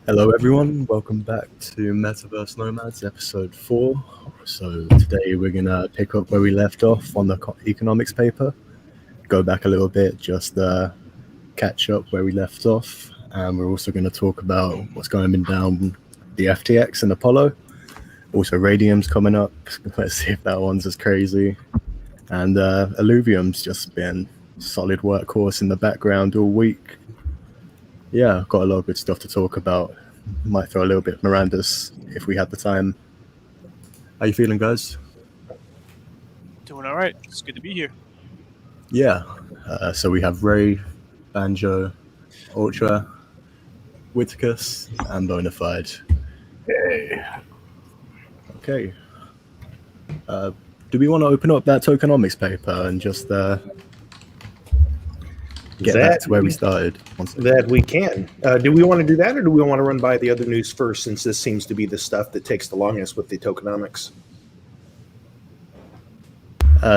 Hello everyone, welcome back to Metaverse Nomads, Ep.4. So today we're going to pick up where we left off on the economics paper, go back a little bit, just catch up where we left off, and we're also going to talk about what's going down the FTX and Apollo. Also Radium's coming up, let's see if that one's as crazy. And Illivium's just been solid workhorse in the background all week. Yeah, got a lot of good stuff to talk about. Might throw a little bit of Miranda's if we had the time. How you feeling, guys? Doing all right. It's good to be here. Yeah. So we have Ray, Banjo, Ultra, Whitacus, and Bonafide. Hey. Okay. Do we want to open up that tokenomics paper and just get back to where we started? That we can. Do we want to do that, or do we want to run by the other news first, since this seems to be the stuff that takes the longest with the tokenomics?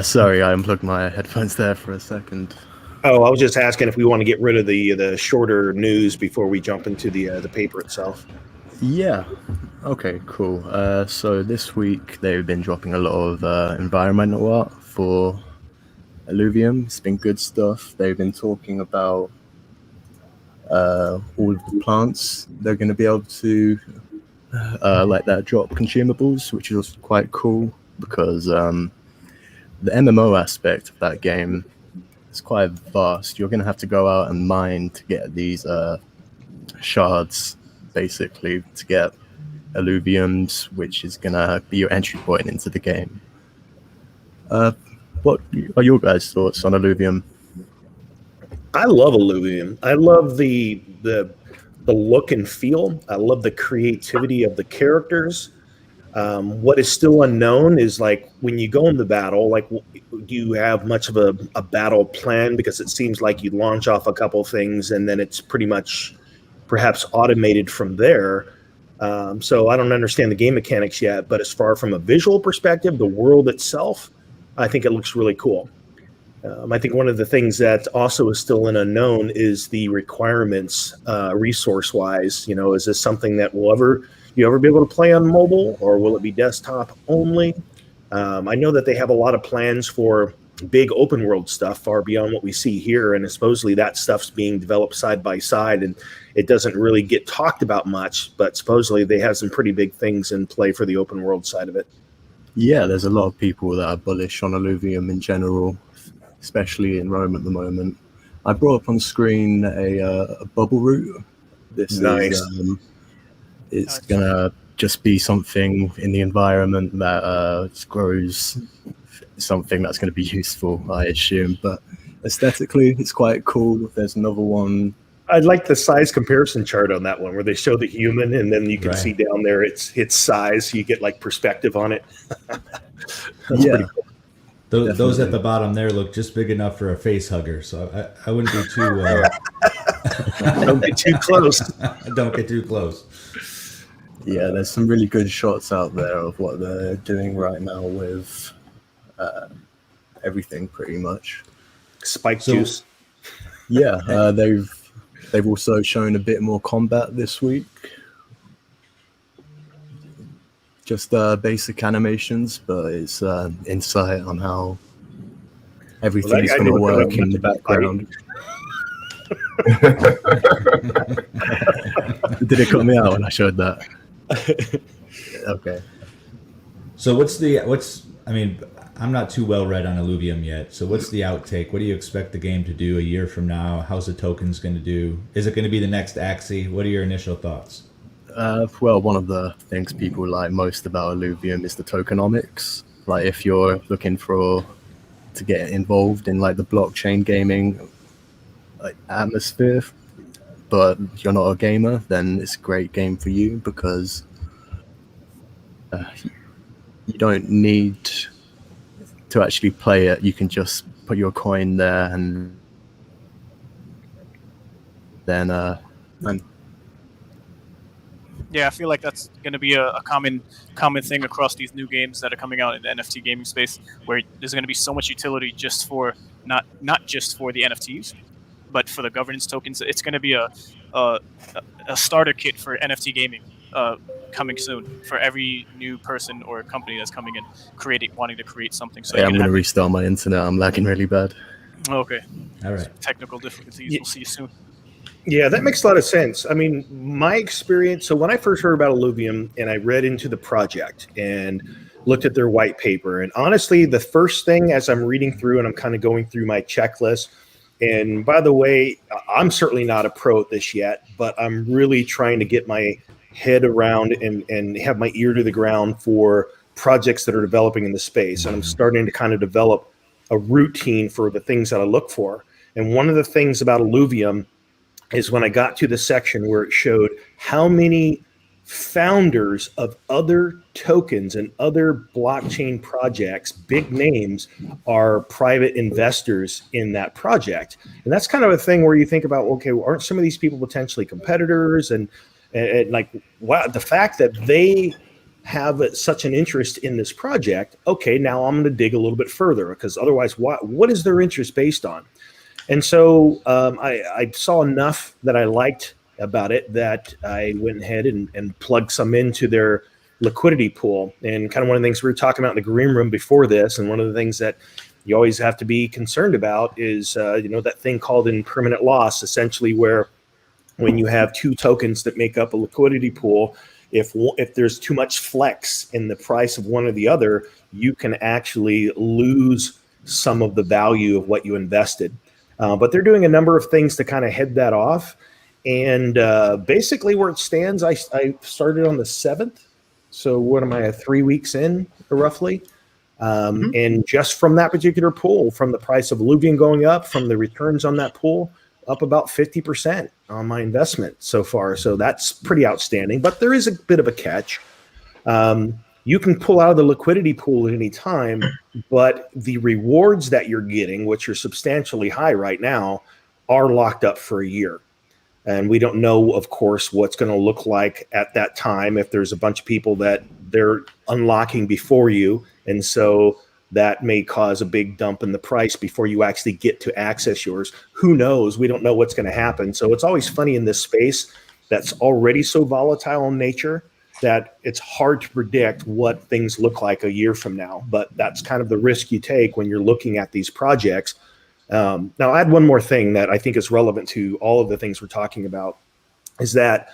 Sorry, I unplugged my headphones there for a second. Oh, I was just asking if we want to get rid of the shorter news before we jump into the paper itself. Yeah. Okay, cool. So this week they've been dropping a lot of environmental art for Illivium. It's been good stuff. They've been talking about all of the plants they're going to be able to like that drop consumables, which is quite cool because the MMO aspect of that game is quite vast. You're going to have to go out and mine to get these shards, basically, to get Illiviums, which is going to be your entry point into the game. What are your guys' thoughts on Illivium? I love Illivium. I love the look and feel. I love the creativity of the characters. What is still unknown is, like, when you go into battle, like, do you have much of a battle plan? Because it seems like you launch off a couple things and then it's pretty much perhaps automated from there. So I don't understand the game mechanics yet, but as far from a visual perspective, the world itself, I think it looks really cool. I think one of the things that also is still an unknown is the requirements, resource-wise. You know, is this something that you ever be able to play on mobile, or will it be desktop only? I know that they have a lot of plans for big open world stuff far beyond what we see here, and supposedly that stuff's being developed side by side, and it doesn't really get talked about much, but supposedly they have some pretty big things in play for the open world side of it. Yeah, there's a lot of people that are bullish on Illivium in general, especially in Rome at the moment. I brought up on screen a bubble root. This Nice. is it's gonna just be something in the environment that grows something that's going to be useful, I assume. But aesthetically, it's quite cool. There's another one. I like the size comparison chart on that one, where they show the human, and then you can see down there its size. You get like perspective on it. That's pretty cool. Those at the bottom there look just big enough for a face hugger, so I wouldn't be too. Don't get too close. Don't get too close. Yeah, there's some really good shots out there of what they're doing right now with everything, pretty much. Spike juice. Yeah, they've also shown a bit more combat this week. Just basic animations, but it's insight on how everything is going to work in the background. Did it cut me out when I showed that? Okay. So I mean, I'm not too well read on Illivium yet. So what's the outtake? What do you expect the game to do a year from now? How's the tokens going to do? Is it going to be the next Axie? What are your initial thoughts? Well, one of the things people like most about Illivium is the tokenomics. Like, if you're looking to get involved in like the blockchain gaming like atmosphere, but you're not a gamer, then it's a great game for you because you don't need to actually play it. You can just put your coin there and then Yeah, I feel like that's going to be a common thing across these new games that are coming out in the NFT gaming space, where there's going to be so much utility just for not just for the NFTs, but for the governance tokens. It's going to be a starter kit for NFT gaming coming soon for every new person or company that's coming in wanting to create something. So Yeah, you I'm can going to have restart my internet. I'm lagging really bad. okay. All right. Technical difficulties. Ye- We'll see you soon. Yeah, that makes a lot of sense. I mean, my experience. So when I first heard about Illivium and I read into the project and looked at their white paper, and honestly, the first thing as I'm reading through and I'm kind of going through my checklist. And by the way, I'm certainly not a pro at this yet, but I'm really trying to get my head around and have my ear to the ground for projects that are developing in the space. And I'm starting to kind of develop a routine for the things that I look for. And one of the things about Illuvium is when I got to the section where it showed how many founders of other tokens and other blockchain projects, big names, are private investors in that project. And that's kind of a thing where you think about, okay, well, aren't some of these people potentially competitors? And like, wow, the fact that they have such an interest in this project, okay, now I'm going to dig a little bit further, because otherwise, what is their interest based on? And so I saw enough that I liked about it that I went ahead and plugged some into their liquidity pool. And kind of one of the things we were talking about in the green room before this, and one of the things that you always have to be concerned about is, that thing called impermanent loss, essentially where when you have two tokens that make up a liquidity pool, if there's too much flex in the price of one or the other, you can actually lose some of the value of what you invested. But they're doing a number of things to kind of head that off. And basically, where it stands, I started on the 7th. So what am I, 3 weeks in, roughly? And just from that particular pool, from the price of Illuvium going up, from the returns on that pool, up about 50% on my investment so far. So that's pretty outstanding. But there is a bit of a catch. You can pull out of the liquidity pool at any time, but the rewards that you're getting, which are substantially high right now, are locked up for a year. And we don't know, of course, what's going to look like at that time if there's a bunch of people that they're unlocking before you. And so that may cause a big dump in the price before you actually get to access yours. Who knows? We don't know what's going to happen. So it's always funny in this space that's already so volatile in nature that it's hard to predict what things look like a year from now. But that's kind of the risk you take when you're looking at these projects. Now, I'll add one more thing that I think is relevant to all of the things we're talking about, is that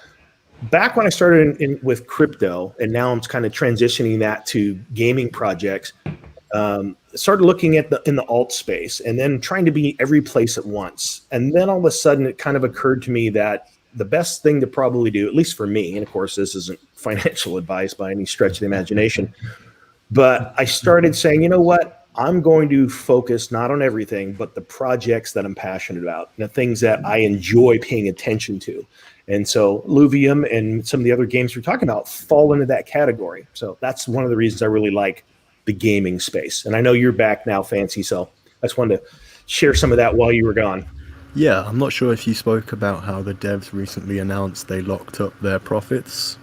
back when I started with crypto, and now I'm kind of transitioning that to gaming projects, started looking at in the alt space and then trying to be every place at once. And then all of a sudden, it kind of occurred to me that the best thing to probably do, at least for me, and of course, this isn't financial advice by any stretch of the imagination, but I started saying, you know what? I'm going to focus not on everything, but the projects that I'm passionate about, the things that I enjoy paying attention to. And so Illuvium and some of the other games we're talking about fall into that category. So that's one of the reasons I really like the gaming space. And I know you're back now, Fancy, so I just wanted to share some of that while you were gone. Yeah, I'm not sure if you spoke about how the devs recently announced they locked up their profits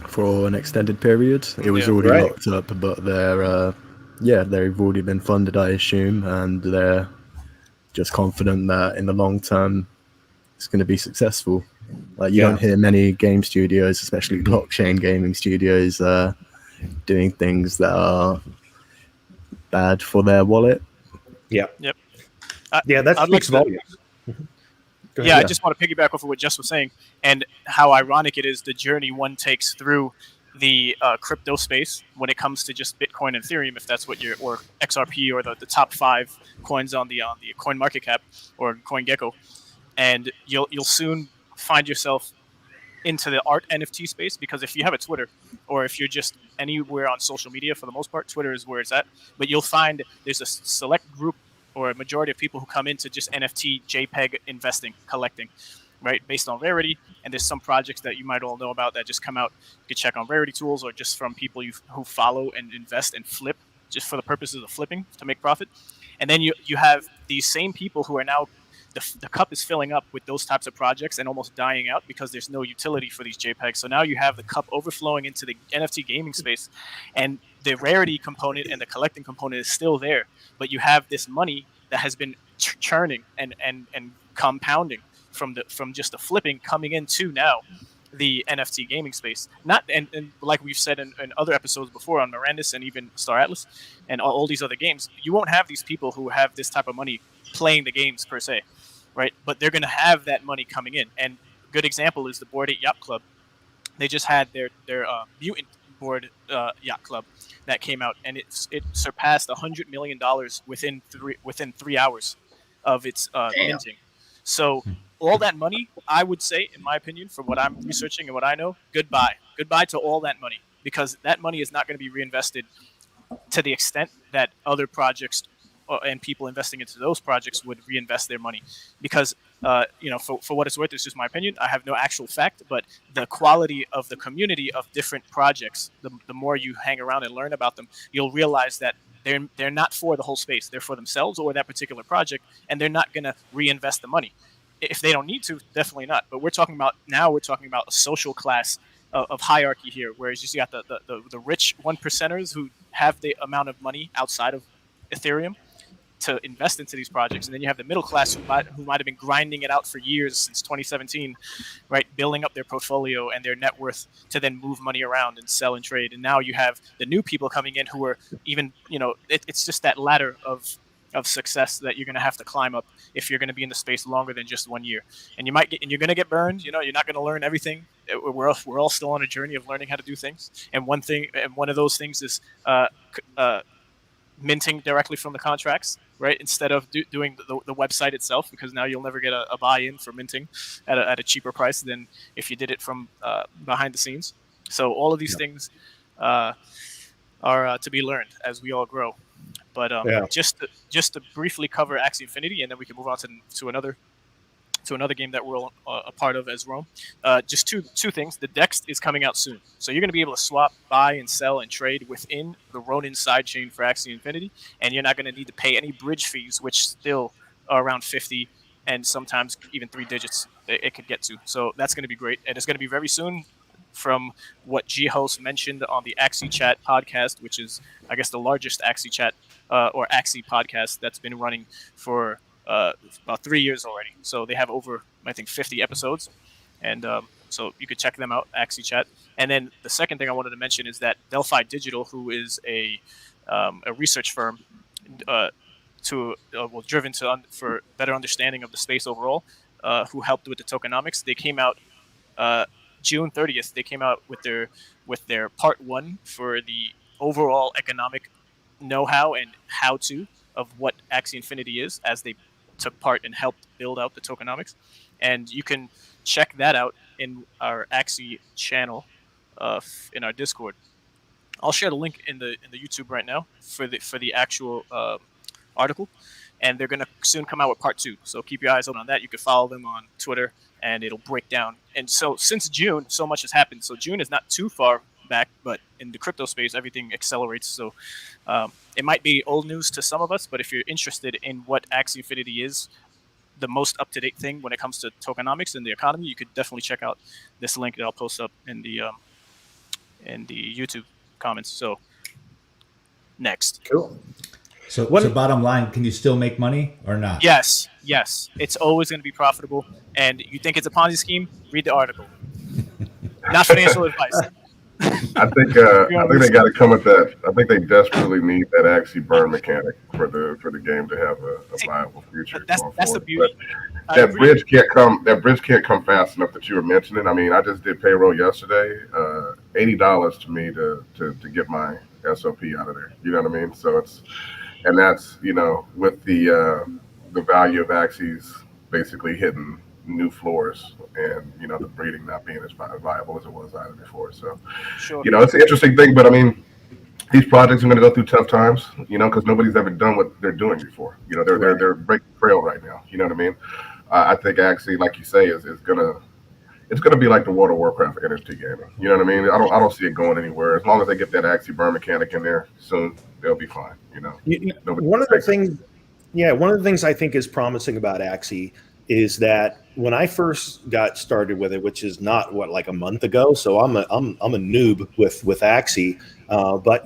for an extended period. It was already right. locked up, but they've already been funded, I assume, and they're just confident that in the long term it's going to be successful. Like you don't hear many game studios, especially blockchain gaming studios, doing things that are bad for their wallet. Yeah. Yep. That speaks volumes. I just want to piggyback off of what Jess was saying and how ironic it is the journey one takes through the crypto space when it comes to just Bitcoin and Ethereum, if that's what or XRP or the top 5 coins on the coin market cap or CoinGecko, and you'll soon find yourself into the art NFT space, because if you have a Twitter or if you're just anywhere on social media, for the most part, Twitter is where it's at, but you'll find there's a select group or a majority of people who come into just NFT JPEG investing, collecting, right, based on rarity. And there's some projects that you might all know about that just come out. You can check on Rarity Tools, or just from people who follow and invest and flip just for the purposes of flipping to make profit. And then you have these same people who are now, the cup is filling up with those types of projects and almost dying out because there's no utility for these JPEGs. So now you have the cup overflowing into the NFT gaming space, and the rarity component and the collecting component is still there, but you have this money that has been churning and compounding from just the flipping coming into now the NFT gaming space. Not and like we've said in other episodes before on Mirandus and even Star Atlas and all these other games, you won't have these people who have this type of money playing the games per se, right? But they're going to have that money coming in. And a good example is the Bored Ape Yacht Club. They just had their mutant board yacht club that came out, and it surpassed $100 million within 3 hours of its minting. So all that money, I would say, in my opinion, from what I'm researching and what I know, goodbye to all that money, because that money is not going to be reinvested to the extent that other projects and people investing into those projects would reinvest their money. Because for what it's worth, it's just my opinion. I have no actual fact, but the quality of the community of different projects, the more you hang around and learn about them, you'll realize that they're not for the whole space. They're for themselves or that particular project, and they're not going to reinvest the money. If they don't need to, definitely not. But we're talking about a social class of hierarchy here, whereas you got the rich 1%ers who have the amount of money outside of Ethereum to invest into these projects, and then you have the middle class who might have been grinding it out for years since 2017, right, building up their portfolio and their net worth to then move money around and sell and trade. And now you have the new people coming in who are even, it's just that ladder of success that you're going to have to climb up if you're going to be in the space longer than just 1 year. And you're going to get burned. You're not going to learn everything. We're all still on a journey of learning how to do things. And one of those things is minting directly from the contracts, right? Instead of doing the website itself, because now you'll never get a buy-in for minting at a cheaper price than if you did it from behind the scenes. So all of these things are to be learned as we all grow. But just to briefly cover Axie Infinity, and then we can move on to another game that we're a part of as Rome. Just two things. The DEX is coming out soon. So you're going to be able to swap, buy, and sell and trade within the Ronin sidechain for Axie Infinity, and you're not going to need to pay any bridge fees, which still are around 50 and sometimes even 3 digits it could get to. So that's going to be great, and it's going to be very soon. From what G-Host mentioned on the Axie Chat podcast, which is, I guess, the largest Axie Chat or Axie podcast that's been running for about 3 years already. So they have over, I think, 50 episodes. And so you could check them out, Axie Chat. And then the second thing I wanted to mention is that Delphi Digital, who is a research firm driven for better understanding of the space overall, who helped with the tokenomics, they came out June 30th. They came out with their part 1 for the overall economic know-how and how-to of what Axie Infinity is, as they took part and helped build out the tokenomics. And you can check that out in our Axie channel in our Discord. I'll share the link in the YouTube right now for the actual article, and they're going to soon come out with part 2. So keep your eyes open on that. You can follow them on Twitter, and it'll break down. And so since June, so much has happened. So June is not too far back, but in the crypto space, everything accelerates. So it might be old news to some of us, but if you're interested in what Axie Infinity is, the most up-to-date thing when it comes to tokenomics and the economy, you could definitely check out this link that I'll post up in the YouTube comments. So next. Cool. So bottom line, can you still make money or not? Yes. It's always going to be profitable. And you think it's a Ponzi scheme? Read the article. Not financial advice. I think they got to come at that. I think they desperately need that Axie burn mechanic for the game to have a viable future. That's the beauty. That bridge can't come. That bridge can't come fast enough that you were mentioning. I mean, I just did payroll yesterday. $80 to me to get my SOP out of there. You know what I mean? So that's with the value of Axies basically hitting new floors, and the breeding not being as viable as it was either before. So sure. It's an interesting thing, but I mean, these projects are going to go through tough times, because nobody's ever done what they're doing before. They're breaking trail right now. You know what I mean? I think Axie, like you say, is gonna be like the World of Warcraft of NFT gaming. You know what I mean? I don't see it going anywhere. As long as they get that Axie burn mechanic in there soon, they'll be fine. One of the things I think is promising about Axie is that when I first got started with it, which is not like a month ago, so I'm a noob with Axie, but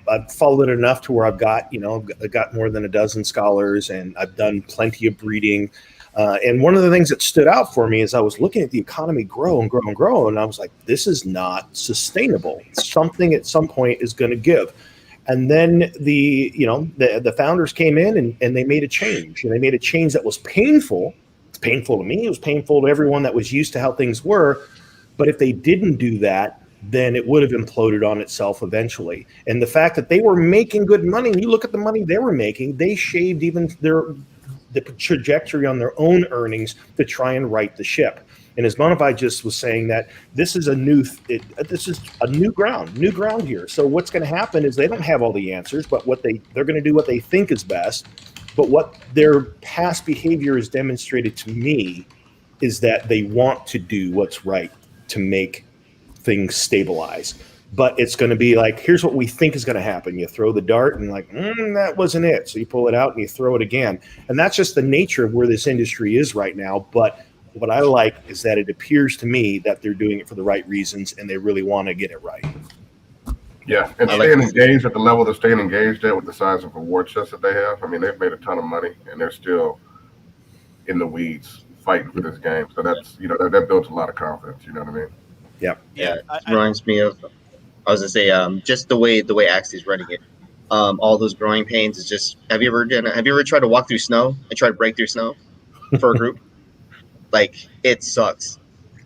I've followed it enough to where I've got more than a dozen scholars, and I've done plenty of breeding. And one of the things that stood out for me is I was looking at the economy grow and grow and grow, and I was like, this is not sustainable. Something at some point is going to give. And then the founders came in and they made a change. And they made a change that was painful. It's painful to me. It was painful to everyone that was used to how things were. But if they didn't do that, then it would have imploded on itself eventually. And the fact that they were making good money, and you look at the money they were making, they shaved even the trajectory on their own earnings to try and right the ship. And as Bonify just was saying, that this is a new ground here. So what's going to happen is they don't have all the answers, but they're going to do what they think is best. But what their past behavior has demonstrated to me is that they want to do what's right to make things stabilize. But it's going to be like, here's what we think is going to happen. You throw the dart and like, that wasn't it. So you pull it out and you throw it again. And that's just the nature of where this industry is right now. But what I like is that it appears to me that they're doing it for the right reasons and they really want to get it right. Yeah, and staying engaged at the level they're staying engaged at with the size of award chests that they have. I mean, they've made a ton of money and they're still in the weeds fighting for this game. So that's, that builds a lot of confidence. You know what I mean? Yeah. It reminds me of, I was gonna say, just the way Axie's running it. All those growing pains is just. Have you ever tried to walk through snow and try to break through snow for a group? Like, it sucks.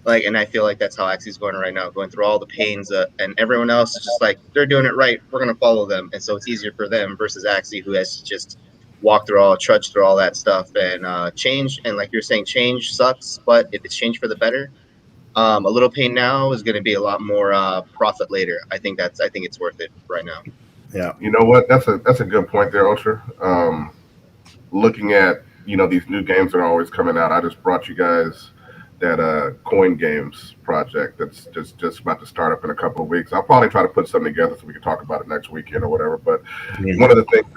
Like, and I feel like that's how Axie's going right now, going through all the pains, and everyone else is just like, they're doing it right. We're gonna follow them, and so it's easier for them versus Axie, who has to just trudge through all that stuff and change. And like you're saying, change sucks, but if it's change for the better. A little pain now is going to be a lot more profit later. I think it's worth it right now. Yeah. You know what? That's a good point there, Ultra. Looking at these new games that are always coming out. I just brought you guys that Coin Games project that's just about to start up in a couple of weeks. I'll probably try to put something together so we can talk about it next weekend or whatever. But one of the things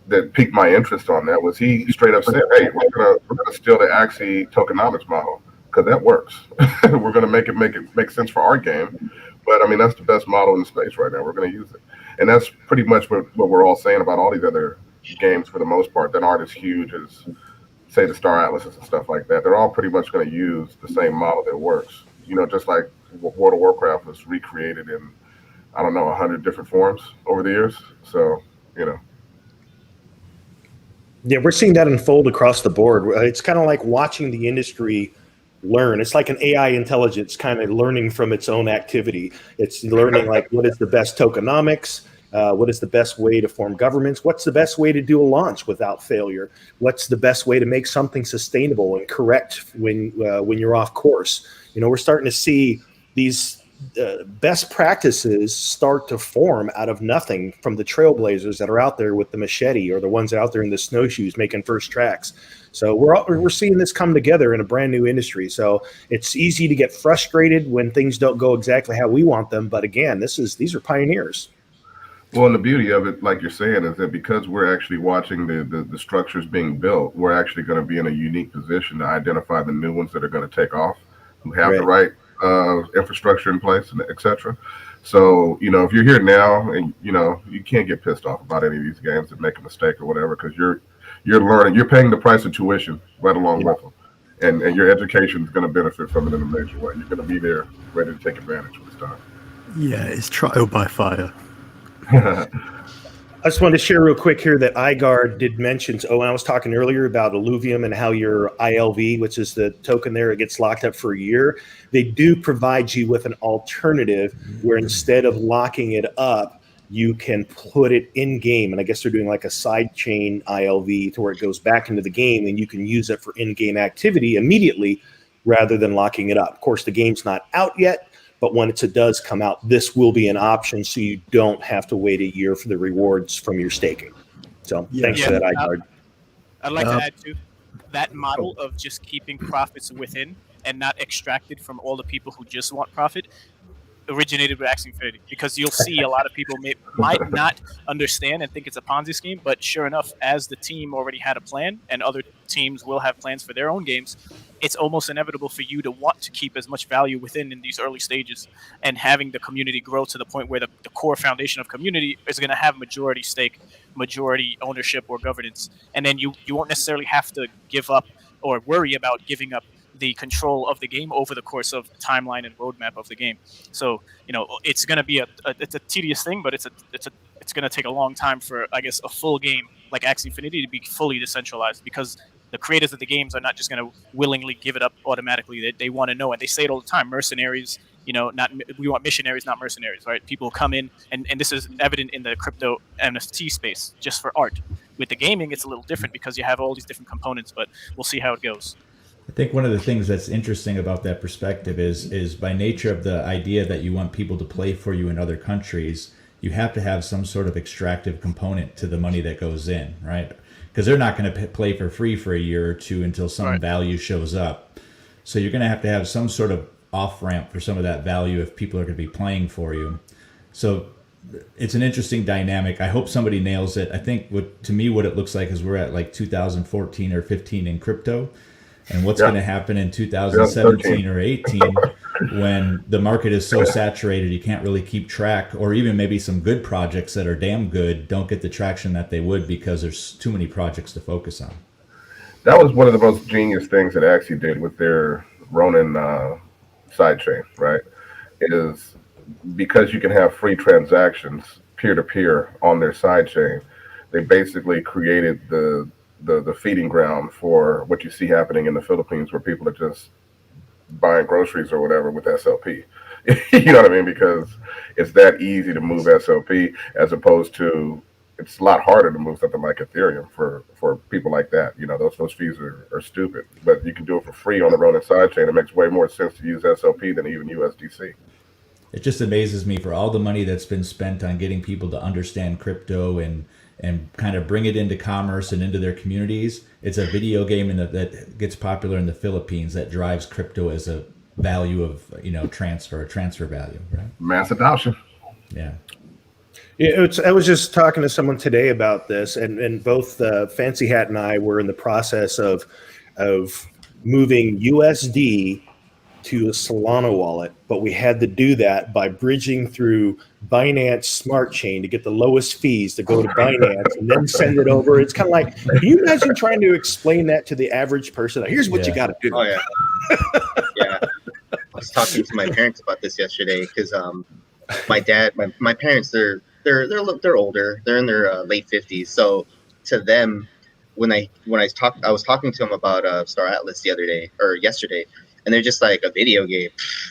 that piqued my interest on that was he straight up said, "Hey, we're gonna steal the Axie tokenomics model." Because that works. We're going to make it make sense for our game. But I mean, that's the best model in the space right now. We're going to use it. And that's pretty much what we're all saying about all these other games for the most part that aren't as huge as, say, the Star Atlases and stuff like that. They're all pretty much going to use the same model that works. Just like World of Warcraft was recreated in, 100 different forms over the years. So, Yeah, we're seeing that unfold across the board. It's kind of like watching the industry learn. It's like an AI intelligence kind of learning from its own activity. It's learning like what is the best tokenomics, what is the best way to form governments, what's the best way to do a launch without failure, what's the best way to make something sustainable and correct when you're off course. We're starting to see these best practices start to form out of nothing from the trailblazers that are out there with the machete or the ones out there in the snowshoes making first tracks. So we're seeing this come together in a brand new industry. So it's easy to get frustrated when things don't go exactly how we want them. But again, these are pioneers. Well, and the beauty of it, like you're saying, is that because we're actually watching the structures being built, we're actually going to be in a unique position to identify the new ones that are going to take off, who have the right infrastructure in place, and et cetera. So, if you're here now and, you can't get pissed off about any of these games that make a mistake or whatever, because you're learning, you're paying the price of tuition right along with them. And your education is going to benefit from it in a major way. You're going to be there ready to take advantage when it's time. Yeah, it's trial by fire. I just wanted to share real quick here that iGuard did mention, when I was talking earlier about Illivium and how your ILV, which is the token there, it gets locked up for a year. They do provide you with an alternative where instead of locking it up, you can put it in game. And I guess they're doing like a side chain ILV to where it goes back into the game and you can use it for in-game activity immediately rather than locking it up. Of course, the game's not out yet. But when it does come out, this will be an option, so you don't have to wait a year for the rewards from your staking. So thanks for that, iGuard. I'd like to add to that model of just keeping profits within and not extracted from all the people who just want profit originated with Axie Infinity, because you'll see a lot of people might not understand and think it's a Ponzi scheme, but sure enough, as the team already had a plan and other teams will have plans for their own games, it's almost inevitable for you to want to keep as much value within in these early stages, and having the community grow to the point where the core foundation of community is going to have majority stake, majority ownership or governance. And then you won't necessarily have to give up or worry about giving up the control of the game over the course of the timeline and roadmap of the game. So, it's going to be it's a tedious thing, but it's going to take a long time for, I guess, a full game like Axie Infinity to be fully decentralized, because the creators of the games are not just going to willingly give it up automatically. They want to know, and they say it all the time, mercenaries, we want missionaries, not mercenaries, right? People come in, and this is evident in the crypto NFT space just for art. With the gaming, it's a little different because you have all these different components, but we'll see how it goes. I think one of the things that's interesting about that perspective is by nature of the idea that you want people to play for you in other countries, you have to have some sort of extractive component to the money that goes in, right? Because they're not going to play for free for a year or two until some value shows up. So you're going to have some sort of off-ramp for some of that value if people are going to be playing for you. So it's an interesting dynamic. I hope somebody nails it. I think what it looks like is we're at like 2014 or 15 in crypto. And what's going to happen in 2017 or 18 when the market is so saturated you can't really keep track, or even maybe some good projects that are damn good don't get the traction that they would because there's too many projects to focus on. That was one of the most genius things that Axie did with their Ronin sidechain, right? Is because you can have free transactions peer-to-peer on their sidechain, they basically created the feeding ground for what you see happening in the Philippines, where people are just buying groceries or whatever with SLP. You know what I mean? Because it's that easy to move SLP, as opposed to, it's a lot harder to move something like Ethereum for people like that. Those fees are stupid, but you can do it for free on the Ronin sidechain. It makes way more sense to use SLP than even USDC. It just amazes me for all the money that's been spent on getting people to understand crypto and kind of bring it into commerce and into their communities. It's a video game that gets popular in the Philippines that drives crypto as a value of transfer value, right? Mass adoption. Yeah. I was just talking to someone today about this, and both Fancy Hat and I were in the process of moving USD to a Solana wallet, but we had to do that by bridging through Binance Smart Chain to get the lowest fees to go to Binance and then send it over. It's kind of like, can you imagine trying to explain that to the average person? Here's what you got to do. Oh yeah, yeah. I was talking to my parents about this yesterday because my dad, my parents, they're older. They're in their late 50s. So to them, when I was talking to them about Star Atlas yesterday. And they're just like, a video game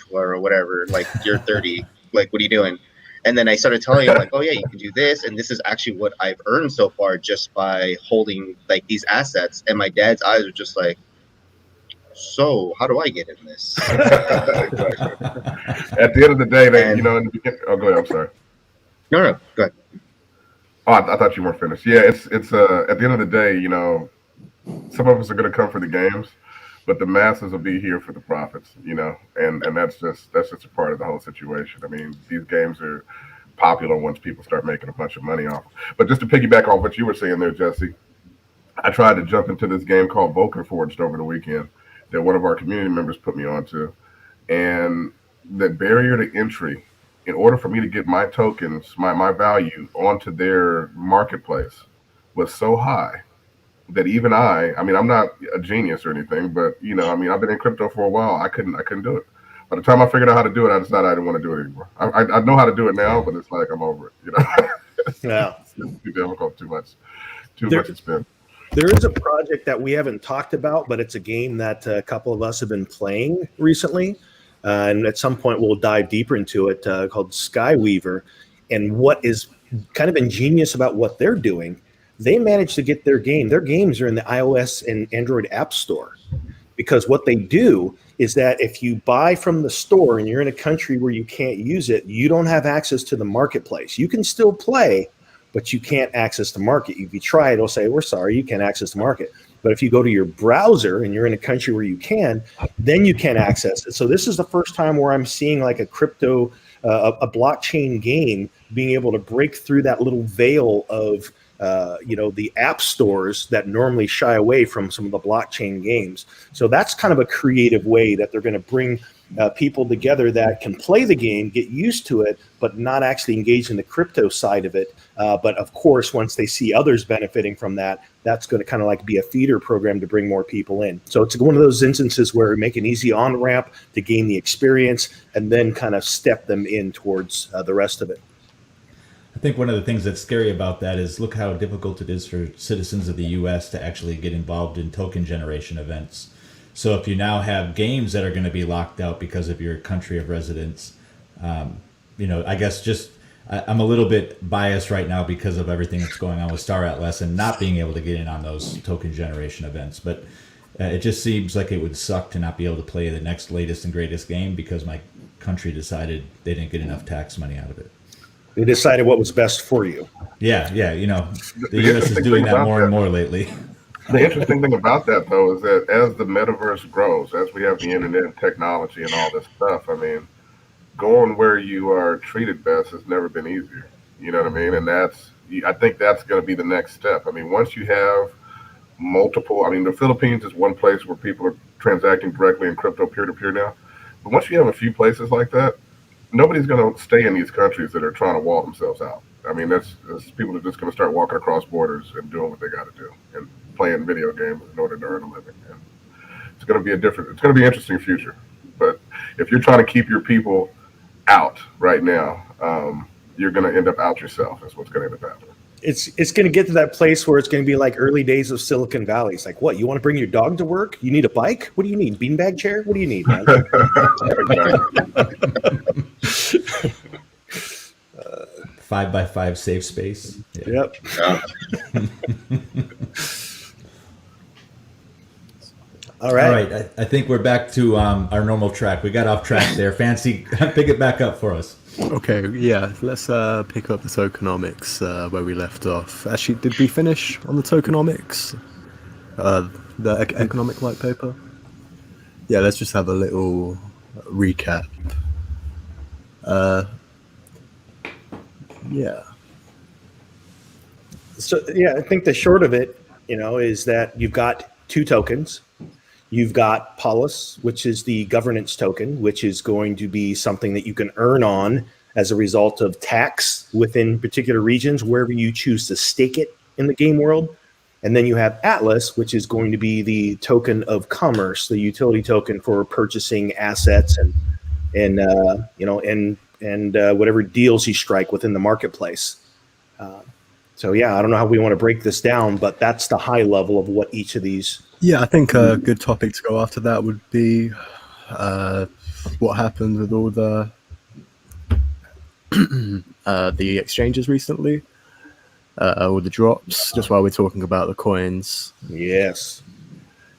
or whatever, like, you're 30, like, what are you doing? And then I started telling him, like, oh yeah, you can do this. And this is actually what I've earned so far just by holding like these assets. And my dad's eyes are just like, so how do I get in this? Exactly. At the end of the day, in the beginning, go ahead, I'm sorry. No, go ahead. Oh, I thought you weren't finished. Yeah, it's at the end of the day, some of us are going to come for the games, but the masses will be here for the profits, and that's just a part of the whole situation. I mean, these games are popular once people start making a bunch of money off. But just to piggyback on what you were saying there, Jesse, I tried to jump into this game called Vulcan Forged over the weekend that one of our community members put me onto, and the barrier to entry, in order for me to get my tokens, my value onto their marketplace, was so high that even I mean, I'm not a genius or anything, but I've been in crypto for a while. I couldn't do it. By the time I figured out how to do it, I decided I didn't want to do it anymore. I know how to do it now, but it's like I'm over it. Yeah, it's too difficult, too much to spend. There is a project that we haven't talked about, but it's a game that a couple of us have been playing recently, and at some point we'll dive deeper into it, called Skyweaver. And what is kind of ingenious about what they're doing, they managed to get their games are in the iOS and Android App Store, because what they do is that if you buy from the store and you're in a country where you can't use it, you don't have access to the marketplace. You can still play, but you can't access the market. If you try, it'll say, we're sorry, you can't access the market. But if you go to your browser and you're in a country where you can, then you can access it. So this is the first time where I'm seeing like a crypto a blockchain game being able to break through that little veil of the app stores that normally shy away from some of the blockchain games. So that's kind of a creative way that they're going to bring people together that can play the game, get used to it, but not actually engage in the crypto side of it. But of course, once they see others benefiting from that, that's going to kind of like be a feeder program to bring more people in. So it's one of those instances where we make an easy on-ramp to gain the experience and then kind of step them in towards the rest of it. I think one of the things that's scary about that is look how difficult it is for citizens of the U.S. to actually get involved in token generation events. So if you now have games that are going to be locked out because of your country of residence, I guess I'm a little bit biased right now because of everything that's going on with Star Atlas and not being able to get in on those token generation events. But it just seems like it would suck to not be able to play the next latest and greatest game because my country decided they didn't get enough tax money out of it. They decided what was best for you. Yeah. The U.S. is doing that more and more lately. The interesting thing about that, though, is that as the metaverse grows, as we have the internet and technology and all this stuff, I mean, going where you are treated best has never been easier. You know what I mean? And I think that's going to be the next step. I mean, once you have multiple, the Philippines is one place where people are transacting directly in crypto peer-to-peer now. But once you have a few places like that, nobody's going to stay in these countries that are trying to wall themselves out. I mean, that's people are just going to start walking across borders and doing what they got to do and playing video games in order to earn a living. And it's going to be it's going to be an interesting future. But if you're trying to keep your people out right now, you're going to end up out yourself. That's what's going to end up happening. It's going to get to that place where it's going to be like early days of Silicon Valley. It's like, what, you want to bring your dog to work? You need a bike? What do you need? Beanbag chair? What do you need, man? 5x5 safe space. Yeah. Yep. All right. I think we're back to our normal track. We got off track there. Fancy, pick it back up for us. Okay, yeah, let's pick up the tokenomics where we left off. Actually, did we finish on the tokenomics? The economic white paper? Yeah, let's just have a little recap. Yeah. So, I think the short of it, is that you've got two tokens. You've got POLIS, which is the governance token, which is going to be something that you can earn on as a result of tax within particular regions, wherever you choose to stake it in the game world. And then you have ATLAS, which is going to be the token of commerce, the utility token for purchasing assets and whatever deals you strike within the marketplace. So, I don't know how we want to break this down, but that's the high level of what each of these. Yeah, I think a good topic to go after that would be what happened with all the exchanges recently, all the drops, just while we're talking about the coins. Yes.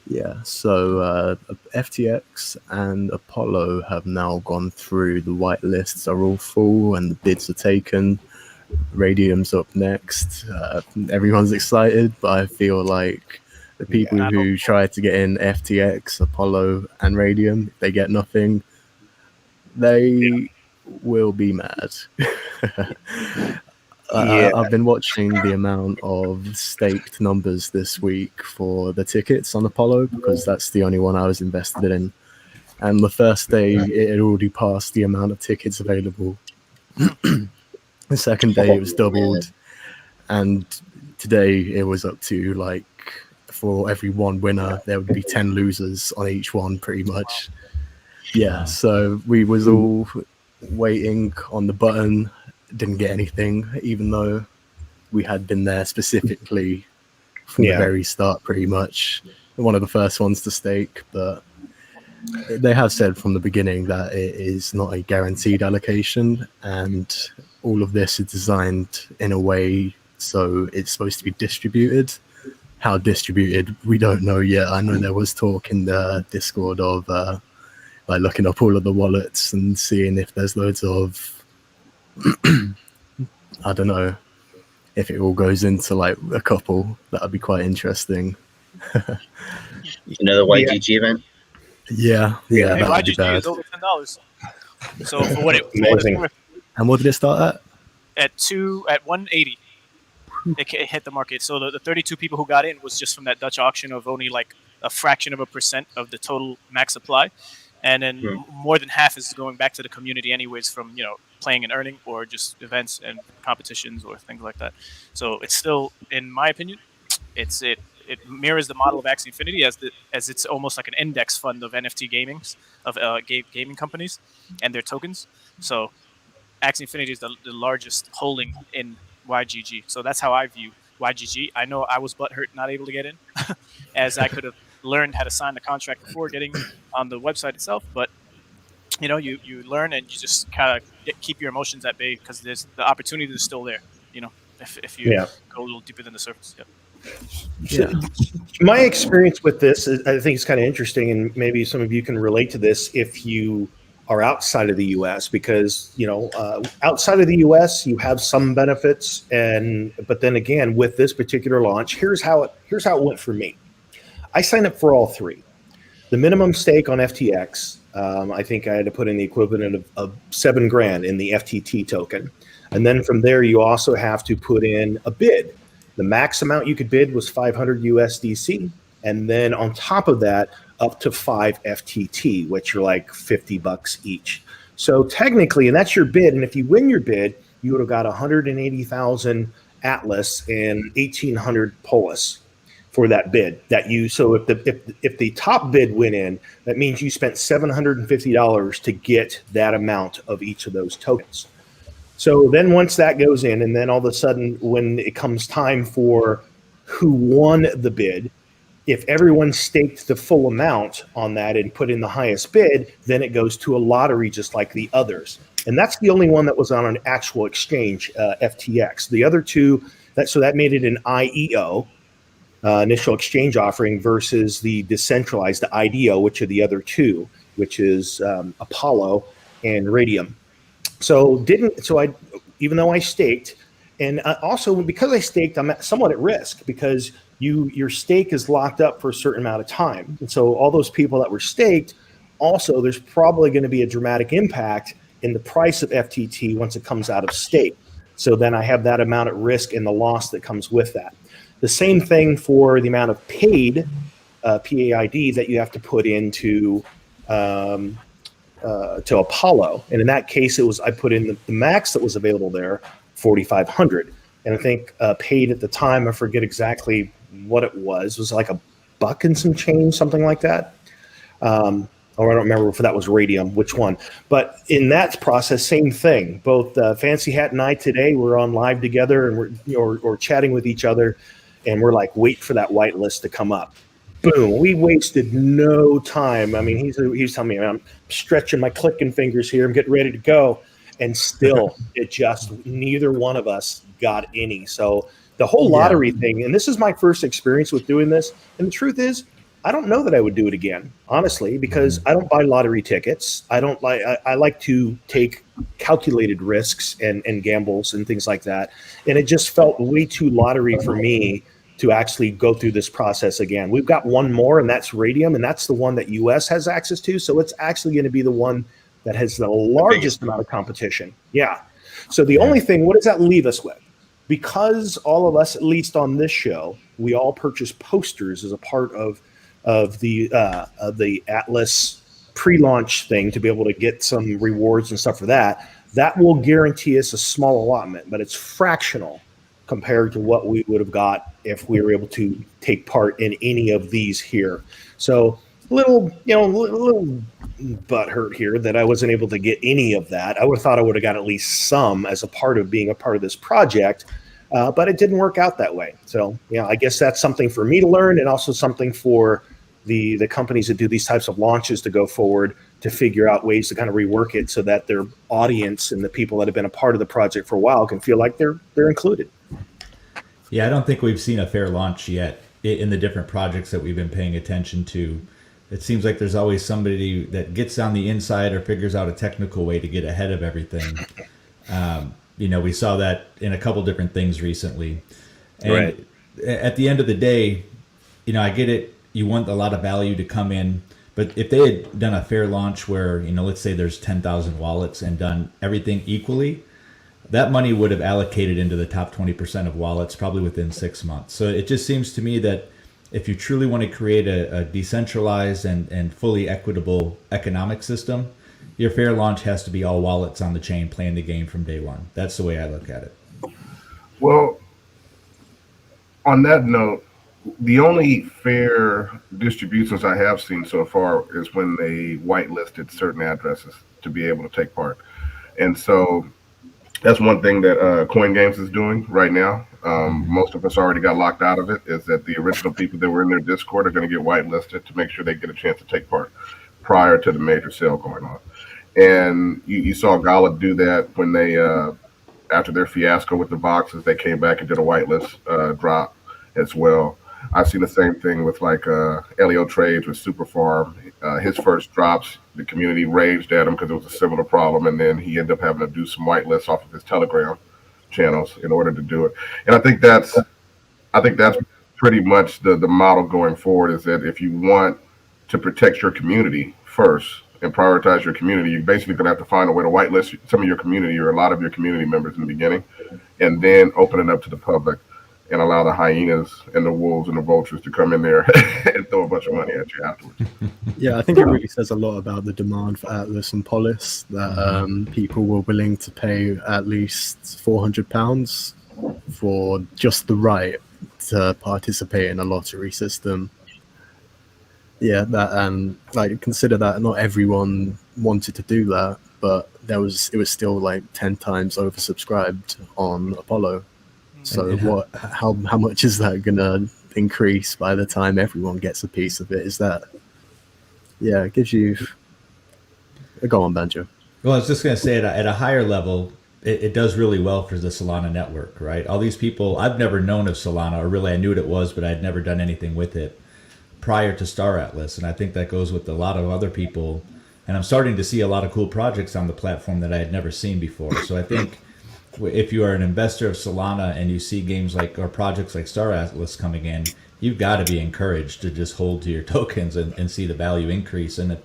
Yeah, so FTX and Apollo have now gone through. The white lists are all full and the bids are taken. Radium's up next. Everyone's excited, but I feel like the people who tried to get in FTX, Apollo, and Radium, if they get nothing, they will be mad. I've been watching the amount of staked numbers this week for the tickets on Apollo because that's the only one I was invested in. And the first day, it had already passed the amount of tickets available. The second day, it was doubled. And today, it was up to for every one winner, there would be 10 losers on each one, pretty much. Yeah, so we was all waiting on the button, didn't get anything, even though we had been there specifically from the very start, pretty much. One of the first ones to stake, but they have said from the beginning that it is not a guaranteed allocation, and all of this is designed in a way so it's supposed to be distributed. How distributed, we don't know yet. I know there was talk in the Discord of looking up all of the wallets and seeing if there's loads of I don't know if it all goes into a couple. That'd be quite interesting. The YGG event. Yeah, Hey, that'd be YGG bad. is over $10. So for what it's worth, and what did it start at 180, it hit the market. So the 32 people who got in was just from that Dutch auction of only like a fraction of a percent of the total max supply, and then more than half is going back to the community anyways from playing and earning or just events and competitions or things like that. So it's still, in my opinion, it mirrors the model of Axie Infinity as it's almost like an index fund of NFT gaming companies and their tokens. So Axie Infinity is the largest holding in YGG. So that's how I view YGG. I know I was butthurt not able to get in, as I could have learned how to sign the contract before getting on the website itself. But you learn and you just kind of keep your emotions at bay because the opportunity is still there. If you go a little deeper than the surface. So my experience with this is, I think it's kind of interesting, and maybe some of you can relate to this if you are outside of the U.S. because outside of the U.S. you have some benefits, but then again with this particular launch, here's how it went for me. I signed up for all three. The minimum stake on FTX, I think I had to put in the equivalent of $7,000 in the FTT token, and then from there you also have to put in a bid. The max amount you could bid was 500 USDC, and then on top of that, up to 5 FTT, which are like $50 each. So technically, and that's your bid. And if you win your bid, you would have got 180,000 ATLAS and 1,800 POLIS for that bid. So if the top bid went in, that means you spent $750 to get that amount of each of those tokens. So then once that goes in, and then all of a sudden when it comes time for who won the bid, if everyone staked the full amount on that and put in the highest bid, then it goes to a lottery just like the others. And that's the only one that was on an actual exchange, FTX. The other two, that made it an IEO, initial exchange offering, versus the decentralized, the IDO, which are the other two, which is Apollo and Radium. Even though I staked, and also because I staked, I'm somewhat at risk because your stake is locked up for a certain amount of time. And so all those people that were staked, also there's probably going to be a dramatic impact in the price of FTT once it comes out of stake. So then I have that amount at risk and the loss that comes with that. The same thing for the amount of paid PAID that you have to put into to Apollo, and in that case, I put in the max that was available there, 4,500, and I think paid at the time, I forget exactly what it was like $1 and some change, something like that, or I don't remember if that was Radium, which one. But in that process, same thing. Both Fancy Hat and I today were on live together, and we're chatting with each other, and we're like, wait for that whitelist to come up. Boom, we wasted no time. I mean, he's telling me, I'm stretching my clicking fingers here. I'm getting ready to go. And still, neither one of us got any. So the whole lottery thing, and this is my first experience with doing this. And the truth is, I don't know that I would do it again, honestly, because I don't buy lottery tickets. I like to take calculated risks and gambles and things like that. And it just felt way too lottery for me to actually go through this process again. We've got one more, and that's Radium, and that's the one that US has access to. So it's actually going to be the one that has the largest amount of competition. Yeah. So the only thing, what does that leave us with? Because all of us, at least on this show, we all purchase posters as a part of the ATLAS pre-launch thing to be able to get some rewards and stuff for that. That will guarantee us a small allotment, but it's fractional compared to what we would have got if we were able to take part in any of these here. So little butt hurt here that I wasn't able to get any of that. I would have thought I would have got at least some as a part of being a part of this project, but it didn't work out that way. So I guess that's something for me to learn, and also something for the companies that do these types of launches to go forward to figure out ways to kind of rework it so that their audience and the people that have been a part of the project for a while can feel like they're included. Yeah, I don't think we've seen a fair launch yet in the different projects that we've been paying attention to. It seems like there's always somebody that gets on the inside or figures out a technical way to get ahead of everything. We saw that in a couple different things recently. And at the end of the day, I get it. You want a lot of value to come in, But if they had done a fair launch where, let's say there's 10,000 wallets and done everything equally, that money would have allocated into the top 20% of wallets probably within 6 months. So it just seems to me that if you truly want to create a decentralized and fully equitable economic system, your fair launch has to be all wallets on the chain playing the game from day one. That's the way I look at it. Well, on that note, the only fair distributions I have seen so far is when they whitelisted certain addresses to be able to take part. And so that's one thing that Coin Games is doing right now. Most of us already got locked out of it, is that the original people that were in their Discord are going to get whitelisted to make sure they get a chance to take part prior to the major sale going on. And you saw Gala do that when they, after their fiasco with the boxes, they came back and did a whitelist drop as well. I've seen the same thing with like LEO Trades with Super Farm. His first drops, the community raged at him because it was a similar problem, and then he ended up having to do some whitelists off of his Telegram channels in order to do it. And I think that's pretty much the model going forward, is that if you want to protect your community first and prioritize your community, you're basically going to have to find a way to whitelist some of your community or a lot of your community members in the beginning, and then open it up to the public and allow the hyenas and the wolves and the vultures to come in there and throw a bunch of money at you afterwards. Yeah, I think it really says a lot about the demand for ATLAS and POLIS that people were willing to pay at least £400 for just the right to participate in a lottery system. Yeah, that consider that not everyone wanted to do that, but it was still like 10 times oversubscribed on Apollo. So how much is that gonna increase by the time everyone gets a piece of it? Is that, it gives you. Go on, Banjo. Well, I was just gonna say at a higher level, it does really well for the Solana network, right? All these people, I've never known of Solana, or really I knew what it was, but I'd never done anything with it prior to Star Atlas, and I think that goes with a lot of other people. And I'm starting to see a lot of cool projects on the platform that I had never seen before. So I think if you are an investor of Solana and you see games like or projects like Star Atlas coming in, you've got to be encouraged to just hold to your tokens and see the value increase. And if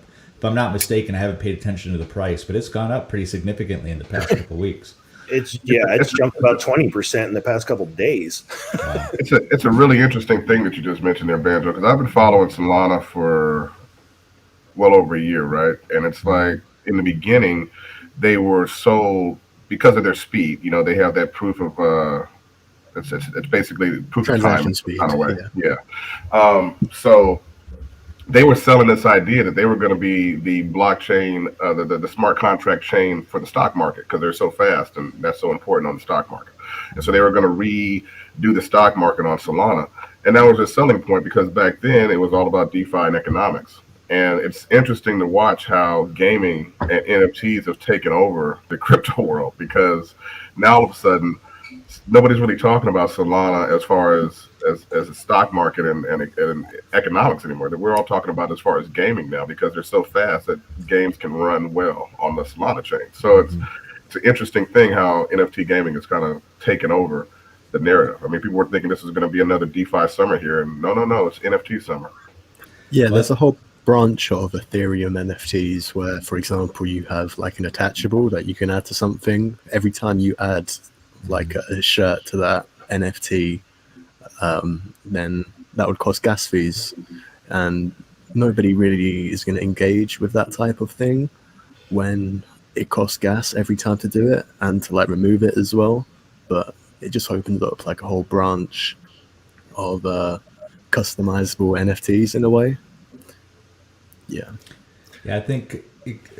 I'm not mistaken, I haven't paid attention to the price, but it's gone up pretty significantly in the past couple of weeks. It's jumped about 20% in the past couple of days. Wow. It's a really interesting thing that you just mentioned there, Banjo, because I've been following Solana for well over a year, right? And it's like in the beginning, they were so, because of their speed, they have that proof of it's basically proof of time speed, kind of way. Yeah. So they were selling this idea that they were going to be the blockchain, the smart contract chain for the stock market, because they're so fast and that's so important on the stock market. And so they were going to redo the stock market on Solana. And that was their selling point, because back then it was all about DeFi and economics. And it's interesting to watch how gaming and NFTs have taken over the crypto world, because now all of a sudden nobody's really talking about Solana as far as a stock market and economics anymore. That we're all talking about as far as gaming now, because they're so fast that games can run well on the Solana chain. So it's an interesting thing how NFT gaming has kind of taken over the narrative. I mean, people were thinking this was going to be another DeFi summer here, and no, it's NFT summer. Yeah, there's a whole branch of Ethereum NFTs where, for example, you have like an attachable that you can add to something. Every time you add like a shirt to that NFT, then that would cost gas fees, and nobody really is going to engage with that type of thing when it costs gas every time to do it and to like remove it as well. But it just opens up like a whole branch of customizable NFTs in a way. Yeah, I think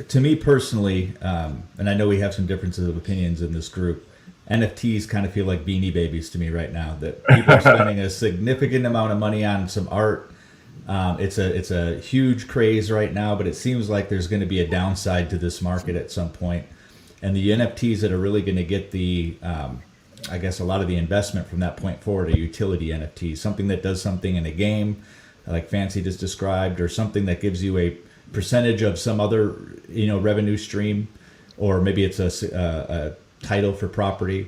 to me personally, and I know we have some differences of opinions in this group, NFTs kind of feel like Beanie Babies to me right now. That people are spending a significant amount of money on some art. It's a huge craze right now, but it seems like there's going to be a downside to this market at some point. And the NFTs that are really going to get the, I guess, a lot of the investment from that point forward are utility NFTs, something that does something in a game, like Fancy just described, or something that gives you a percentage of some other, revenue stream, or maybe it's a title for property.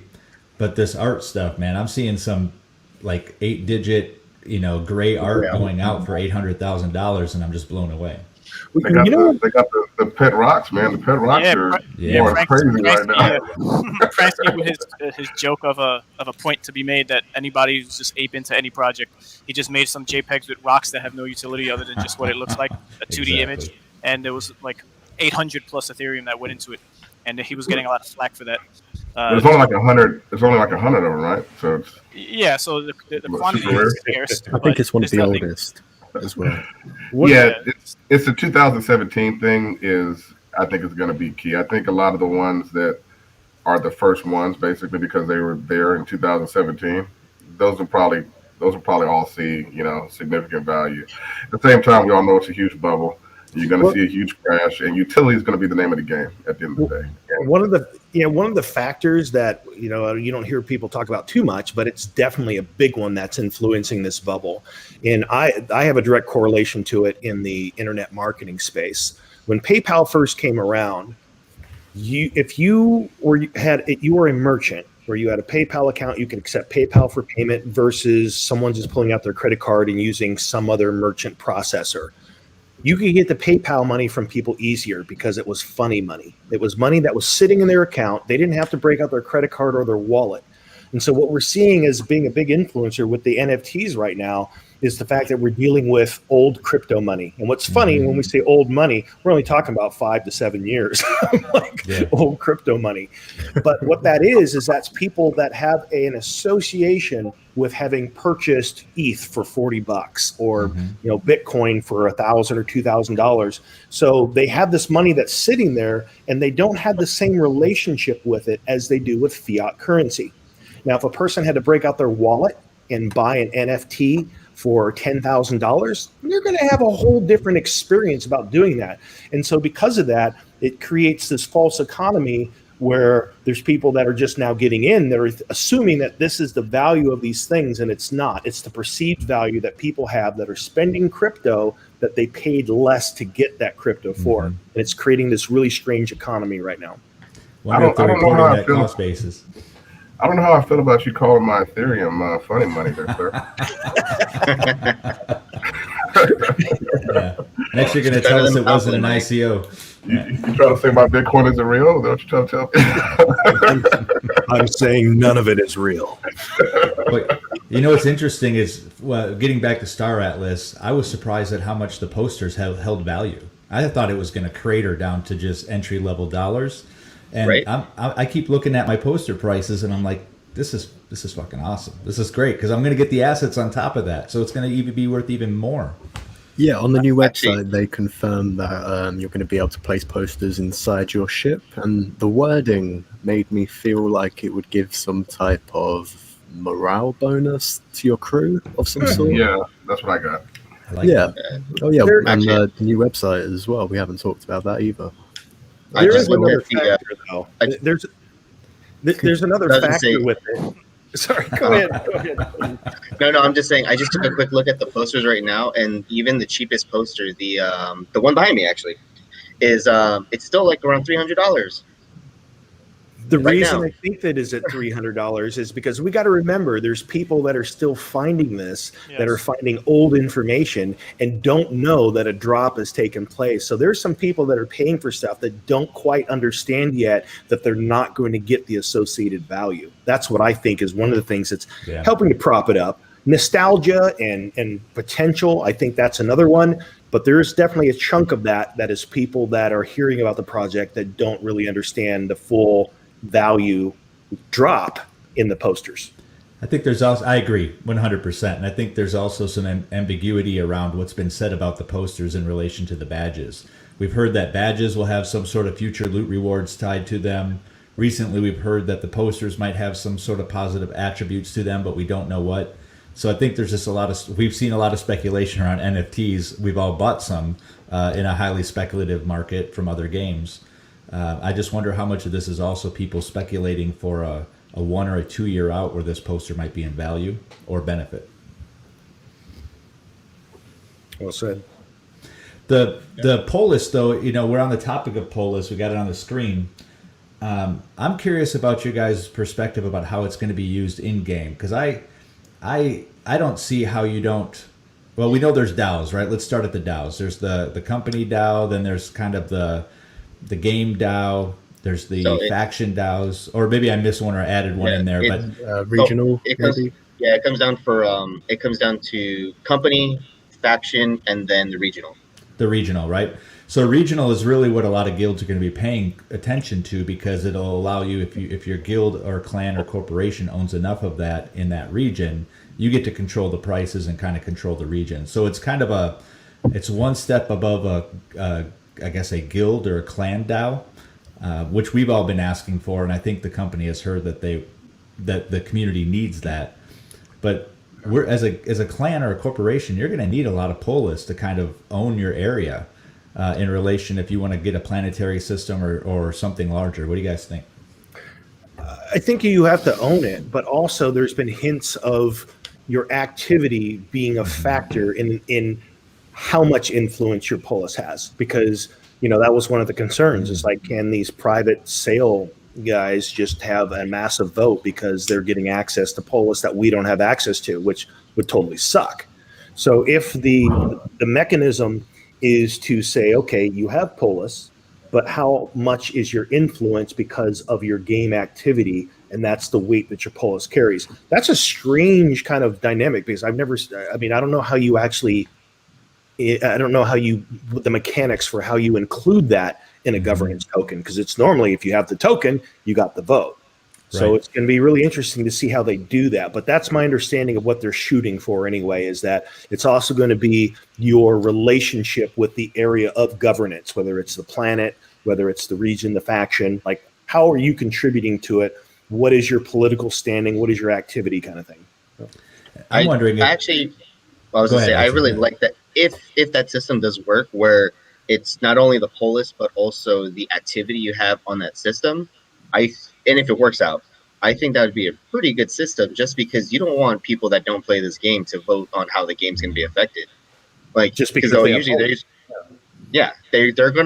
But this art stuff, man, I'm seeing some like 8-digit, gray art going out for $800,000, and I'm just blown away. They got, they got the pet rocks, man. The pet rocks are going crazy right now. Frankie with his joke of a point to be made that anybody who's just ape into any project, he just made some JPEGs with rocks that have no utility other than just what it looks like, a 2D image, and there was like 800 plus Ethereum that went into it, and he was getting a lot of flack for that. There's only like 100. There's only like 100 of them, right? So it's, so the quantity is scarce. I think it's one of the oldest as well. It's the 2017 thing. I think it's going to be key. I think a lot of the ones that are the first ones, basically because they were there in 2017, those will probably all see significant value. At the same time, we all know it's a huge bubble. You're going to see a huge crash, and utility is going to be the name of the game at the end of the day. One of the factors that you don't hear people talk about too much, but it's definitely a big one that's influencing this bubble. And I have a direct correlation to it in the internet marketing space. When PayPal first came around, if you were a merchant where you had a PayPal account, you could accept PayPal for payment versus someone just pulling out their credit card and using some other merchant processor. You could get the PayPal money from people easier because it was funny money. It was money that was sitting in their account. They didn't have to break out their credit card or their wallet. And so what we're seeing as being a big influencer with the NFTs right now is the fact that we're dealing with old crypto money. And what's funny, when we say old money, we're only talking about 5 to 7 years, old crypto money. But what that is that's people that have an association with having purchased ETH for $40 or Bitcoin for $1,000 or $2,000. So they have this money that's sitting there and they don't have the same relationship with it as they do with fiat currency. Now, if a person had to break out their wallet and buy an NFT for $10,000, you're going to have a whole different experience about doing that. And so because of that, it creates this false economy where there's people that are just now getting in, they're assuming that this is the value of these things, and it's not. It's the perceived value that people have that are spending crypto that they paid less to get that crypto for. And it's creating this really strange economy right now. I don't know how I feel. I don't know how I feel about you calling my Ethereum funny money there, sir. Next, you're going to tell us it wasn't an ICO. You trying to say my Bitcoin isn't real? Is that what you're trying to tell me? I'm saying none of it is real. But what's interesting is, getting back to Star Atlas, I was surprised at how much the posters held value. I thought it was going to crater down to just entry-level dollars. And I keep looking at my poster prices, and I'm like, this is fucking awesome. This is great because I'm going to get the assets on top of that, so it's going to even be worth even more. Yeah, on the new website, they confirmed that you're going to be able to place posters inside your ship, and the wording made me feel like it would give some type of morale bonus to your crew of some sort. Yeah, that's what I got. I like that. Oh yeah, and the new website as well. We haven't talked about that either. There is another factor, though. There's another factor with it. Sorry, go ahead. No, I'm just saying. I just took a quick look at the posters right now, and even the cheapest poster, the one behind me actually, is it's still like around $300. The reason I think that is at $300 is because we got to remember there's people that are still finding this, that are finding old information and don't know that a drop has taken place. So there's some people that are paying for stuff that don't quite understand yet that they're not going to get the associated value. That's what I think is one of the things that's helping to prop it up. Nostalgia and potential, I think that's another one. But there is definitely a chunk of that is people that are hearing about the project that don't really understand the full value drop in the posters. I think there's also, I agree 100%. And I think there's also some ambiguity around what's been said about the posters in relation to the badges. We've heard that badges will have some sort of future loot rewards tied to them. Recently, we've heard that the posters might have some sort of positive attributes to them, but we don't know what. So I think there's just we've seen a lot of speculation around NFTs. We've all bought some in a highly speculative market from other games. I just wonder how much of this is also people speculating for a 1 or a 2 year out where this poster might be in value or benefit. Well said. The POLIS, though, we're on the topic of POLIS. We got it on the screen. I'm curious about your guys' perspective about how it's going to be used in game, because I don't see how you don't well, we know there's DAOs, right? Let's start at the DAOs. There's the company DAO, then there's kind of the game DAO. There's the faction DAOs, or maybe I missed one or added one in there. But regional, maybe. It comes down it comes down to company, faction, and then the regional. The regional, right? So regional is really what a lot of guilds are going to be paying attention to, because it'll allow you, if your guild or clan or corporation owns enough of that in that region, you get to control the prices and kind of control the region. So it's kind of it's one step above I guess a guild or a clan DAO, which we've all been asking for, and I think the company has heard that the community needs that. But we're as a clan or a corporation, you're going to need a lot of polis to kind of own your area in relation if you want to get a planetary system or something larger. What do you guys think? I think you have to own it, but also there's been hints of your activity being a factor in how much influence your polis has, because that was one of the concerns. Is like, can these private sale guys just have a massive vote because they're getting access to polis that we don't have access to, which would totally suck. So if the mechanism is to say, okay, you have polis, but how much is your influence because of your game activity? And that's the weight that your polis carries. That's a strange kind of dynamic, because I don't know how you actually, I don't know how the mechanics for how you include that in a governance token, because it's normally, if you have the token, you got the vote. So it's going to be really interesting to see how they do that. But that's my understanding of what they're shooting for anyway, is that it's also going to be your relationship with the area of governance, whether it's the planet, whether it's the region, the faction. Like, how are you contributing to it? What is your political standing? What is your activity, kind of thing? I'm wondering. I really like that. If that system does work, where it's not only the polis, but also the activity you have on that system, and if it works out, I think that would be a pretty good system, just because you don't want people that don't play this game to vote on how the game's going to be affected. Like, just because they're going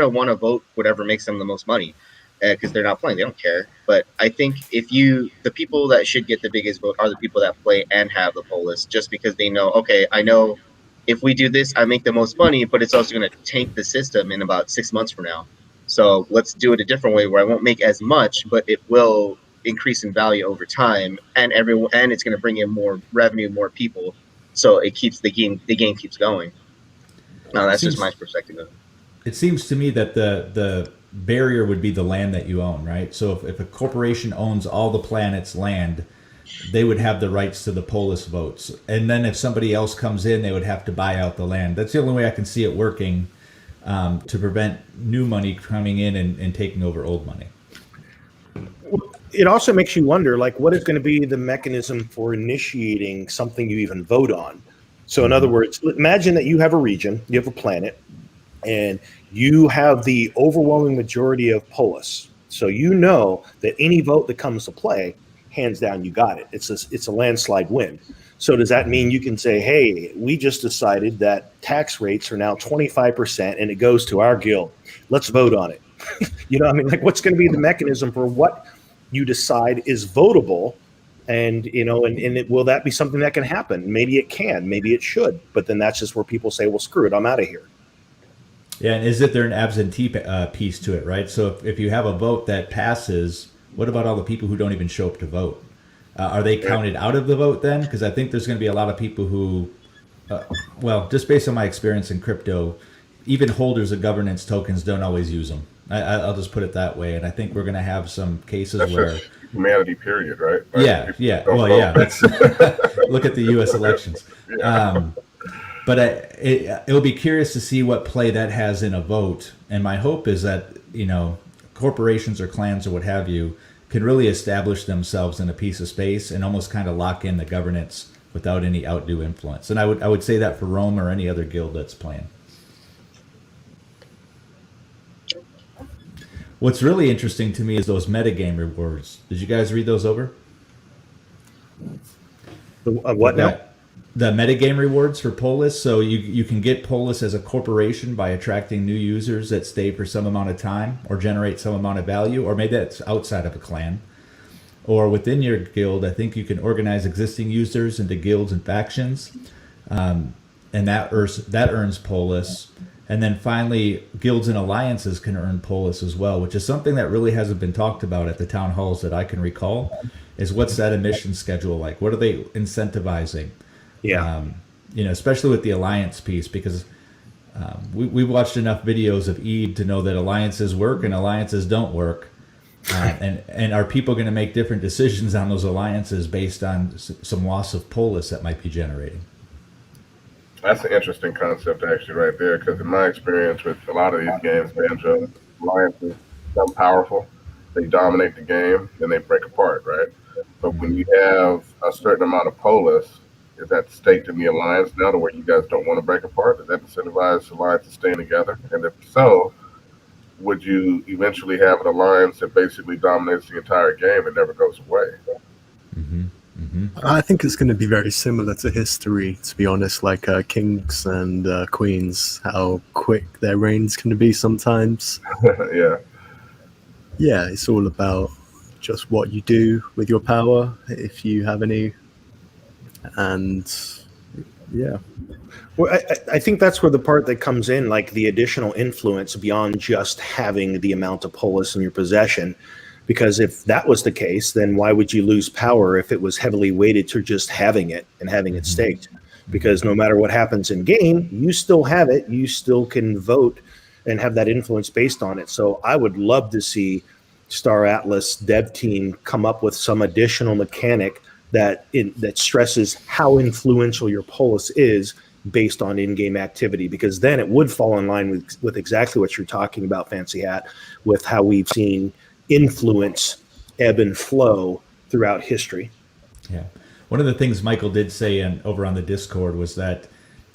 to want to vote whatever makes them the most money, because they're not playing. They don't care. But I think the people that should get the biggest vote are the people that play and have the polis, just because they know, okay, I know if we do this, I make the most money, but it's also going to tank the system in about 6 months from now. So let's do it a different way, where I won't make as much, but it will increase in value over time, and it's going to bring in more revenue, more people. So it keeps the game keeps going. Now that's just my perspective of it. It seems to me that the barrier would be the land that you own, right? So if a corporation owns all the planet's land, they would have the rights to the polis votes. And then if somebody else comes in, they would have to buy out the land. That's the only way I can see it working, to prevent new money coming in and taking over old money. It also makes you wonder, like, what is going to be the mechanism for initiating something you even vote on? So in other words, imagine that you have a region, you have a planet, and you have the overwhelming majority of polis. So you know that any vote that comes to play, hands down, you got it. It's a landslide win. So does that mean you can say, hey, we just decided that tax rates are now 25% and it goes to our guild. Let's vote on it. Like, what's going to be the mechanism for what you decide is votable? And, will that be something that can happen? Maybe it can, maybe it should. But then that's just where people say, well, screw it, I'm out of here. Yeah, and is there an absentee piece to it, right? So if you have a vote that passes, what about all the people who don't even show up to vote? Are they counted out of the vote then? Because I think there's going to be a lot of people who, just based on my experience in crypto, even holders of governance tokens don't always use them. I'll just put it that way. And I think we're going to have some cases where humanity, period, right? Yeah. Well, yeah. That's look at the U.S. elections. Yeah. But it'll be curious to see what play that has in a vote. And my hope is that, corporations or clans or what have you can really establish themselves in a piece of space and almost kind of lock in the governance without any outdo influence. And I would say that for Rome or any other guild that's playing. What's really interesting to me is those metagame rewards. Did you guys read those over? What now? The metagame rewards for Polis. So you can get Polis as a corporation by attracting new users that stay for some amount of time or generate some amount of value, or maybe that's outside of a clan. Or within your guild, I think you can organize existing users into guilds and factions. And and that earns polis. And then finally, guilds and alliances can earn polis as well, which is something that really hasn't been talked about at the town halls that I can recall. Is what's that emission schedule like? What are they incentivizing? Yeah. Especially with the alliance piece, because we've watched enough videos of Eve to know that alliances work and alliances don't work. And are people going to make different decisions on those alliances based on some loss of polis that might be generating? That's an interesting concept, actually, right there. Because in my experience with a lot of these games, Banjo alliances become powerful. They dominate the game, then they break apart, right? But when you have a certain amount of polis, is that staked in the alliance now to where you guys don't want to break apart? Does that incentivize alliances staying together? And if so, would you eventually have an alliance that basically dominates the entire game and never goes away? I think it's going to be very similar to history, to be honest, like kings and queens, how quick their reigns can be sometimes. Yeah. Yeah, it's all about just what you do with your power, if you have any. And yeah. Well, I think that's where the part that comes in, like the additional influence beyond just having the amount of polis in your possession. Because if that was the case, then why would you lose power if it was heavily weighted to just having it and having it staked? Because no matter what happens in game, you still have it. You still can vote and have that influence based on it. So I would love to see Star Atlas dev team come up with some additional mechanic that stresses how influential your polis is based on in-game activity, because then it would fall in line with exactly what you're talking about, Fancy Hat, with how we've seen influence ebb and flow throughout history. Yeah. One of the things Michael did say over on the Discord was that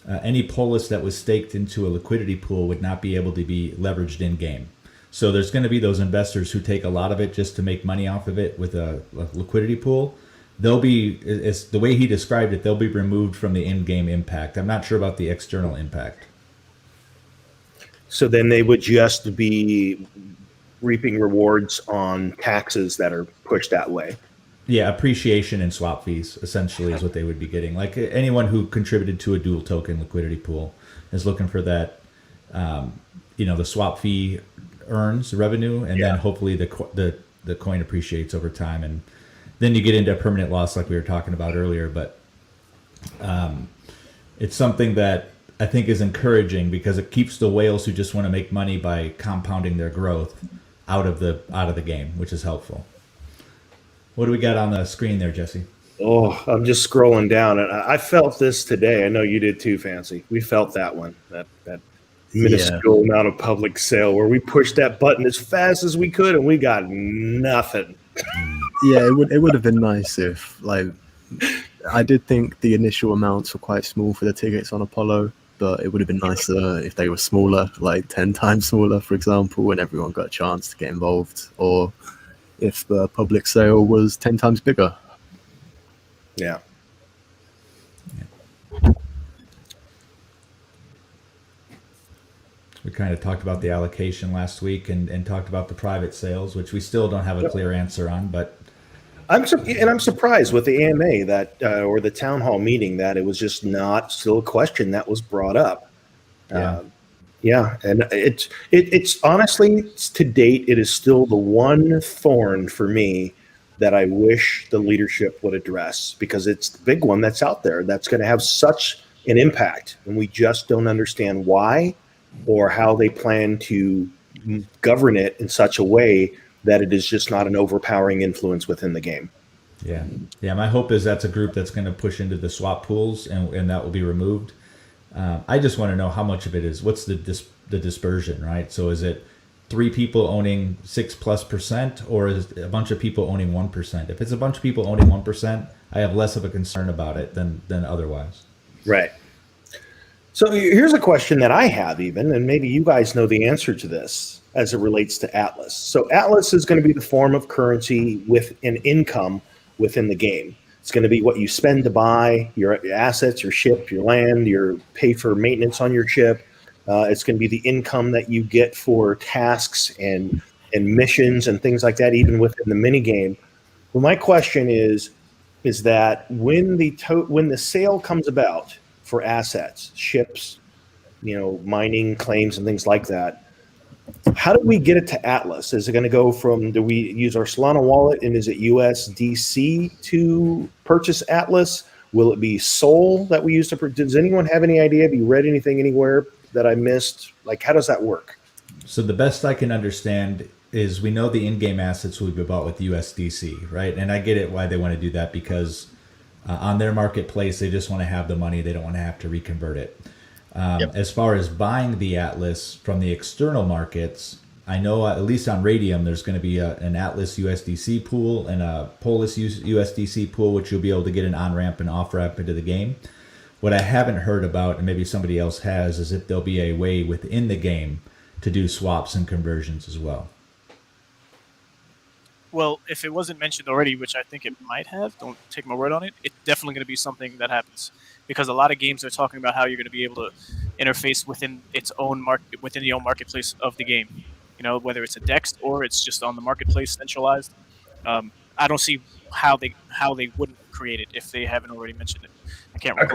any polis that was staked into a liquidity pool would not be able to be leveraged in-game. So there's going to be those investors who take a lot of it just to make money off of it with a liquidity pool. They'll be, it's the way he described it, they'll be removed from the in-game impact. I'm not sure about the external impact. So then they would just be reaping rewards on taxes that are pushed that way. Yeah, appreciation and swap fees essentially is what they would be getting. Like anyone who contributed to a dual token liquidity pool is looking for that. The swap fee earns revenue, and then hopefully the coin appreciates over time, and then you get into a permanent loss like we were talking about earlier. But it's something that I think is encouraging because it keeps the whales who just want to make money by compounding their growth out of the game, which is helpful. What do we got on the screen there, Jesse? Oh, I'm just scrolling down, and I felt this today. I know you did too, Fancy. We felt that one, that minuscule amount of public sale where we pushed that button as fast as we could, and we got nothing. Yeah, it would have been nice if, like, I did think the initial amounts were quite small for the tickets on Apollo, but it would have been nicer if they were smaller, like 10 times smaller, for example, and everyone got a chance to get involved, or if the public sale was 10 times bigger. Yeah. We kind of talked about the allocation last week and talked about the private sales, which we still don't have a clear answer on, but I'm surprised with the AMA that or the town hall meeting that it was just not still a question that was brought up. And it's honestly, to date, it is still the one thorn for me that I wish the leadership would address, because it's the big one that's out there that's going to have such an impact, and we just don't understand why or how they plan to govern it in such a way that it is just not an overpowering influence within the game. Yeah. My hope is that's a group that's going to push into the swap pools, and that will be removed. I just want to know how much of it is, what's the dispersion, right? So is it 3 people owning 6+%, or is it a bunch of people owning 1%? If it's a bunch of people owning 1%, I have less of a concern about it than otherwise. Right. So here's a question that I have even, and maybe you guys know the answer to this as it relates to Atlas. So Atlas is going to be the form of currency with an income within the game. It's going to be what you spend to buy your assets, your ship, your land, your pay for maintenance on your ship. It's going to be the income that you get for tasks and missions and things like that, even within the mini game. Well, my question is that when the sale comes about for assets, ships, mining claims and things like that. How do we get it to Atlas? Is it going to go from, do we use our Solana wallet, and is it USDC to purchase Atlas? Will it be Sol that we use to purchase? Does anyone have any idea? Have you read anything anywhere that I missed? Like, how does that work? So the best I can understand is we know the in-game assets will be bought with USDC, right? And I get it why they want to do that, because on their marketplace, they just want to have the money. They don't want to have to reconvert it. As far as buying the Atlas from the external markets, I know at least on Radium, there's going to be an Atlas USDC pool and a Polis USDC pool, which you'll be able to get an on-ramp and off-ramp into the game. What I haven't heard about, and maybe somebody else has, is if there'll be a way within the game to do swaps and conversions as well. Well, if it wasn't mentioned already, which I think it might have, don't take my word on it, it's definitely going to be something that happens. Because a lot of games are talking about how you're going to be able to interface within its own market, within the own marketplace of the game. Whether it's a DEX or it's just on the marketplace centralized. I don't see how they wouldn't create it if they haven't already mentioned it. I can't remember.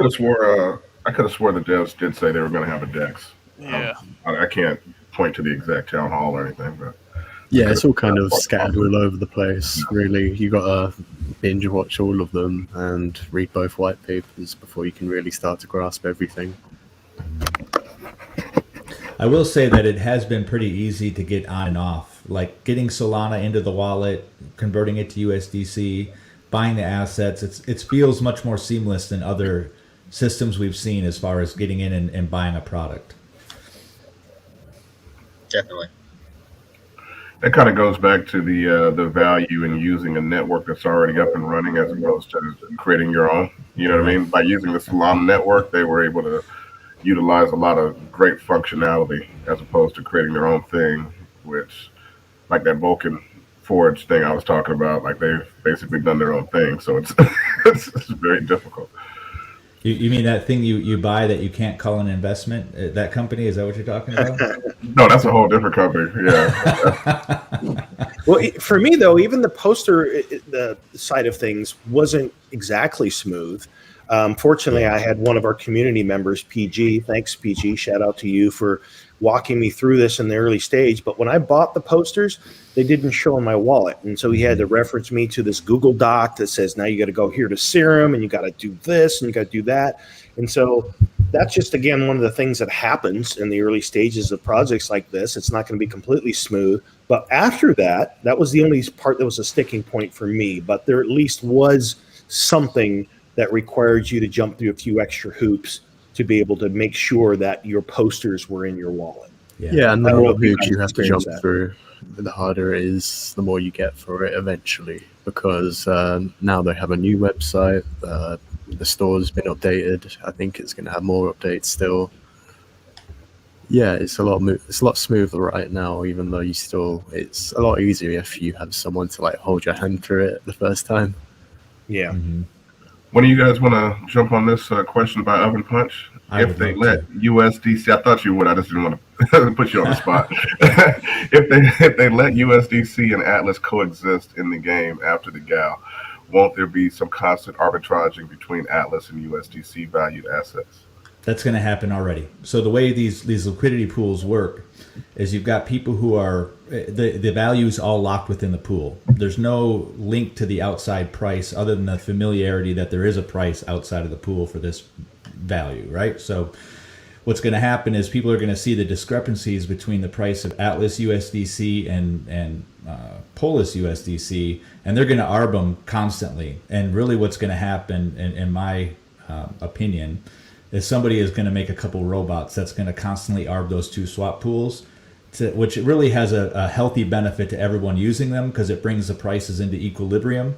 I could have swore the devs did say they were going to have a DEX. Yeah. I can't point to the exact town hall or anything, but yeah, it's all kind of scattered all over the place. Really, you got to binge watch all of them and read both white papers before you can really start to grasp everything. I will say that it has been pretty easy to get on and off, like getting Solana into the wallet, converting it to USDC, buying the assets. It feels much more seamless than other systems we've seen as far as getting in and buying a product. Definitely. that kind of goes back to the value in using a network that's already up and running as opposed to creating your own. You know what I mean? By using the Solana network, they were able to utilize a lot of great functionality as opposed to creating their own thing, which, like that Vulcan Forge thing I was talking about, like they've basically done their own thing. So it's it's very difficult. You mean that thing you buy that you can't call an investment? That company? Is that what you're talking about? No, that's a whole different company. Yeah. Well, for me, though, even the poster the side of things wasn't exactly smooth. Fortunately, I had one of our community members, PG. Thanks, PG. Shout out to you for walking me through this in the early stage. But when I bought the posters, they didn't show in my wallet. And so he had to reference me to this Google Doc that says, now you got to go here to Serum and you got to do this and you got to do that. And so that's just, again, one of the things that happens in the early stages of projects like this. It's not going to be completely smooth. But after that, that was the only part that was a sticking point for me. But there at least was something that required you to jump through a few extra hoops to be able to make sure that your posters were in your wallet. Yeah, and the more hoops you have to jump through, the harder it is, the more you get for it eventually. Because now they have a new website, the store's been updated. I think it's going to have more updates still. Yeah, it's a lot smoother right now, even though it's a lot easier if you have someone to like hold your hand through it the first time. Yeah. Mm-hmm. When do you guys want to jump on this question by Oven Punch? If they let USDC, I thought you would. I just didn't want to put you on the spot. if they let USDC and Atlas coexist in the game after the GAL, won't there be some constant arbitraging between Atlas and USDC valued assets? That's going to happen already. So the way these liquidity pools work is you've got people who are the values all locked within the pool. There's no link to the outside price other than the familiarity that there is a price outside of the pool for this value, right? So what's going to happen is people are going to see the discrepancies between the price of Atlas USDC and Polis USDC, and they're going to arb them constantly. And really what's going to happen, in my opinion, is somebody is going to make a couple robots that's going to constantly arb those two swap pools, which really has a healthy benefit to everyone using them because it brings the prices into equilibrium,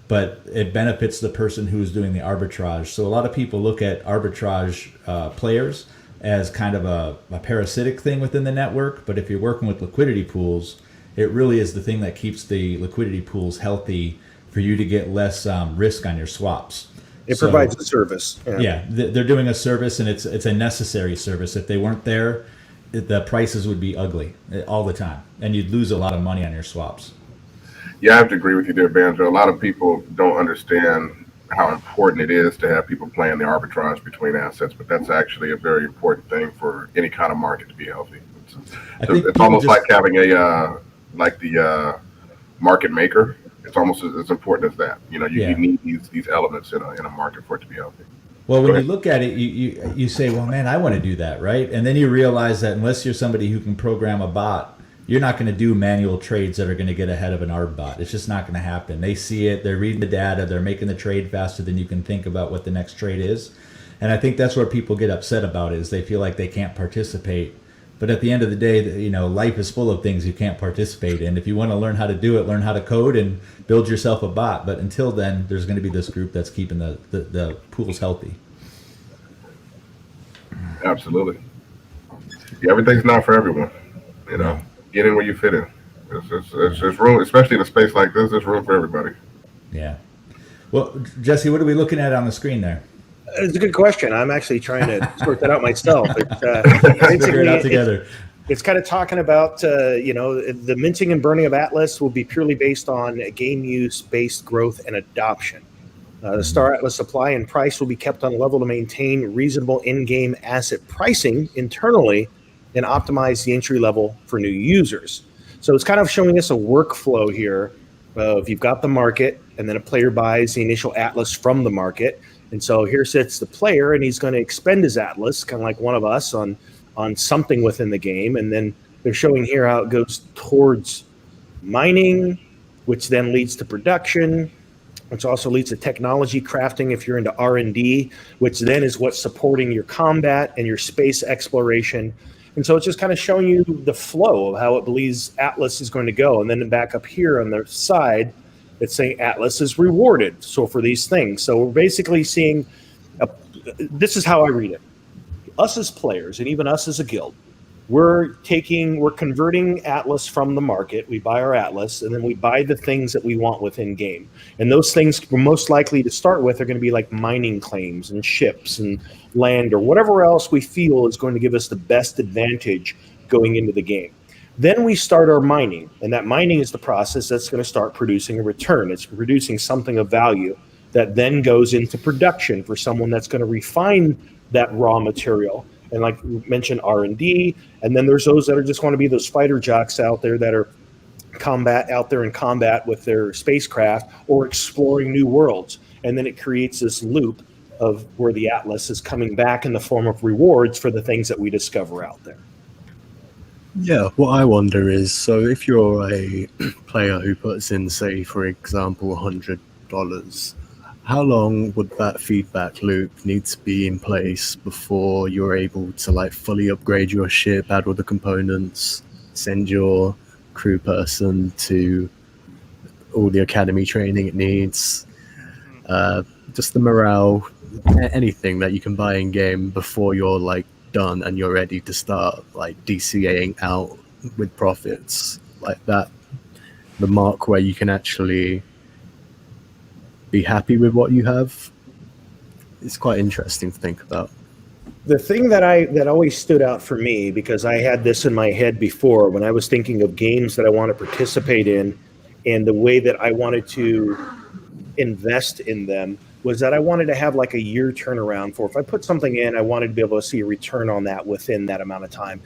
but it benefits the person who's doing the arbitrage. So a lot of people look at arbitrage players as kind of a parasitic thing within the network, but if you're working with liquidity pools, it really is the thing that keeps the liquidity pools healthy for you to get less risk on your swaps. It provides a service. Yeah, they're doing a service, and it's a necessary service. If they weren't there, the prices would be ugly all the time, and you'd lose a lot of money on your swaps. Yeah, I have to agree with you there, Banjo. A lot of people don't understand how important it is to have people playing the arbitrage between assets, but that's actually a very important thing for any kind of market to be healthy. It's almost like having the market maker. It's almost as important as that. You need these elements in a market for it to be healthy. Well, when you look at it, you say, well, man, I want to do that, right? And then you realize that unless you're somebody who can program a bot, you're not going to do manual trades that are going to get ahead of an ARB bot. It's just not going to happen. They see it, they're reading the data, they're making the trade faster than you can think about what the next trade is. And I think that's where people get upset about it, is they feel like they can't participate. But at the end of the day, life is full of things you can't participate in. If you want to learn how to do it, learn how to code and build yourself a bot. But until then, there's going to be this group that's keeping the pools healthy. Absolutely. Yeah, everything's not for everyone. Get in where you fit in. There's room, especially in a space like this. There's room for everybody. Yeah. Well, Jesse, what are we looking at on the screen there? It's a good question. I'm actually trying to sort that out myself. Figure it out together. It's kind of talking about, the minting and burning of Atlas will be purely based on game use-based growth and adoption. The Star Atlas supply and price will be kept on a level to maintain reasonable in-game asset pricing internally and optimize the entry level for new users. So it's kind of showing us a workflow here of you've got the market, and then a player buys the initial Atlas from the market. And so here sits the player, and he's going to expend his Atlas, kind of like one of us, on something within the game. And then they're showing here how it goes towards mining, which then leads to production, which also leads to technology crafting if you're into R&D, which then is what's supporting your combat and your space exploration. And so it's just kind of showing you the flow of how it believes Atlas is going to go. And then back up here on the side, it's saying Atlas is rewarded. So for these things. So we're basically seeing, this is how I read it. Us as players, and even us as a guild, we're converting Atlas from the market. We buy our Atlas, and then we buy the things that we want within game. And those things we're most likely to start with are going to be like mining claims and ships and land or whatever else we feel is going to give us the best advantage going into the game. Then we start our mining, and that mining is the process that's going to start producing a return. It's producing something of value that then goes into production for someone that's going to refine that raw material. And like we mentioned, R&D, and then there's those that are just want to be those fighter jocks out there that are out there in combat with their spacecraft or exploring new worlds. And then it creates this loop of where the Atlas is coming back in the form of rewards for the things that we discover out there. Yeah, what I wonder is, so if you're a player who puts in, say, for example, $100, how long would that feedback loop need to be in place before you're able to fully upgrade your ship, add all the components, send your crew person to all the academy training it needs, just the morale, anything that you can buy in game before you're done and you're ready to start DCAing out with profits like that, the mark where you can actually be happy with what you have. It's quite interesting to think about. The thing that always stood out for me, because I had this in my head before when I was thinking of games that I want to participate in and the way that I wanted to invest in them, was that I wanted to have a year turnaround for, if I put something in, I wanted to be able to see a return on that within that amount of time.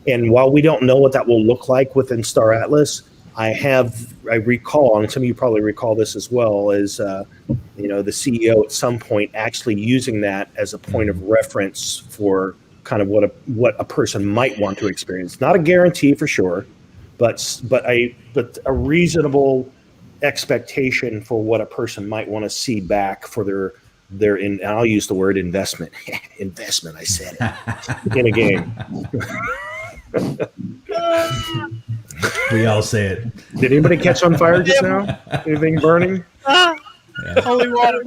And while we don't know what that will look like within Star Atlas, I recall, and some of you probably recall this as well, as the CEO at some point actually using that as a point of reference for kind of what a person might want to experience. Not a guarantee for sure, but a reasonable expectation for what a person might want to see back for their and I'll use the word investment. Investment, I said it, in a game. We all say it. Did anybody catch on fire just now? Anything burning? Yeah. Holy water.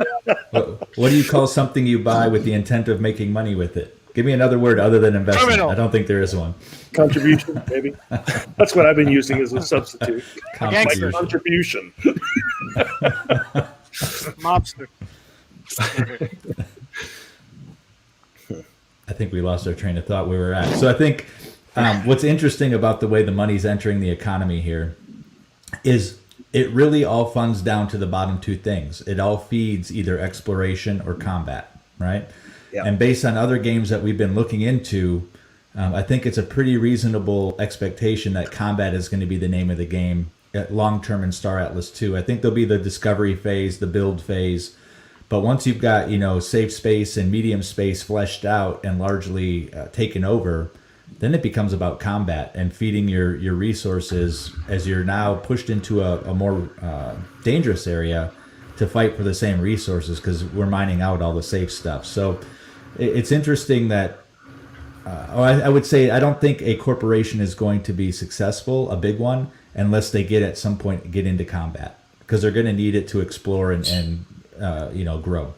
What do you call something you buy with the intent of making money with it? Give me another word other than investment. Criminal. I don't think there is one. Contribution, maybe. That's what I've been using as a substitute. Contribution. Mobster. I think we lost our train of thought where we're at. So I think what's interesting about the way the money's entering the economy here is it really all funds down to the bottom two things. It all feeds either exploration or combat, right? Yeah. And based on other games that we've been looking into, I think it's a pretty reasonable expectation that combat is going to be the name of the game long-term in Star Atlas 2. I think there'll be the discovery phase, the build phase, but once you've got, safe space and medium space fleshed out and largely taken over, then it becomes about combat and feeding your resources as you're now pushed into a more dangerous area to fight for the same resources because we're mining out all the safe stuff. So it's interesting that, I would say I don't think a corporation is going to be successful, a big one, unless they at some point get into combat because they're going to need it to explore and grow.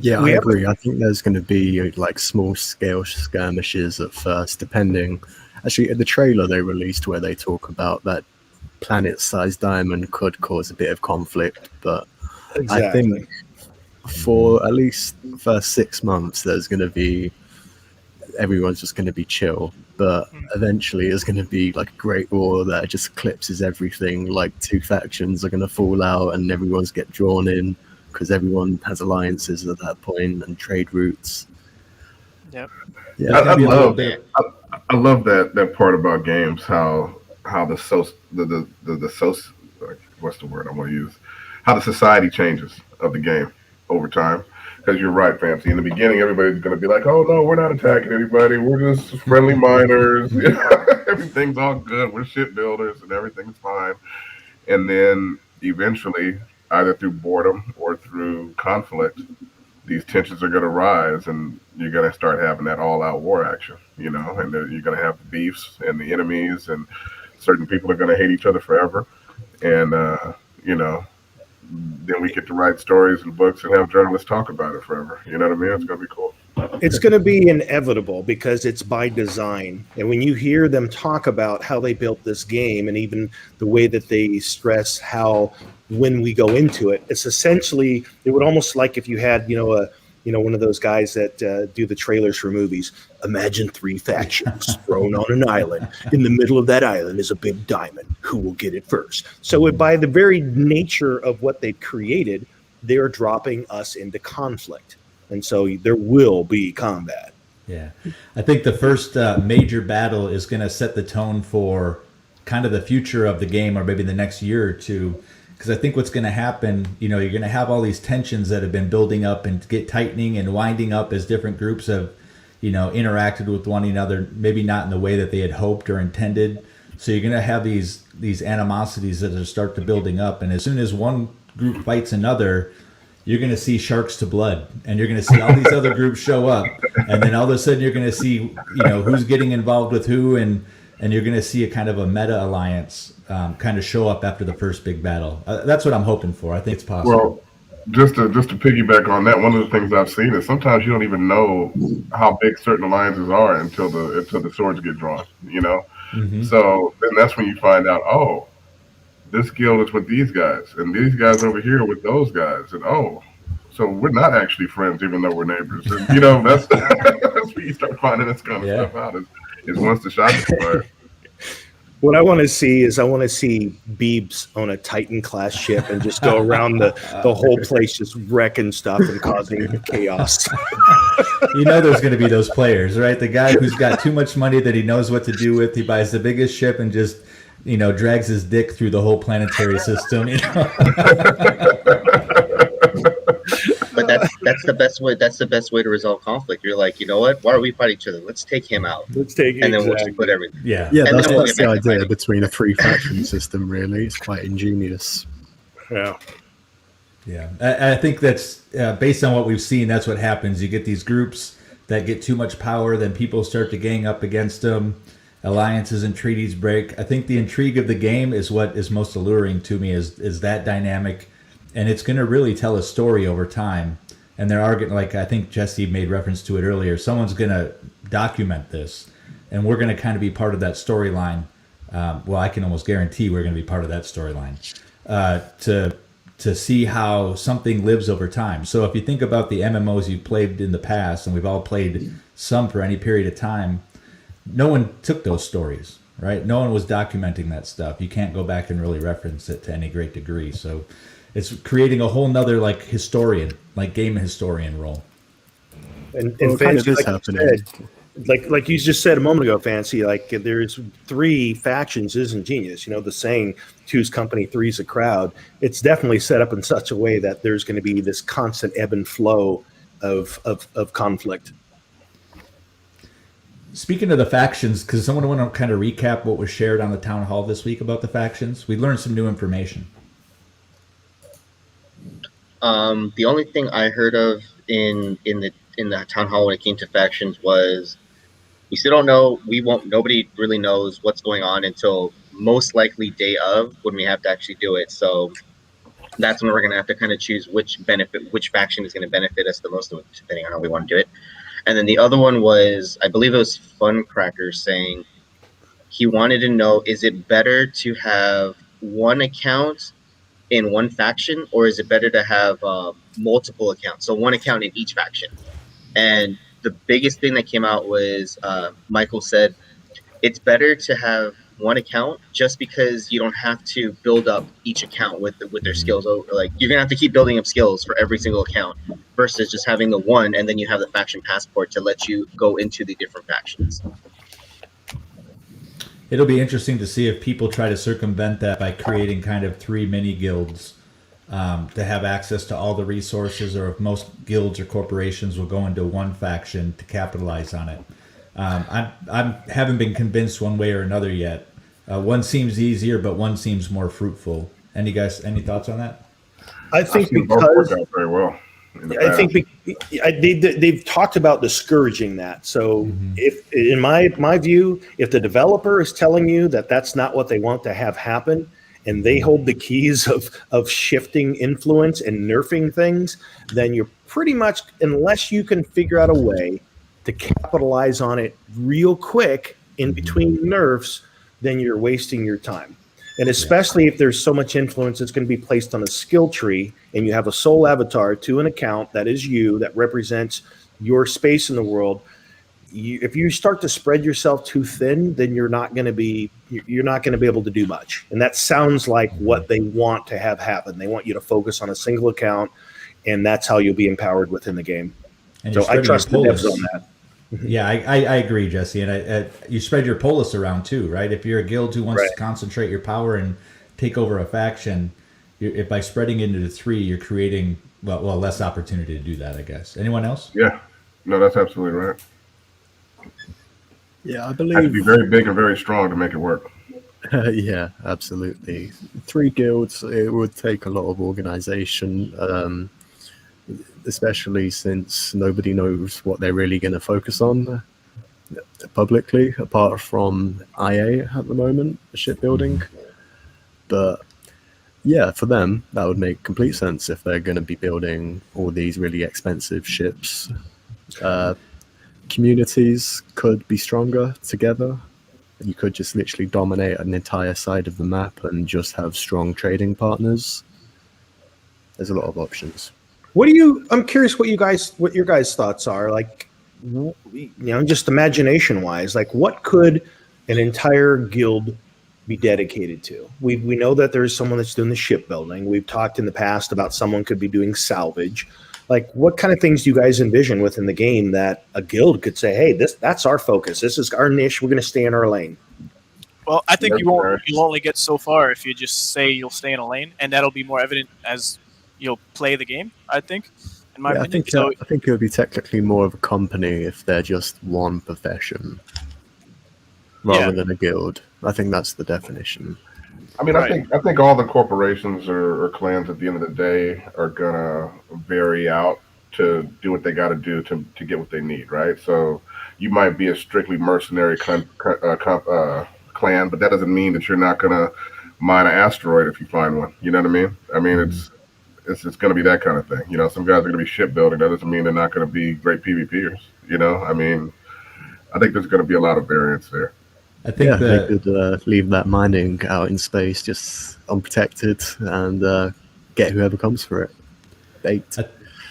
Yeah, I agree. I think there's going to be like small scale skirmishes at first, depending. Actually, in the trailer they released where they talk about that planet-sized diamond could cause a bit of conflict, but Exactly. I think for at least the first 6 months, everyone's just going to be chill. But eventually, it's going to be like a great war that just eclipses everything. Like 2 factions are going to fall out, and everyone's get drawn in. Because everyone has alliances at that point and trade routes. Yep. Yeah, I love that part about games. How the what's the word I want to use? How the society changes of the game over time. Because you're right, Fancy. In the beginning, everybody's going to be like, "Oh no, we're not attacking anybody. We're just friendly miners. Everything's all good. We're shipbuilders, and everything's fine." And then eventually, either through boredom or through conflict, these tensions are going to rise, and you're going to start having that all-out war action, and you're going to have the beefs and the enemies, and certain people are going to hate each other forever. And, then we get to write stories and books and have journalists talk about it forever. You know what I mean? It's going to be cool. It's going to be inevitable because it's by design. And when you hear them talk about how they built this game and even the way that they stress how when we go into it, it's essentially, it would almost like if you had, one of those guys that do the trailers for movies. Imagine 3 factions thrown on an island. In the middle of that island is a big diamond. Who will get it first? So by the very nature of what they've created, they're dropping us into conflict. And so there will be combat. Yeah. I think the first major battle is going to set the tone for kind of the future of the game, or maybe the next year or two. Because I think what's going to happen, you're going to have all these tensions that have been building up and get tightening and winding up as different groups have, interacted with one another, maybe not in the way that they had hoped or intended. So you're going to have these animosities that start to building up. And as soon as one group fights another, you're going to see sharks to blood, and you're going to see all these other groups show up. And then all of a sudden you're going to see, who's getting involved with who, and you're going to see a kind of a meta alliance kind of show up after the first big battle. That's what I'm hoping for. I think it's possible. Well, just to piggyback on that, one of the things I've seen is sometimes you don't even know how big certain alliances are until the swords get drawn. Mm-hmm. So then that's when you find out, oh, this guild is with these guys, and these guys over here with those guys, and so we're not actually friends, even though we're neighbors. And, that's that's where you start finding this kind of stuff out. Is once the shots are fired. What I want to see is Beebs on a Titan class ship and just go around the whole place, just wrecking stuff and causing chaos. There's going to be those players, right? The guy who's got too much money that he knows what to do with. He buys the biggest ship and just, drags his dick through the whole planetary system. But that's the best way. That's the best way to resolve conflict. You're like, you know what? Why are we fighting each other? Let's take him out. And then we'll just put everything. Yeah, that's the idea between a 3-faction system. Really, it's quite ingenious. Yeah. I think that's based on what we've seen. That's what happens. You get these groups that get too much power, then people start to gang up against them. Alliances and treaties break. I think the intrigue of the game is what is most alluring to me. Is that dynamic. And it's going to really tell a story over time. And there are, like I think Jesse made reference to it earlier, someone's going to document this. And we're going to kind of be part of that storyline. I can almost guarantee we're going to be part of that storyline to see how something lives over time. So if you think about the MMOs you've played in the past, and we've all played some for any period of time, no one took those stories. right? No one was documenting that stuff. You can't go back and really reference it to any great degree. So it's creating a whole nother like historian, like game historian role. And Well, kind of Fancy, is like happening. you said, like you just said a moment ago, Fancy, like there's 3 factions isn't genius. You know, the saying, 2's company, 3's a crowd. It's definitely set up in such a way that there's going to be this constant ebb and flow of conflict. Speaking of the factions, because someone want to kind of recap what was shared on the town hall this week about the factions, we learned some new information. The only thing I heard of in the town hall when it came to factions was we still don't know. Nobody really knows what's going on until most likely day of when we have to actually do it. So that's when we're going to have to kind of choose which faction is going to benefit us the most, depending on how we want to do it. And then the other one was, I believe it was Funcracker saying he wanted to know, is it better to have one account in one faction, or is it better to have multiple accounts? So one account in each faction. And the biggest thing that came out was Michael said it's better to have one account just because you don't have to build up each account with their skills. Like you're gonna have to keep building up skills for every single account versus just having the one and then you have the faction passport to let you go into the different factions. It'll be interesting to see if people try to circumvent that by creating kind of 3 mini guilds to have access to all the resources, or if most guilds or corporations will go into one faction to capitalize on it. I haven't been convinced one way or another yet. One seems easier, but one seems more fruitful. Any thoughts on that? I think both worked out very well. I think they've talked about discouraging that. So if, in my view, if the developer is telling you that that's not what they want to have happen, and they hold the keys of shifting influence and nerfing things, then you're pretty much, unless you can figure out a way to capitalize on it real quick in between nerfs, then you're wasting your time. And especially if there's so much influence that's going to be placed on a skill tree, and you have a sole avatar to an account that is you, that represents your space in the world. If you start to spread yourself too thin, then you're not going to be able to do much. And that sounds like what they want to have happen. They want you to focus on a single account, and that's how you'll be empowered within the game. And so I trust the devs on that. Yeah, I agree, Jesse. And you spread your polis around too, right? If you're a guild who wants to concentrate your power and take over a faction, if by spreading into the 3, you're creating well less opportunity to do that, I guess. Anyone else? Yeah, no, that's absolutely right. Yeah, I It believe. has to be very big and very strong to make it work. Yeah, absolutely. 3 guilds, it would take a lot of organization, especially since nobody knows what they're really going to focus on publicly, apart from IA at the moment, shipbuilding. But yeah, for them, that would make complete sense if they're going to be building all these really expensive ships. Communities could be stronger together. You could just literally dominate an entire side of the map and just have strong trading partners. There's a lot of options. I'm curious what your guys' thoughts are. Like, just imagination wise, like what could an entire guild be dedicated to? We know that there's someone that's doing the shipbuilding. We've talked in the past about someone could be doing salvage. Like, what kind of things do you guys envision within the game that a guild could say, hey, that's our focus. This is our niche. We're going to stay in our lane. Well, I think you'll only get so far if you just say you'll stay in a lane, and that'll be more evident as you'll play the game, I think, in my opinion. I think it would be technically more of a company if they're just one profession rather than a guild. I think that's the definition. I mean, I think all the corporations or clans at the end of the day are gonna vary out to do what they got to do to get what they need, right? So you might be a strictly mercenary clan, but that doesn't mean that you're not gonna mine an asteroid if you find one. You know what I mean? I mean, it's gonna be that kind of thing. You know, some guys are gonna be shipbuilding. That doesn't mean they're not gonna be great PvPers. You know, I mean, I think there's gonna be a lot of variance there. I think they could leave that mining out in space just unprotected and get whoever comes for it. Bait.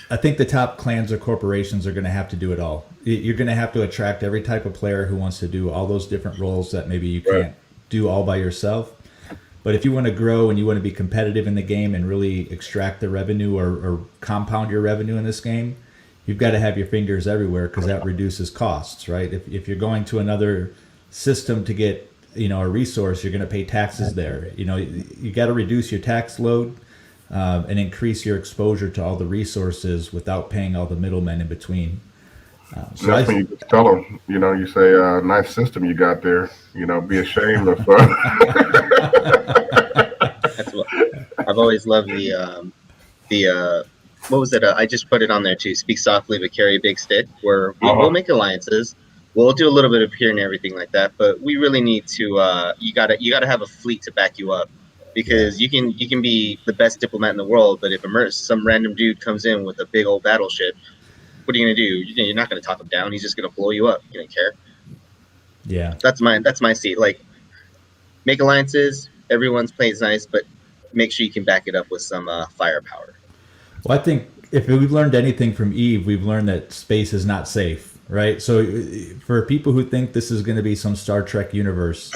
I think the top clans or corporations are going to have to do it all. You're going to have to attract every type of player who wants to do all those different roles that maybe you can't do all by yourself. But if you want to grow and you want to be competitive in the game and really extract the revenue or compound your revenue in this game, you've got to have your fingers everywhere, because that reduces costs, right? If you're going to another system to get, a resource, you're going to pay taxes there. You got to reduce your tax load and increase your exposure to all the resources without paying all the middlemen in between. So that's when you just tell them, you say, nice system you got there, be ashamed of. That's what I've always loved the what was it? I just put it on there too. Speak softly, but carry a big stick. Where we'll make alliances, we'll do a little bit of here and everything like that. But we really need to. You gotta have a fleet to back you up, because you can be the best diplomat in the world, but if some random dude comes in with a big old battleship, what are you gonna do? You're not gonna talk him down. He's just gonna blow you up. You don't care. Yeah, that's my seat. Like, make alliances. Everyone's plays nice, but make sure you can back it up with some firepower. Well, I think if we've learned anything from Eve, we've learned that space is not safe, right? So for people who think this is going to be some Star Trek universe,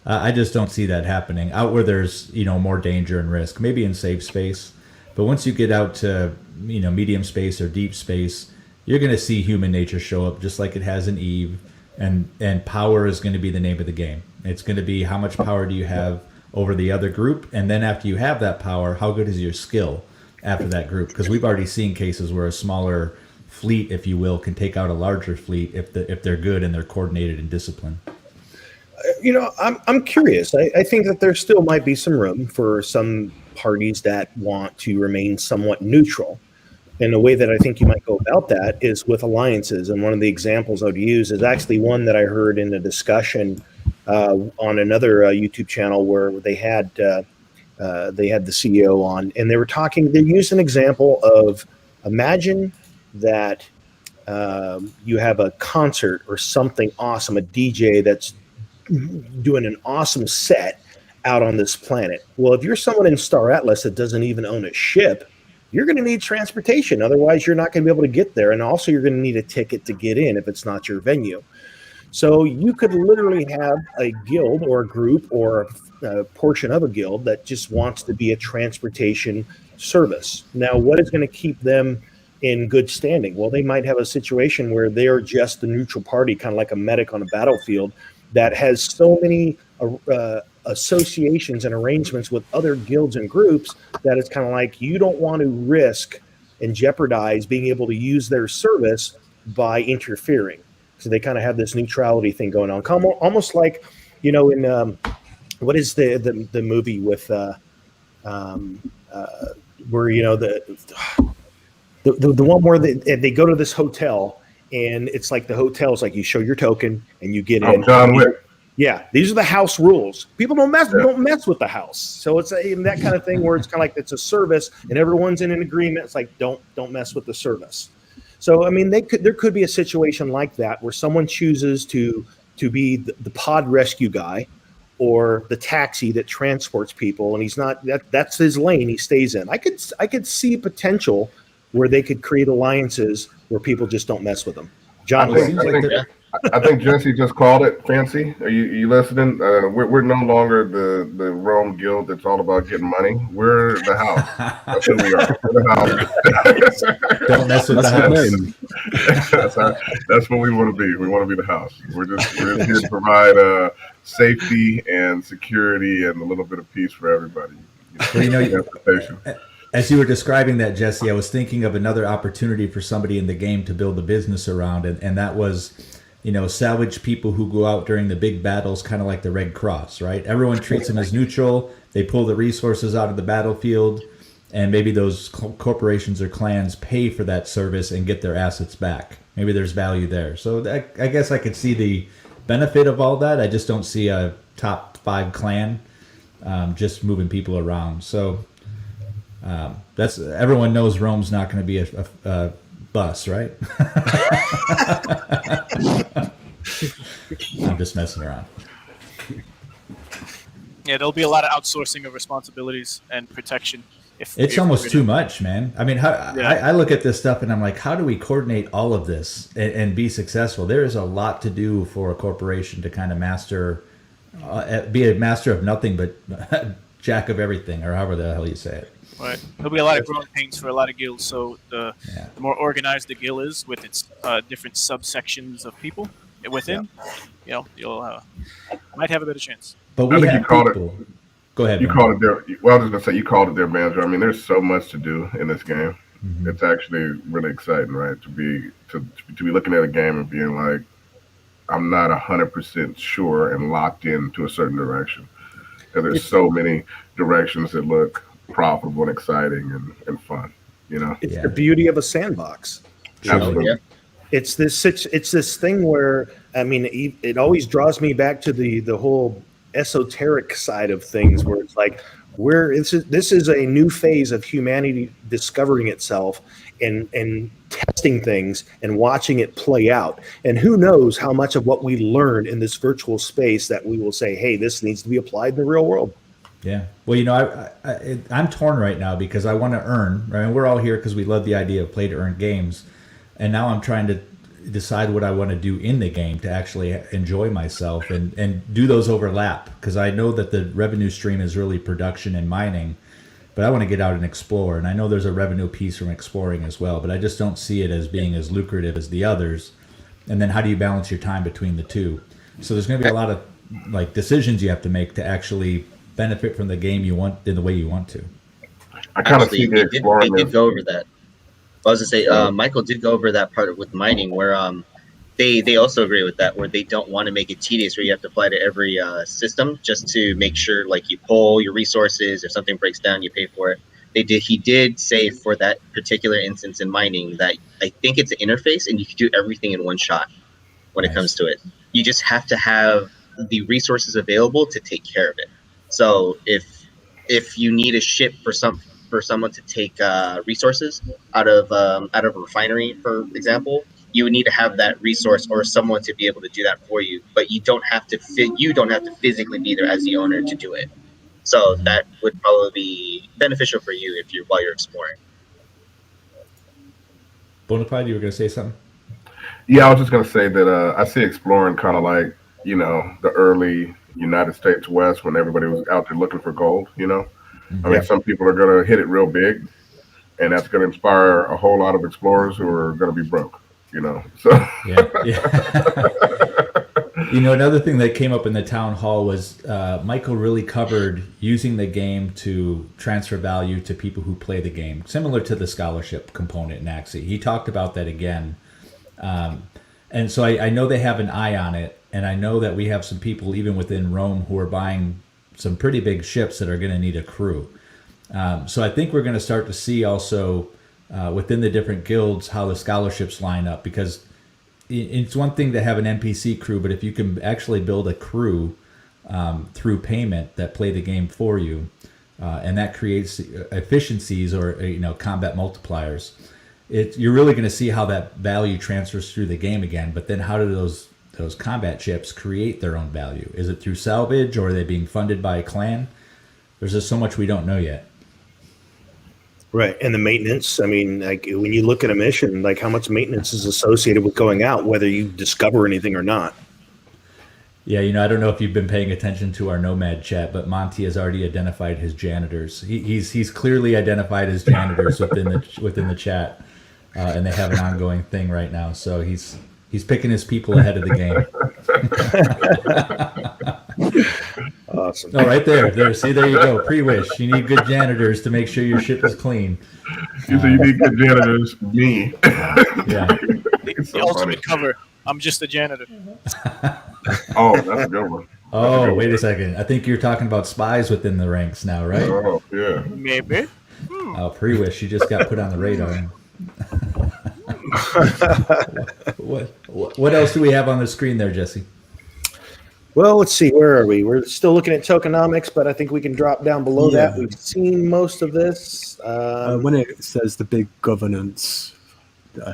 I just don't see that happening. Out where there's, more danger and risk, maybe in safe space. But once you get out to, medium space or deep space, you're going to see human nature show up just like it has in Eve. And power is going to be the name of the game. It's going to be how much power do you have over the other group? And then after you have that power, how good is your skill after that group? Because we've already seen cases where a smaller fleet, if you will, can take out a larger fleet if they're good and they're coordinated and disciplined. I'm curious. I think that there still might be some room for some parties that want to remain somewhat neutral. And the way that I think you might go about that is with alliances. And one of the examples I would use is actually one that I heard in a discussion on another YouTube channel where they had the CEO on, and they used an example of, imagine that you have a concert or something awesome, a DJ that's doing an awesome set out on this planet. Well, if you're someone in Star Atlas that doesn't even own a ship, you're going to need transportation. Otherwise, you're not going to be able to get there. And also, you're going to need a ticket to get in if it's not your venue. So you could literally have a guild or a group or a portion of a guild that just wants to be a transportation service. Now, what is going to keep them in good standing? Well, they might have a situation where they're just the neutral party, kind of like a medic on a battlefield that has so many associations and arrangements with other guilds and groups that it's kind of like you don't want to risk and jeopardize being able to use their service by interfering. So they kind of have this neutrality thing going on, almost like, in what is the movie with where the one where they go to this hotel and it's like the hotel is like you show your token and you get in. John Wick. Yeah, these are the house rules. People don't mess with the house. So it's that kind of thing where it's kind of like it's a service and everyone's in an agreement. It's like don't mess with the service. So I mean, there could be a situation like that where someone chooses to be the pod rescue guy or the taxi that transports people, and he's not that's his lane. He stays in. I could see potential where they could create alliances where people just don't mess with them. John, I think Jesse just called it. Fancy, are you listening? We're no longer the Rome Guild that's all about getting money. We're the house. That's who we are. We're the house. Don't mess with the house. That's what we want to be. We want to be the house. We're just here to provide safety and security and a little bit of peace for everybody. As you were describing that, Jesse, I was thinking of another opportunity for somebody in the game to build a business around it, and that was, salvage people who go out during the big battles, kind of like the Red Cross, right? Everyone treats them as neutral. They pull the resources out of the battlefield, and maybe those corporations or clans pay for that service and get their assets back. Maybe there's value there. So I guess I could see the benefit of all that. I just don't see a top 5 clan just moving people around. So that's everyone knows Rome's not going to be a bus, right? I'm just messing around. Yeah, there'll be a lot of outsourcing of responsibilities and protection It's almost too much, man. I mean, I look at this stuff and I'm like, how do we coordinate all of this and be successful? There is a lot to do for a corporation to kind of master, be a master of nothing but jack of everything, or however the hell you say it. Right. There'll be a lot of growing pains for a lot of guilds. So the more organized the guild is with its different subsections of people within, you'll might have a better chance. But we have people. Go ahead. You called it their. Well, I was just gonna say you called it their manager. I mean, there's so much to do in this game. Mm-hmm. It's actually really exciting, right? To be looking at a game and being like, I'm not 100% sure and locked into a certain direction. Because there's so many directions that look profitable and exciting and fun. It's the beauty of a sandbox. Absolutely. Yeah. It's this thing where, I mean, it always draws me back to the whole esoteric side of things, where it's like this is a new phase of humanity discovering itself and testing things and watching it play out. And who knows how much of what we learn in this virtual space that we will say, hey, this needs to be applied in the real world. Yeah. Well, I'm torn right now because I want to earn, right? We're all here because we love the idea of play to earn games. And now I'm trying to decide what I want to do in the game to actually enjoy myself and do those overlap, because I know that the revenue stream is really production and mining, but I want to get out and explore. And I know there's a revenue piece from exploring as well, but I just don't see it as being as lucrative as the others. And then how do you balance your time between the two? So there's going to be a lot of like decisions you have to make to actually benefit from the game you want in the way you want to. I kind of see the exploring. They did go over that. I was going to say, Michael did go over that part with mining, where they also agree with that, where they don't want to make it tedious, where you have to apply to every system just to make sure, like, you pull your resources. If something breaks down, you pay for it. He did say for that particular instance in mining that I think it's an interface, and you can do everything in one shot when it comes to it. You just have to have the resources available to take care of it. So if you need a ship for someone to take resources out of a refinery, for example, you would need to have that resource or someone to be able to do that for you. But you don't have to physically be there as the owner to do it. So that would probably be beneficial for you while you're exploring. Bonafide, you were going to say something? Yeah, I was just going to say that I see exploring kind of like, the early United States West, when everybody was out there looking for gold, I mean, some people are going to hit it real big, and that's going to inspire a whole lot of explorers who are going to be broke, so. Another thing that came up in the town hall was Michael really covered using the game to transfer value to people who play the game, similar to the scholarship component in Axie. He talked about that again. And so I know they have an eye on it, and I know that we have some people even within Rome who are buying some pretty big ships that are going to need a crew. So I think we're going to start to see also within the different guilds how the scholarships line up, because it's one thing to have an NPC crew, but if you can actually build a crew through payment that play the game for you, and that creates efficiencies or combat multipliers, you're really going to see how that value transfers through the game again. But then how do those combat ships create their own value? Is it through salvage, or are they being funded by a clan? There's just so much we don't know yet. Right. And the maintenance, I mean, like when you look at a mission, like how much maintenance is associated with going out, whether you discover anything or not. Yeah, I don't know if you've been paying attention to our Nomad chat, but Monty has already identified his janitors. He's clearly identified his janitors within the chat, and they have an ongoing thing right now. So he's picking his people ahead of the game. Awesome. Oh, right there. See, there you go. Pre-wish. You need good janitors to make sure your ship is clean. You say you need good janitors. Me. Yeah. The ultimate cover. I'm just a janitor. Oh, that's a good one. Oh, wait a second. I think you're talking about spies within the ranks now, right? Oh, yeah. Maybe. Oh, pre-wish. You just got put on the radar. What else do we have on the screen there, Jesse? Well, let's see. Where are we? We're still looking at tokenomics, but I think we can drop down below that. We've seen most of this. When it says the big governance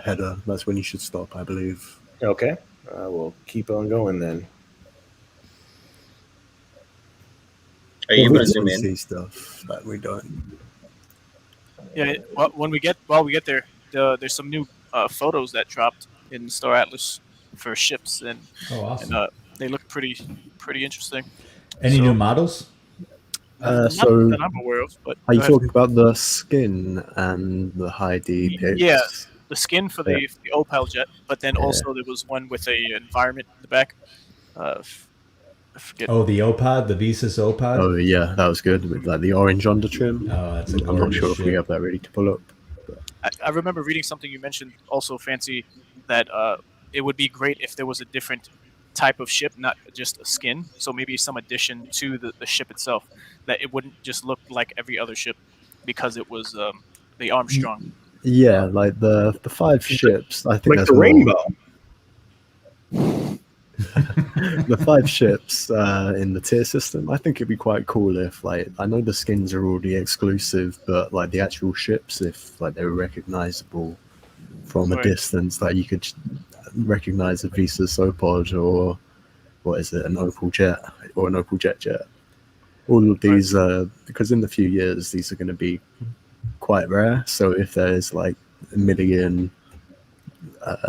header, that's when you should stop, I believe. Okay. We'll keep on going then. Are you going to zoom in? See stuff that we don't. Yeah. Well, when we get there, there's some new photos that dropped in Star Atlas for ships, and awesome. they look pretty interesting. Any new models? Not So that I'm aware of, but are go you ahead. talking about the skin and the high D pics? Yeah, the skin for the Opal jet, but then Yeah. also there was one with a environment in the back. I forget. Oh, the OPOD, the Visas OPOD. Oh yeah, that was good with like the orange under trim. Oh, that's a I'm not gorgeous sure if we ship. have that ready to pull up. I remember reading something you mentioned also, Fancy, that it would be great if there was a different type of ship, not just a skin. So maybe some addition to the ship itself, that it wouldn't just look like every other ship because it was the Armstrong. Yeah, like the 5 ships. I think Like that's the more. rainbow. The 5 ships in the tier system. I think it'd be quite cool if, like, I know the skins are already exclusive, but like the actual ships, if like they were recognizable from a Right. distance, like you could recognize a Visa Sopod or what is it, an Opal Jet or an Opal Jet. All of these, because in the few years these are going to be quite rare. So if there's like a million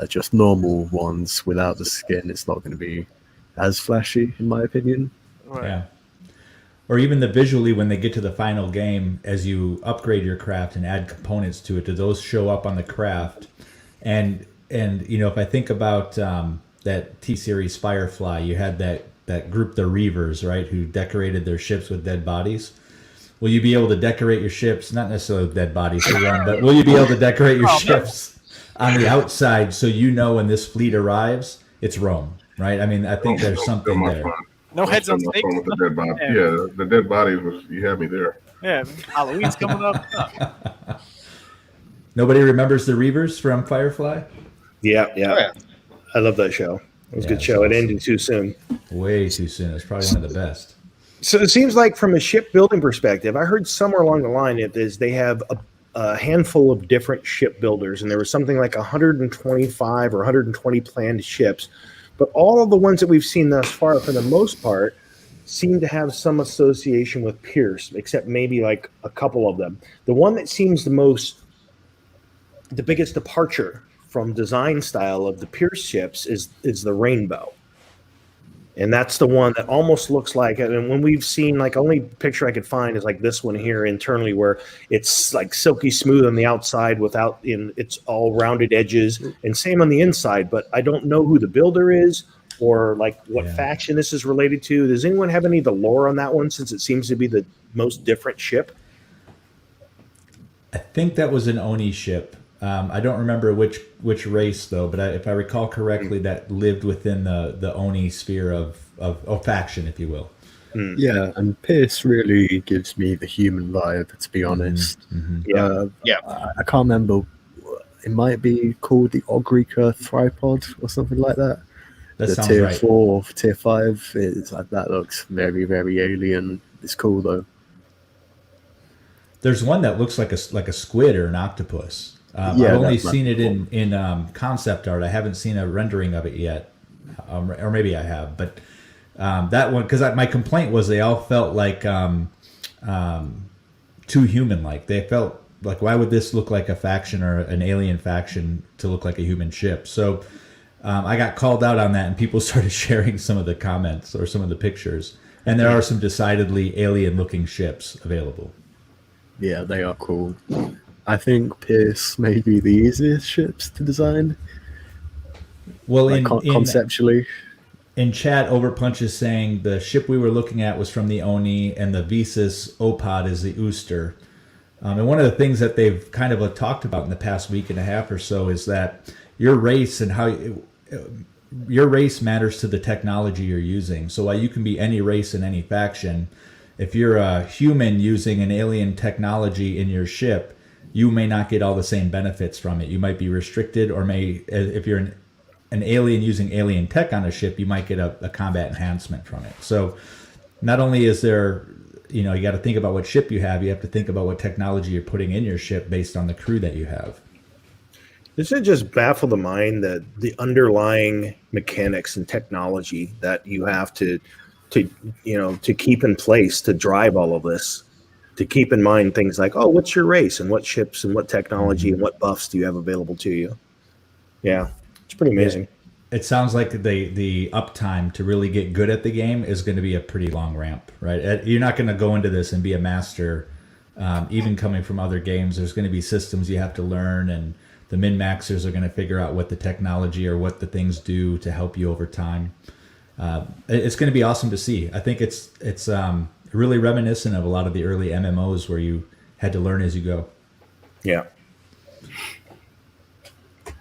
just normal ones without the skin, it's not going to be as flashy, in my opinion. Right. Yeah. Or even the visually when they get to the final game, as you upgrade your craft and add components to it, do those show up on the craft? And you know, if I think about that T-Series Firefly, you had that group, the Reavers, right, who decorated their ships with dead bodies. Will you be able to decorate your ships, not necessarily with dead bodies to run, but will you be able to decorate your ships on the outside so you know when this fleet arrives, it's Rome, right? I mean, I think there's something there. No heads on With stakes. the dead body. Yeah. Yeah, the dead bodies was, you had me there. Yeah, Halloween's coming up. Nobody remembers the Reavers from Firefly? Yeah. Oh, yeah. I love that show. It was a Yeah, good show. It awesome. ended too soon. Way too soon. It's probably one of the best. So it seems like from a shipbuilding perspective, I heard somewhere along the line it is they have a handful of different shipbuilders, and there was something like 125 or 120 planned ships. But all of the ones that we've seen thus far, for the most part, seem to have some association with Pierce, except maybe like a couple of them. The one that seems the biggest departure from design style of the Pierce ships is the Rainbow. And that's the one that almost looks like, and when we've seen, like, only picture I could find is like this one here internally, where it's like silky smooth on the outside it's all rounded edges, and same on the inside. But I don't know who the builder is or like what faction this is related to. Does anyone have any of the lore on that one, since it seems to be the most different ship? I think that was an Oni ship. I don't remember which race though, but if I recall correctly, that lived within the Oni sphere of faction, if you will. Yeah, and Pierce really gives me the human vibe, to be honest. I can't remember. It might be called the Ogrika Tripod or something like that. That the sounds tier right. 4, tier 5 is that looks very, very alien. It's cool though. There's one that looks like a squid or an octopus. I've only seen it in concept art. I haven't seen a rendering of it yet, or maybe I have. But that one, because my complaint was they all felt like too human-like. They felt like, why would this look like a faction or an alien faction to look like a human ship? So I got called out on that, and people started sharing some of the comments or some of the pictures. And there are some decidedly alien-looking ships available. Yeah, they are cool. I think Pierce may be the easiest ships to design. Well, like conceptually. In chat, Overpunch is saying the ship we were looking at was from the Oni, and the Visas Opod is the Ooster. And one of the things that they've kind of talked about in the past week and a half or so is that your race and how your race matters to the technology you're using. So while you can be any race in any faction, if you're a human using an alien technology in your ship, you may not get all the same benefits from it. You might be restricted, or if you're an alien using alien tech on a ship, you might get a combat enhancement from it. So not only is there, you got to think about what ship you have to think about what technology you're putting in your ship based on the crew that you have. Doesn't it just baffle the mind that the underlying mechanics and technology that you have to keep in place to drive all of this to keep in mind things like, oh, what's your race and what ships and what technology and what buffs do you have available to you? Yeah, it's pretty amazing. It sounds like the uptime to really get good at the game is going to be a pretty long ramp, right? You're not going to go into this and be a master. Even coming from other games, there's going to be systems you have to learn, and the min-maxers are going to figure out what the technology or what the things do to help you over time. It's going to be awesome to see. I think it's really reminiscent of a lot of the early MMOs where you had to learn as you go. Yeah.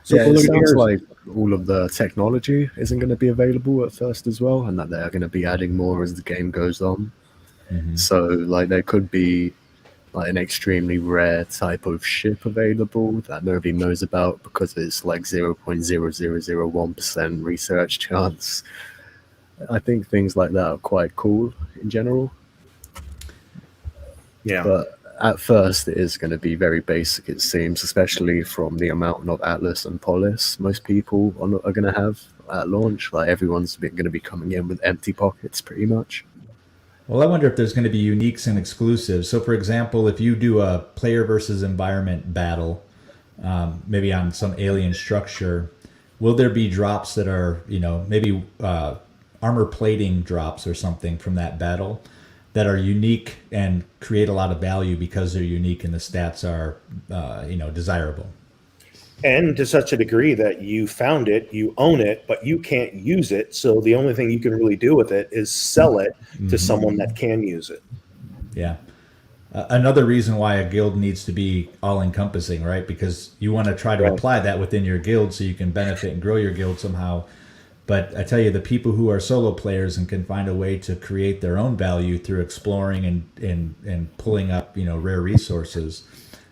So it sounds like all of the technology isn't going to be available at first as well, and that they're going to be adding more as the game goes on. So like there could be like an extremely rare type of ship available that nobody knows about because it's like 0.0001% research chance. I think things like that are quite cool in general. Yeah. But at first it is going to be very basic, it seems, especially from the amount of ATLAS and POLIS most people are going to have at launch. Like everyone's going to be coming in with empty pockets pretty much. Well, I wonder if there's going to be uniques and exclusives. So, for example, if you do a player versus environment battle, maybe on some alien structure, will there be drops that are, maybe armor plating drops or something from that battle that are unique and create a lot of value because they're unique and the stats are, desirable? And to such a degree that you found it, you own it, but you can't use it. So the only thing you can really do with it is sell it to someone that can use it. Yeah. Another reason why a guild needs to be all-encompassing, right? Because you want to try to apply that within your guild so you can benefit and grow your guild somehow. But I tell you, the people who are solo players and can find a way to create their own value through exploring and pulling up, rare resources,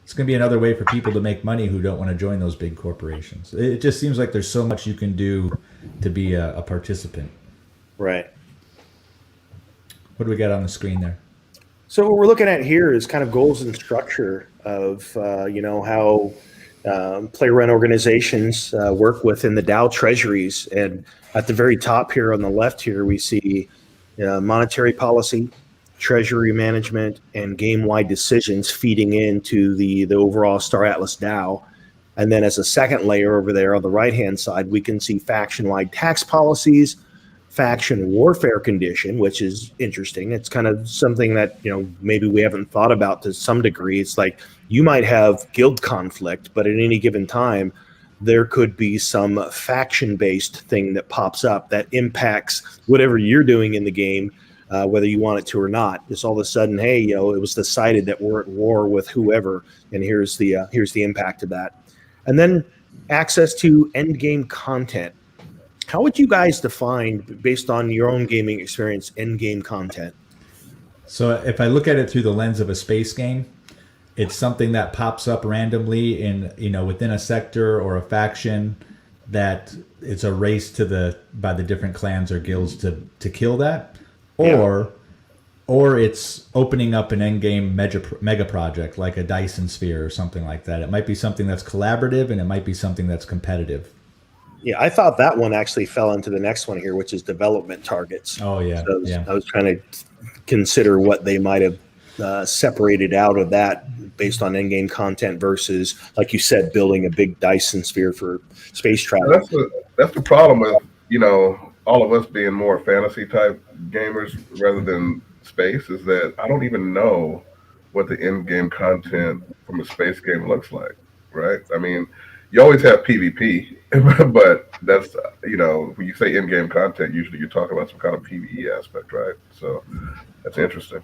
it's going to be another way for people to make money who don't want to join those big corporations. It just seems like there's so much you can do to be a participant. Right. What do we got on the screen there? So what we're looking at here is kind of goals and structure of, how player-run organizations work within the DAO treasuries. And at the very top here on the left here, we see monetary policy, treasury management, and game-wide decisions feeding into the overall Star Atlas DAO. And then as a second layer over there on the right-hand side, we can see faction-wide tax policies, faction warfare condition, which is interesting. It's kind of something that, maybe we haven't thought about to some degree. It's like you might have guild conflict, but at any given time, there could be some faction-based thing that pops up that impacts whatever you're doing in the game, whether you want it to or not. Just all of a sudden, hey, it was decided that we're at war with whoever, and here's the impact of that. And then access to end game content. How would you guys define, based on your own gaming experience, end game content? So if I look at it through the lens of a space game, it's something that pops up randomly in within a sector or a faction that it's a race by the different clans or guilds to kill that. Or it's opening up an endgame mega project like a Dyson Sphere or something like that. It might be something that's collaborative and it might be something that's competitive. Yeah, I thought that one actually fell into the next one here, which is development targets. Oh, yeah. So I was trying to consider what they might have separated out of that based on endgame content versus, like you said, building a big Dyson Sphere for space travel. That's the problem with, all of us being more fantasy type gamers rather than space, is that I don't even know what the end game content from a space game looks like, right? I mean, you always have PvP, but that's, when you say end game content, usually you're talking about some kind of PvE aspect, right? So that's interesting.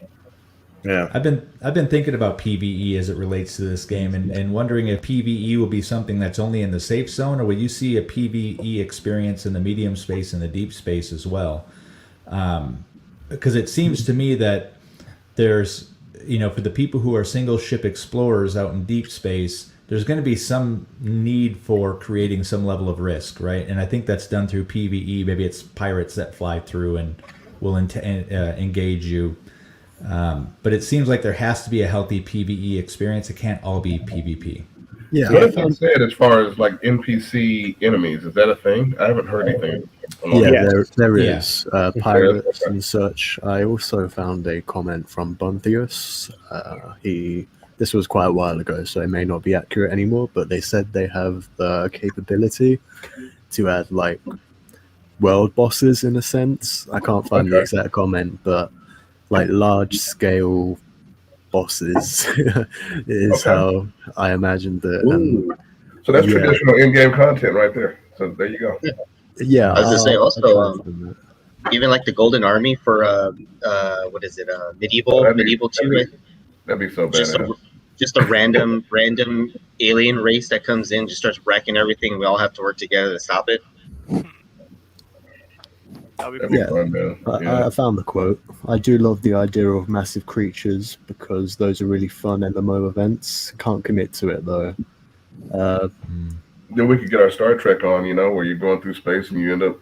Yeah, I've been thinking about PvE as it relates to this game, and wondering if PvE will be something that's only in the safe zone, or will you see a PvE experience in the medium space and the deep space as well? Because it seems to me that there's, for the people who are single ship explorers out in deep space, there's going to be some need for creating some level of risk, right? And I think that's done through PvE. Maybe it's pirates that fly through and will engage you. But it seems like there has to be a healthy PvE experience. It can't all be PvP. Yeah. What if they said as far as like NPC enemies? Is that a thing? I haven't heard anything. Yeah, there Yeah. is pirates and such. I also found a comment from Buntheus. This was quite a while ago, so it may not be accurate anymore, but they said they have the capability to add like world bosses in a sense. I can't find the exact comment, but like large scale bosses is how I imagined it. And so that's traditional in-game content right there. So there you go. Yeah, I was gonna say I'll try also, to find that. even like the Golden Army for what is it? Medieval 2. That'd be so bad. Just a random alien race that comes in, just starts wrecking everything. We all have to work together to stop it. That'd be fun, man. I found the quote. I do love the idea of massive creatures because those are really fun MMO events. Can't commit to it though. Then we could get our Star Trek on, where you're going through space and you end up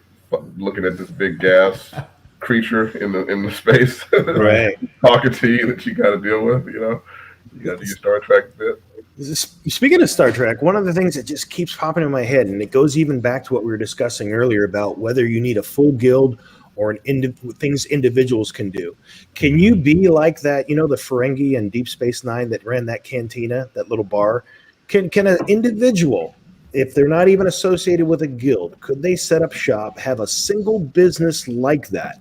looking at this big gas creature in the space, right? Talking to you that you got to deal with. You got to do your Star Trek bit. Speaking of Star Trek, one of the things that just keeps popping in my head, and it goes even back to what we were discussing earlier about whether you need a full guild or things individuals can do. Can you be like that? The Ferengi and Deep Space Nine that ran that cantina, that little bar. Can an individual, if they're not even associated with a guild, could they set up shop, have a single business like that,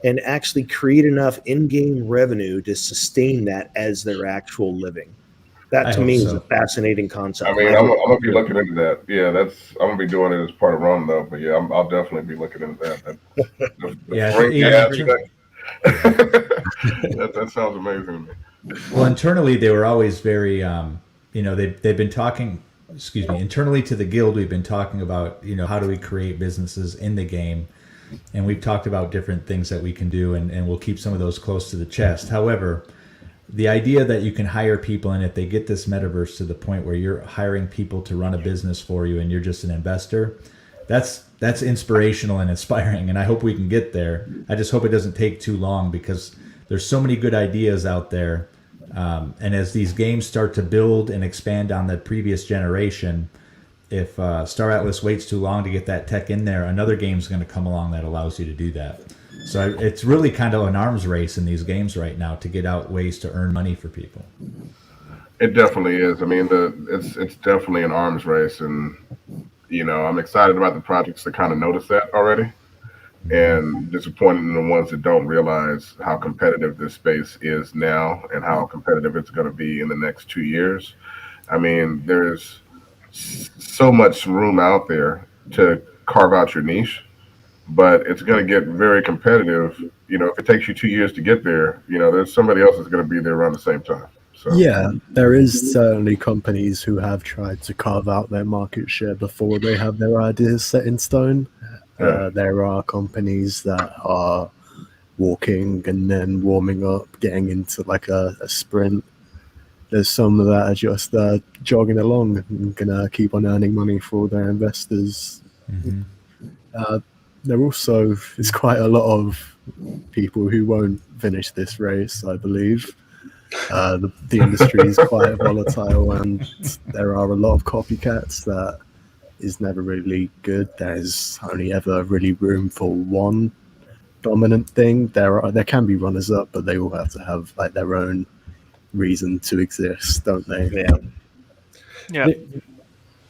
and actually create enough in-game revenue to sustain that as their actual living? That to me is a fascinating concept. I mean, I'm gonna be looking into that. Yeah, I'm gonna be doing it as part of Rome though. But yeah, I'll definitely be looking into that. That sounds amazing to me. Well, internally they were always very, they've been talking. Excuse me. Internally to the guild, we've been talking about how do we create businesses in the game, and we've talked about different things that we can do, and we'll keep some of those close to the chest. However, the idea that you can hire people, and if they get this metaverse to the point where you're hiring people to run a business for you and you're just an investor, that's inspirational and inspiring, and I hope we can get there. I just hope it doesn't take too long because there's so many good ideas out there, and as these games start to build and expand on the previous generation, if Star Atlas waits too long to get that tech in there, another game's going to come along that allows you to do that. So it's really kind of an arms race in these games right now to get out ways to earn money for people. It definitely is. I mean, it's definitely an arms race, and I'm excited about the projects that kind of notice that already, and disappointed in the ones that don't realize how competitive this space is now and how competitive it's going to be in the next 2 years. I mean, there's so much room out there to carve out your niche. But it's going to get very competitive. If it takes you 2 years to get there, there's somebody else that's going to be there around the same time. So yeah, there is certainly companies who have tried to carve out their market share before they have their ideas set in stone. There are companies that are walking and then warming up, getting into like a sprint. There's some that are just jogging along and gonna keep on earning money for their investors. There also is quite a lot of people who won't finish this race, I believe. The industry is quite volatile, and there are a lot of copycats that is never really good. There's only ever really room for one dominant thing. There can be runners up, but they all have to have like their own reason to exist, don't they? Yeah.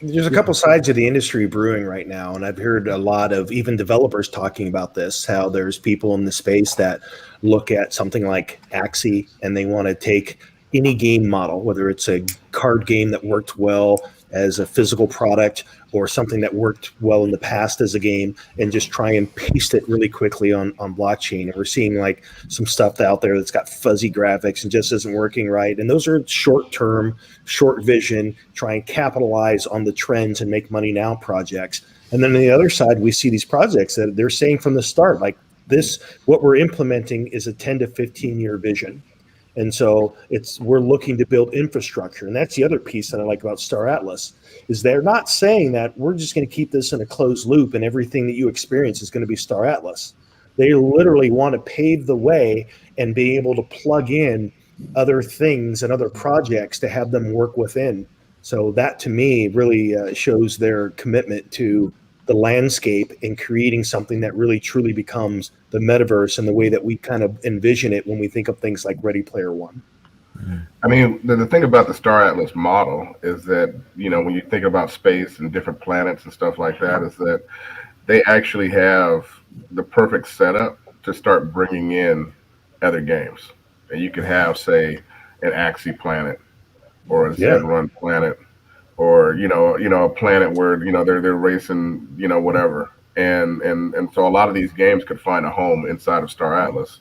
There's a couple sides of the industry brewing right now, and I've heard a lot of even developers talking about this, how there's people in the space that look at something like Axie and they want to take any game model, whether it's a card game that worked well as a physical product or something that worked well in the past as a game, and just try and paste it really quickly on blockchain. And we're seeing like some stuff out there that's got fuzzy graphics and just isn't working right. And those are short-term, short vision, try and capitalize on the trends and make money now projects. And then on the other side, we see these projects that they're saying from the start, like this, what we're implementing is a 10 to 15 year vision. And so we're looking to build infrastructure. And that's the other piece that I like about Star Atlas, is they're not saying that we're just going to keep this in a closed loop and everything that you experience is going to be Star Atlas. They literally want to pave the way and be able to plug in other things and other projects to have them work within. So that to me really shows their commitment to the landscape and creating something that really truly becomes the metaverse in the way that we kind of envision it when we think of things like Ready Player One. I mean, the thing about the Star Atlas model is that, when you think about space and different planets and stuff like that, is that they actually have the perfect setup to start bringing in other games. And you could have, say, an Axie planet or a Zed-Run planet, or a planet where they're racing, whatever. And so a lot of these games could find a home inside of Star Atlas.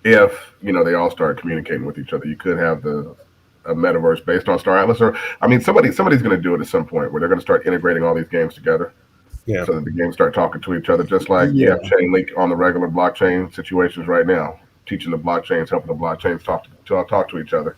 If they all start communicating with each other, you could have a metaverse based on Star Atlas, or somebody's going to do it at some point where they're going to start integrating all these games together, so that the games start talking to each other, just like you have Chainlink on the regular blockchain situations right now, teaching the blockchains, helping the blockchains talk to each other.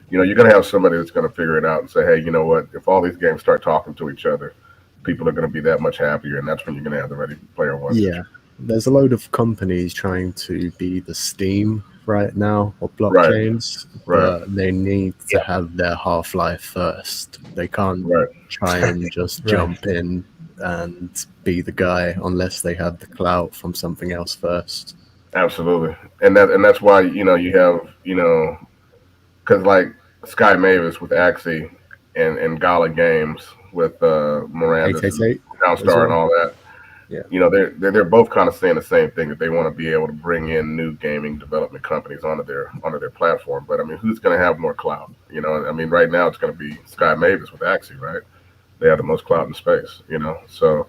You're going to have somebody that's going to figure it out and say, hey, you know what? If all these games start talking to each other, people are going to be that much happier, and that's when you're going to have the Ready Player One. Yeah. There's a load of companies trying to be the Steam right now or blockchains, but they need to have their half-life first. They can't try and just jump in and be the guy unless they have the clout from something else first. Absolutely, and that's why you have because like Sky Mavis with Axie and Gala Games with Miranda, Downstar, and all that. Yeah, they're both kind of saying the same thing, that they want to be able to bring in new gaming development companies onto their platform. But who's going to have more clout? Right now it's going to be Sky Mavis with Axie, right? They have the most clout in space, So,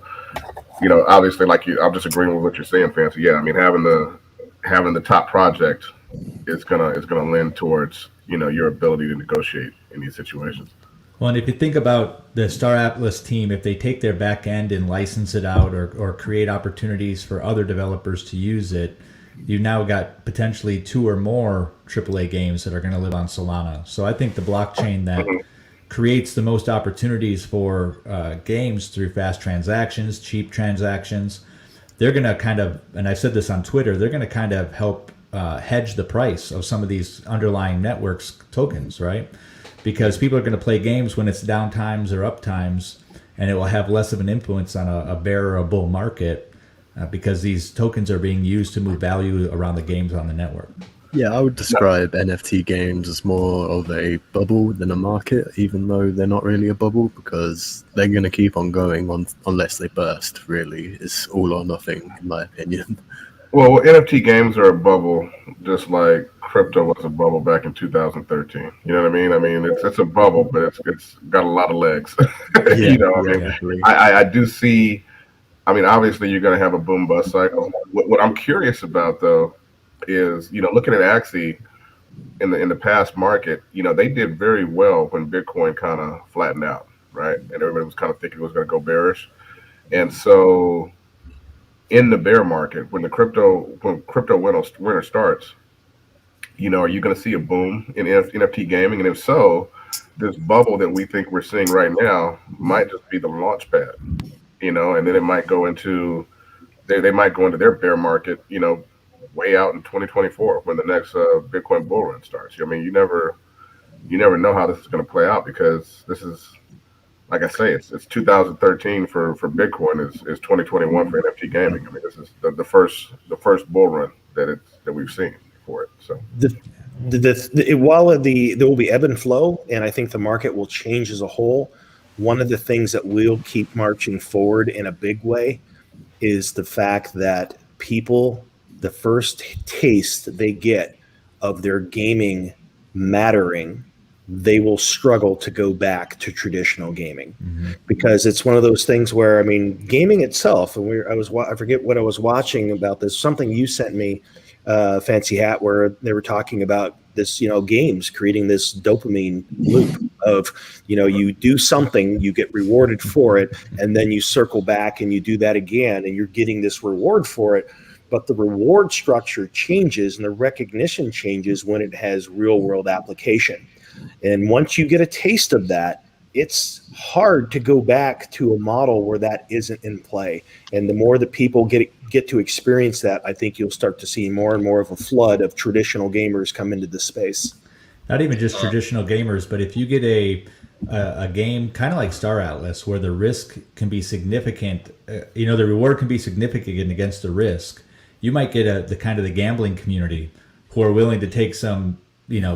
obviously, I'm just agreeing with what you're saying, Fancy. Yeah, having the top project is gonna lend towards your ability to negotiate in these situations. Well, and if you think about the Star Atlas team, if they take their back end and license it out or create opportunities for other developers to use it, you've now got potentially 2 or more AAA games that are going to live on Solana. So I think the blockchain that creates the most opportunities for games through fast transactions, cheap transactions, they're going to kind of, and I said this on Twitter, they're going to kind of help hedge the price of some of these underlying networks tokens, right? Because people are going to play games when it's down times or up times, and it will have less of an influence on a bear or a bull market because these tokens are being used to move value around the games on the network. Yeah, I would describe NFT games as more of a bubble than a market, even though they're not really a bubble, because they're going to keep on going unless they burst, really. It's all or nothing, in my opinion. Well, NFT games are a bubble, just like crypto was a bubble back in 2013. You know what I mean? It's a bubble, but it's got a lot of legs. I do see. Obviously, you're going to have a boom bust cycle. What I'm curious about, though, is looking at Axie in the past market. They did very well when Bitcoin kind of flattened out, right? And everybody was kind of thinking it was going to go bearish, and so. In the bear market, when crypto winter starts, are you going to see a boom in NFT gaming? And if so, this bubble that we think we're seeing right now might just be the launch pad, and then it might go into they might go into their bear market, way out in 2024 when the next Bitcoin bull run starts. You never know how this is going to play out, because this is. Like I say, it's 2013 for Bitcoin, is 2021 for NFT gaming. This is the first bull run that we've seen for it. So while there will be ebb and flow, and I think the market will change as a whole, one of the things that will keep marching forward in a big way is the fact that people, the first taste they get of their gaming mattering, they will struggle to go back to traditional gaming, because it's one of those things where, gaming itself, and I forget what I was watching about this, something you sent me, Fancy Hat, where they were talking about this, games creating this dopamine loop of, you do something, you get rewarded for it, and then you circle back and you do that again, and you're getting this reward for it. But the reward structure changes and the recognition changes when it has real world application. And once you get a taste of that, it's hard to go back to a model where that isn't in play. And the more that people get to experience that, I think you'll start to see more and more of a flood of traditional gamers come into the space. not even just traditional gamers, but if you get a game kind of like Star Atlas where the risk can be significant, the reward can be significant against the risk, you might get the kind of the gambling community who are willing to take some,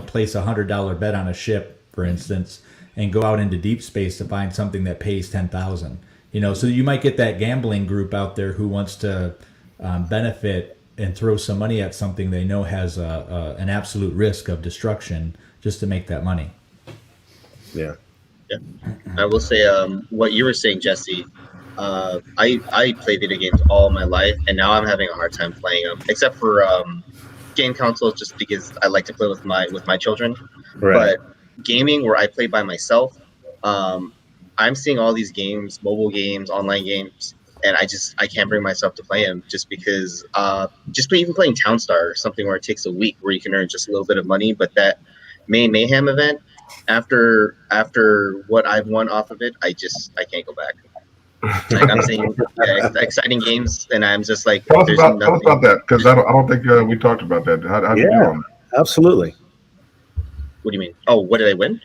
place $100 bet on a ship, for instance, and go out into deep space to find something that pays 10,000. So you might get that gambling group out there who wants to benefit and throw some money at something they know has an absolute risk of destruction just to make that money. Yeah. I will say what you were saying, Jesse. I play video games all my life, and now I'm having a hard time playing them, except for game consoles, just because I like to play with my children. Right. But gaming, where I play by myself, I'm seeing all these games, mobile games, online games, and I can't bring myself to play them just because even playing Townstar or something where it takes a week where you can earn just a little bit of money, but that main Mayhem event, after what I've won off of it, I can't go back. Like I'm seeing exciting games, and I'm just like, tell us about that, because I don't think we talked about that. How do you do on that? Absolutely. What do you mean? Oh, what did I win?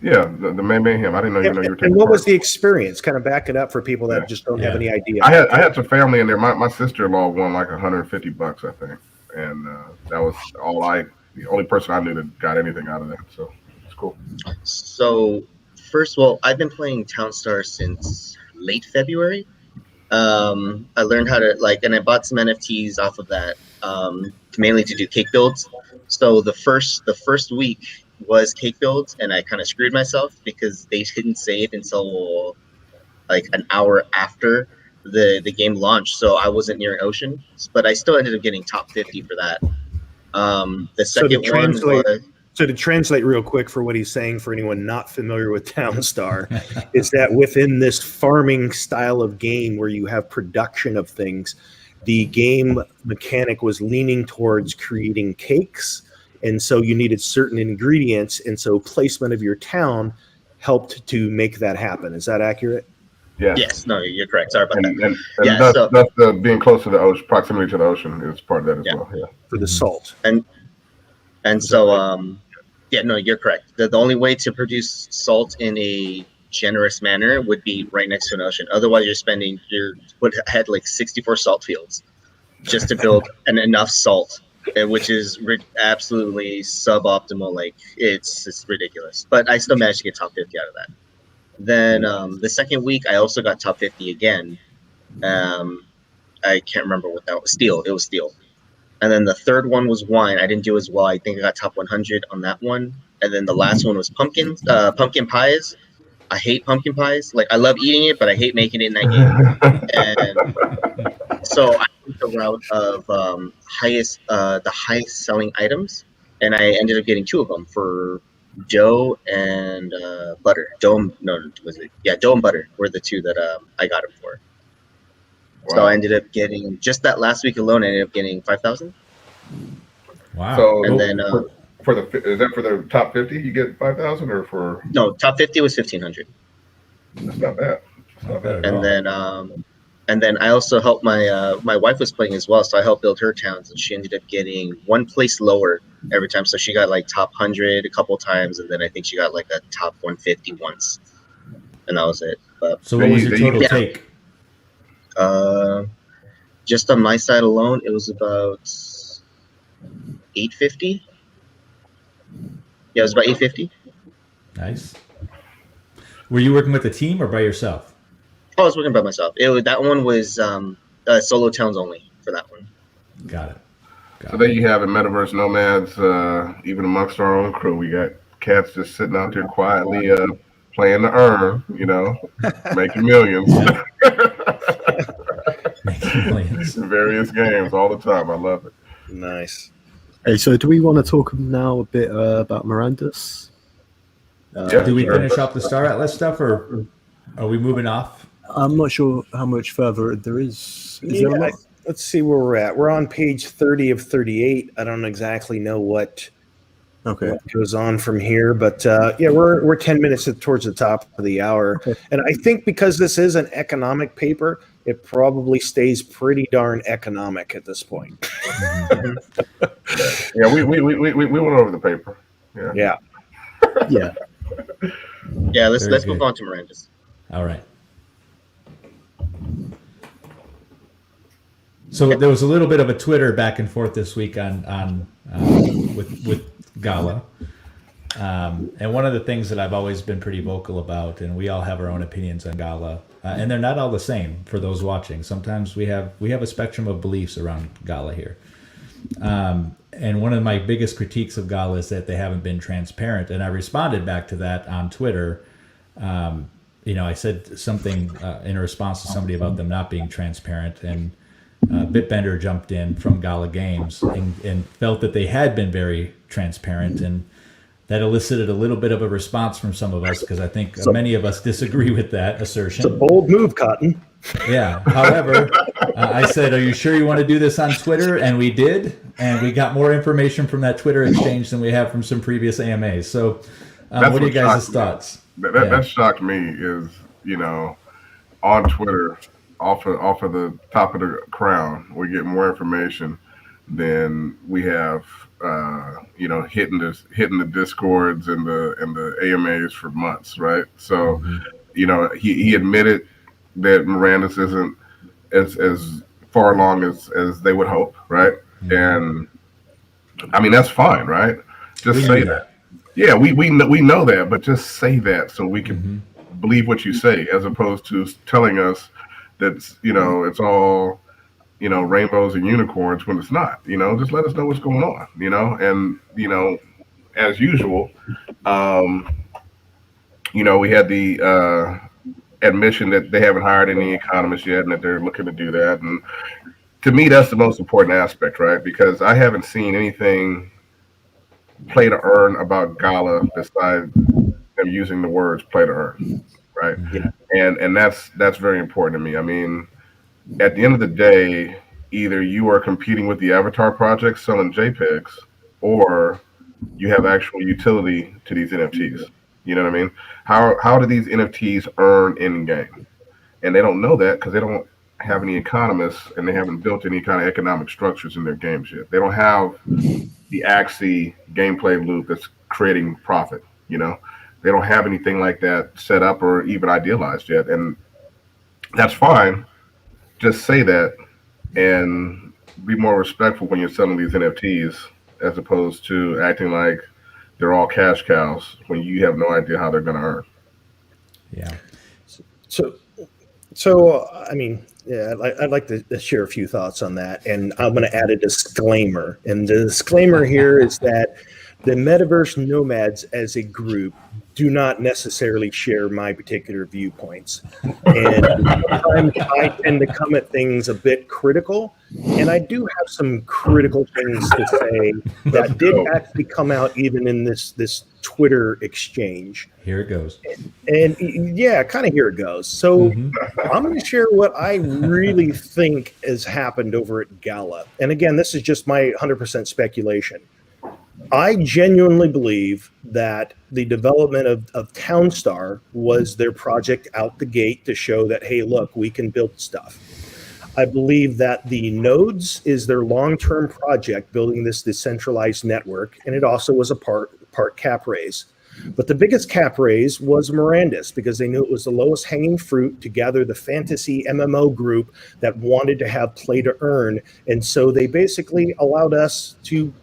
Yeah, the Mayhem. I didn't know you were taking And what part. was the experience? Kind of back it up for people that just don't have any idea. I had some family in there. My sister-in-law won like $150, I think, and that was the only person I knew that got anything out of that. So it's cool. So first of all, I've been playing Townstar since late February. I learned how to and I bought some NFTs off of that, mainly to do cake builds. So the first week was cake builds, and I kind of screwed myself because they didn't save until like an hour after the game launched. So I wasn't near an ocean, but I still ended up getting top 50 for that. The second one was. So to translate real quick for what he's saying for anyone not familiar with Townstar, is that within this farming style of game where you have production of things, the game mechanic was leaning towards creating cakes. And so you needed certain ingredients. And so placement of your town helped to make that happen. Is that accurate? Yeah. Yes. No, you're correct. Sorry about that. And that's being close to the ocean, proximity to the ocean is part of that as well. Yeah. For the salt. And so, no, you're correct. The only way to produce salt in a generous manner would be right next to an ocean. Otherwise, you would have like 64 salt fields just to build enough salt, which is absolutely suboptimal. Like it's ridiculous. But I still managed to get top 50 out of that. Then the second week, I also got top 50 again. I can't remember what that was. Steel. It was steel. And then the third one was wine. I didn't do as well. I think I got top 100 on that one. And then the last one was pumpkin pies. I hate pumpkin pies. Like I love eating it, but I hate making it in that game. And so I took the route of the highest selling items, and I ended up getting 2 of them for dough and butter. Dough and butter were the 2 that I got them for. Wow. So I ended up getting, just that last week alone, I ended up getting 5,000. Wow. So and then is that for the top 50 you get 5,000 or for? No, top 50 was 1,500. That's not bad. And then I also helped my wife was playing as well, so I helped build her towns, and she ended up getting 1 place lower every time. So she got like top 100 a couple times, and then I think she got like a top 150 once, and that was it. But so what was your total take? Just on my side alone, it was about 850. Yeah, it was about 850. Nice. Were you working with a team or by yourself? I was working by myself. That one was solo towns only for that one. Got it. So there you have it, Metaverse Nomads. Even amongst our own crew, we got cats just sitting out there quietly playing to earn, making millions. Various games all the time. I love it. Nice. Hey, so do we want to talk now a bit about Miranda's? Do we finish up the Star Atlas stuff, or are we moving off? I'm not sure how much further there is. There a lot? Let's see where we're at. We're on page 30 of 38. I don't exactly know what goes on from here, but we're 10 minutes towards the top of the hour. Okay. And I think because this is an economic paper, it probably stays pretty darn economic at this point. Yeah, we went over the paper. Yeah. Yeah. Yeah, let's move on to Miranda's. All right. So there was a little bit of a Twitter back and forth this week with Gala. And one of the things that I've always been pretty vocal about, and we all have our own opinions on Gala, and they're not all the same for those watching. Sometimes we have a spectrum of beliefs around Gala here. And one of my biggest critiques of Gala is that they haven't been transparent. And I responded back to that on Twitter. I said something in response to somebody about them not being transparent, and Bitbender jumped in from Gala Games and felt that they had been very transparent, and that elicited a little bit of a response from some of us, because I think many of us disagree with that assertion. It's a bold move, Cotton. Yeah. However, I said, "Are you sure you want to do this on Twitter?" And we did, and we got more information from that Twitter exchange than we have from some previous AMAs. So, what are you guys' thoughts? That shocked me. Is on Twitter, off of the top of the crown, we get more information than we have. Hitting the Discords and the AMAs for months, right? So, he admitted that Miranda's isn't as far along as they would hope, right? Mm-hmm. And I mean, that's fine, right? Just say that. Yeah, we know that, but just say that so we can believe what you say, as opposed to telling us that it's all rainbows and unicorns when it's not. Just let us know what's going on. And as usual, we had the admission that they haven't hired any economists yet, and that they're looking to do that. And to me, that's the most important aspect, right? Because I haven't seen anything play to earn about Gala besides them using the words play to earn, right? Yeah. And that's very important to me. I mean, at the end of the day, either you are competing with the Avatar project selling JPEGs, or you have actual utility to these NFTs. You know what I mean? How do these NFTs earn in game? And they don't know that because they don't have any economists, and they haven't built any kind of economic structures in their games yet. They don't have the Axie gameplay loop that's creating profit. They don't have anything like that set up or even idealized yet. And that's fine. Just say that and be more respectful when you're selling these NFTs, as opposed to acting like they're all cash cows when you have no idea how they're going to earn. Yeah. So I mean, yeah, I'd like to share a few thoughts on that, and I'm going to add a disclaimer. And the disclaimer here is that the Metaverse Nomads as a group do not necessarily share my particular viewpoints. And sometimes I tend to come at things a bit critical, and I do have some critical things to say that did actually come out even in this Twitter exchange. Here it goes. And yeah, kind of here it goes. So I'm going to share what I really think has happened over at Gala. And again, this is just my 100% speculation. I genuinely believe that the development of Townstar was their project out the gate to show that, hey, look, we can build stuff. I believe that the nodes is their long-term project, building this decentralized network, and it also was a part cap raise. But the biggest cap raise was Miranda's, because they knew it was the lowest hanging fruit to gather the fantasy MMO group that wanted to have play to earn. And so they basically allowed us to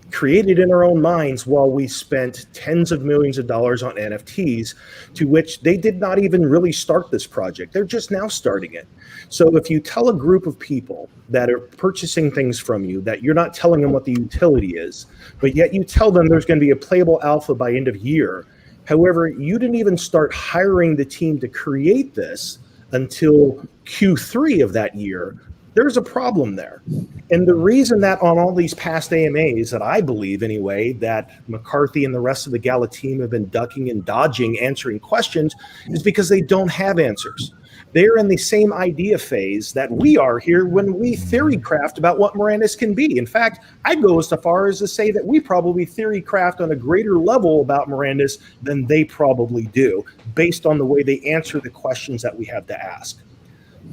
create it in our own minds while we spent tens of millions of dollars on NFTs, to which they did not even really start this project. They're just now starting it. So if you tell a group of people that are purchasing things from you that you're not telling them what the utility is, but yet you tell them there's going to be a playable alpha by end of year. However, you didn't even start hiring the team to create this until Q3 of that year. There's a problem there. And the reason that on all these past AMAs that I believe anyway, that McCarthy and the rest of the Gala team have been ducking and dodging answering questions is because they don't have answers. They're in the same idea phase that we are here when we theory craft about what Miranda's can be. In fact, I'd go as far as to say that we probably theory craft on a greater level about Miranda's than they probably do, based on the way they answer the questions that we have to ask.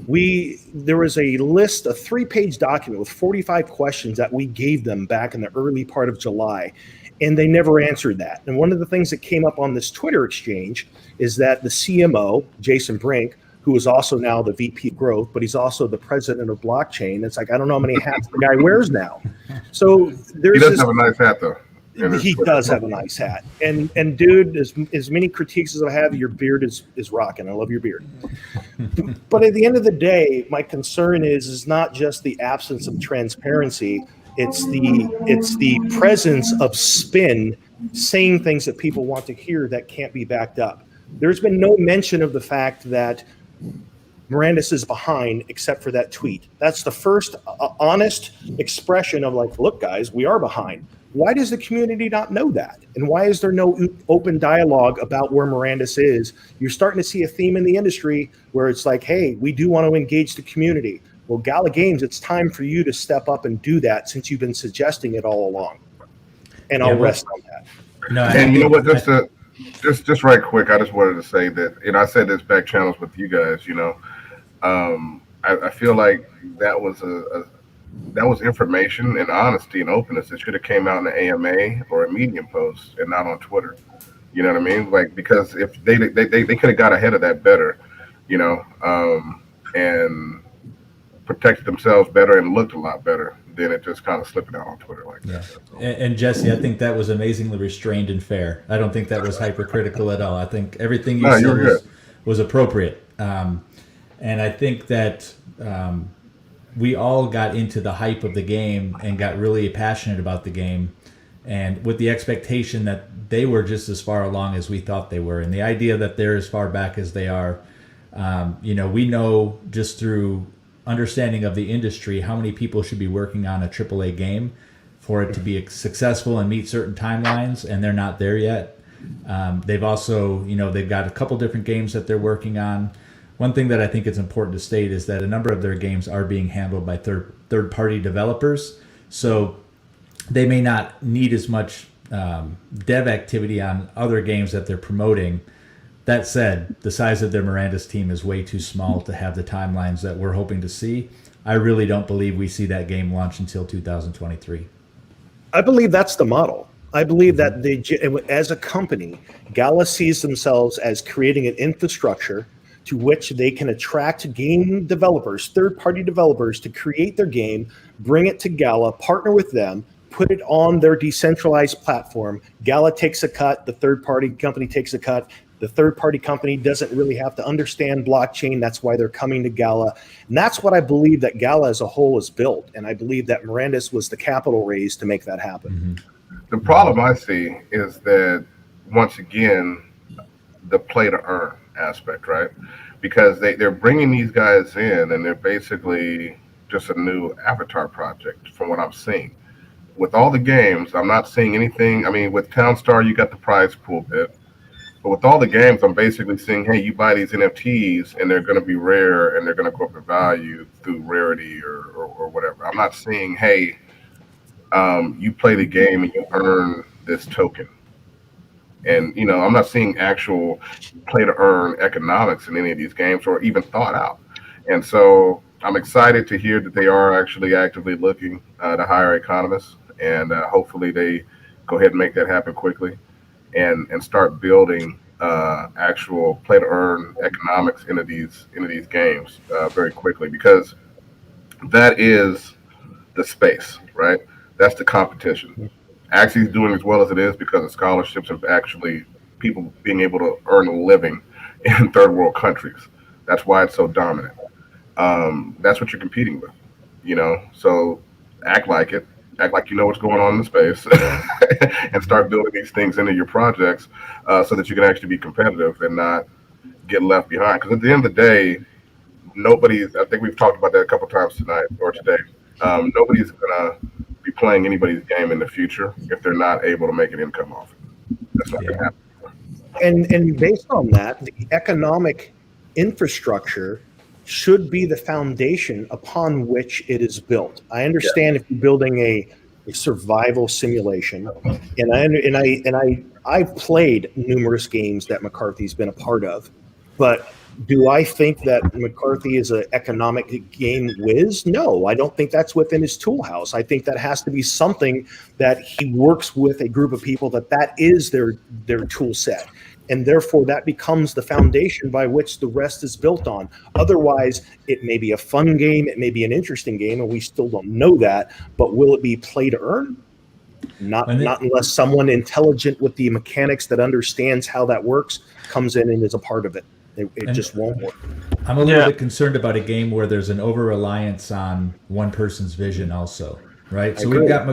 There was a list, a 3-page document with 45 questions that we gave them back in the early part of July. And they never answered that. And one of the things that came up on this Twitter exchange is that the CMO, Jason Brink, who is also now the VP of growth, but he's also the president of blockchain. It's like, I don't know how many hats the guy wears now. So he does have a nice hat, though. He does have a nice hat. And dude, as many critiques as I have, your beard is rocking. I love your beard. But at the end of the day, my concern is not just the absence of transparency. It's the presence of spin, saying things that people want to hear that can't be backed up. There's been no mention of the fact that Mirandus is behind, except for that tweet. That's the first honest expression of like, look, guys, we are behind. Why does the community not know that? And why is there no open dialogue about where Mirandus is? You're starting to see a theme in the industry where it's like, hey, we do want to engage the community. Well, Gala Games, it's time for you to step up and do that since you've been suggesting it all along. And I'll rest on that. No, and you know what? Just right quick, I just wanted to say that, and I said this back channels with you guys. I feel like that was information and honesty and openness that should have came out in an AMA or a Medium post and not on Twitter. You know what I mean? Like, because if they could have got ahead of that better, and protected themselves better and looked a lot better than it just kind of slipping out on Twitter like that. And Jesse, I think that was amazingly restrained and fair. I don't think that was hypercritical at all. I think everything you said was appropriate. And I think that we all got into the hype of the game and got really passionate about the game, and with the expectation that they were just as far along as we thought they were. And the idea that they're as far back as they are, we know just through understanding of the industry how many people should be working on a AAA game for it to be successful and meet certain timelines, and they're not there yet. They've also, they've got a couple different games that they're working on. One thing that I think is important to state is that a number of their games are being handled by third-party developers, so they may not need as much dev activity on other games that they're promoting. That said, the size of their Mirandus team is way too small to have the timelines that we're hoping to see. I really don't believe we see that game launch until 2023. I believe that's the model. I believe that as a company, Gala sees themselves as creating an infrastructure to which they can attract game developers, third-party developers, to create their game, bring it to Gala, partner with them, put it on their decentralized platform. Gala takes a cut, the third-party company takes a cut. The third-party company doesn't really have to understand blockchain. That's why they're coming to Gala. And that's what I believe that Gala as a whole is built. And I believe that Mirandus was the capital raise to make that happen. Mm-hmm. The problem I see is that, once again, the play-to-earn aspect, right? Because they're bringing these guys in, and they're basically just a new avatar project from what I'm seeing. With all the games, I'm not seeing anything. I mean, with Townstar, you got the prize pool bit. But with all the games, I'm basically saying, hey, you buy these NFTs and they're going to be rare and they're going to go up in value through rarity or whatever. I'm not saying, hey, you play the game and you earn this token. And, I'm not seeing actual play to earn economics in any of these games or even thought out. And so I'm excited to hear that they are actually actively looking to hire economists, and hopefully they go ahead and make that happen quickly. And start building actual play to earn economics into these games very quickly, because that is the space, right? That's the competition. Axie's doing as well as it is because of scholarships and actually people being able to earn a living in third world countries. That's why it's so dominant. That's what you're competing with, So act like it. Act like you know what's going on in the space and start building these things into your projects so that you can actually be competitive and not get left behind. Because at the end of the day, I think we've talked about that a couple times tonight or today. Nobody's going to be playing anybody's game in the future if they're not able to make an income off it. That's not going to happen. And based on that, the economic infrastructure should be the foundation upon which it is built. I understand if you're building a survival simulation, and I've played numerous games that McCarthy's been a part of, but Do I think that McCarthy is an economic game whiz? No, I don't think that's within his toolhouse. I think that has to be something that he works with a group of people that is their tool set. And therefore, that becomes the foundation by which the rest is built on. Otherwise, it may be a fun game, it may be an interesting game, and we still don't know that. But will it be play to earn? Not unless someone intelligent with the mechanics that understands how that works comes in and is a part of it. It just won't work. I'm a little bit concerned about a game where there's an over-reliance on one person's vision also, right? So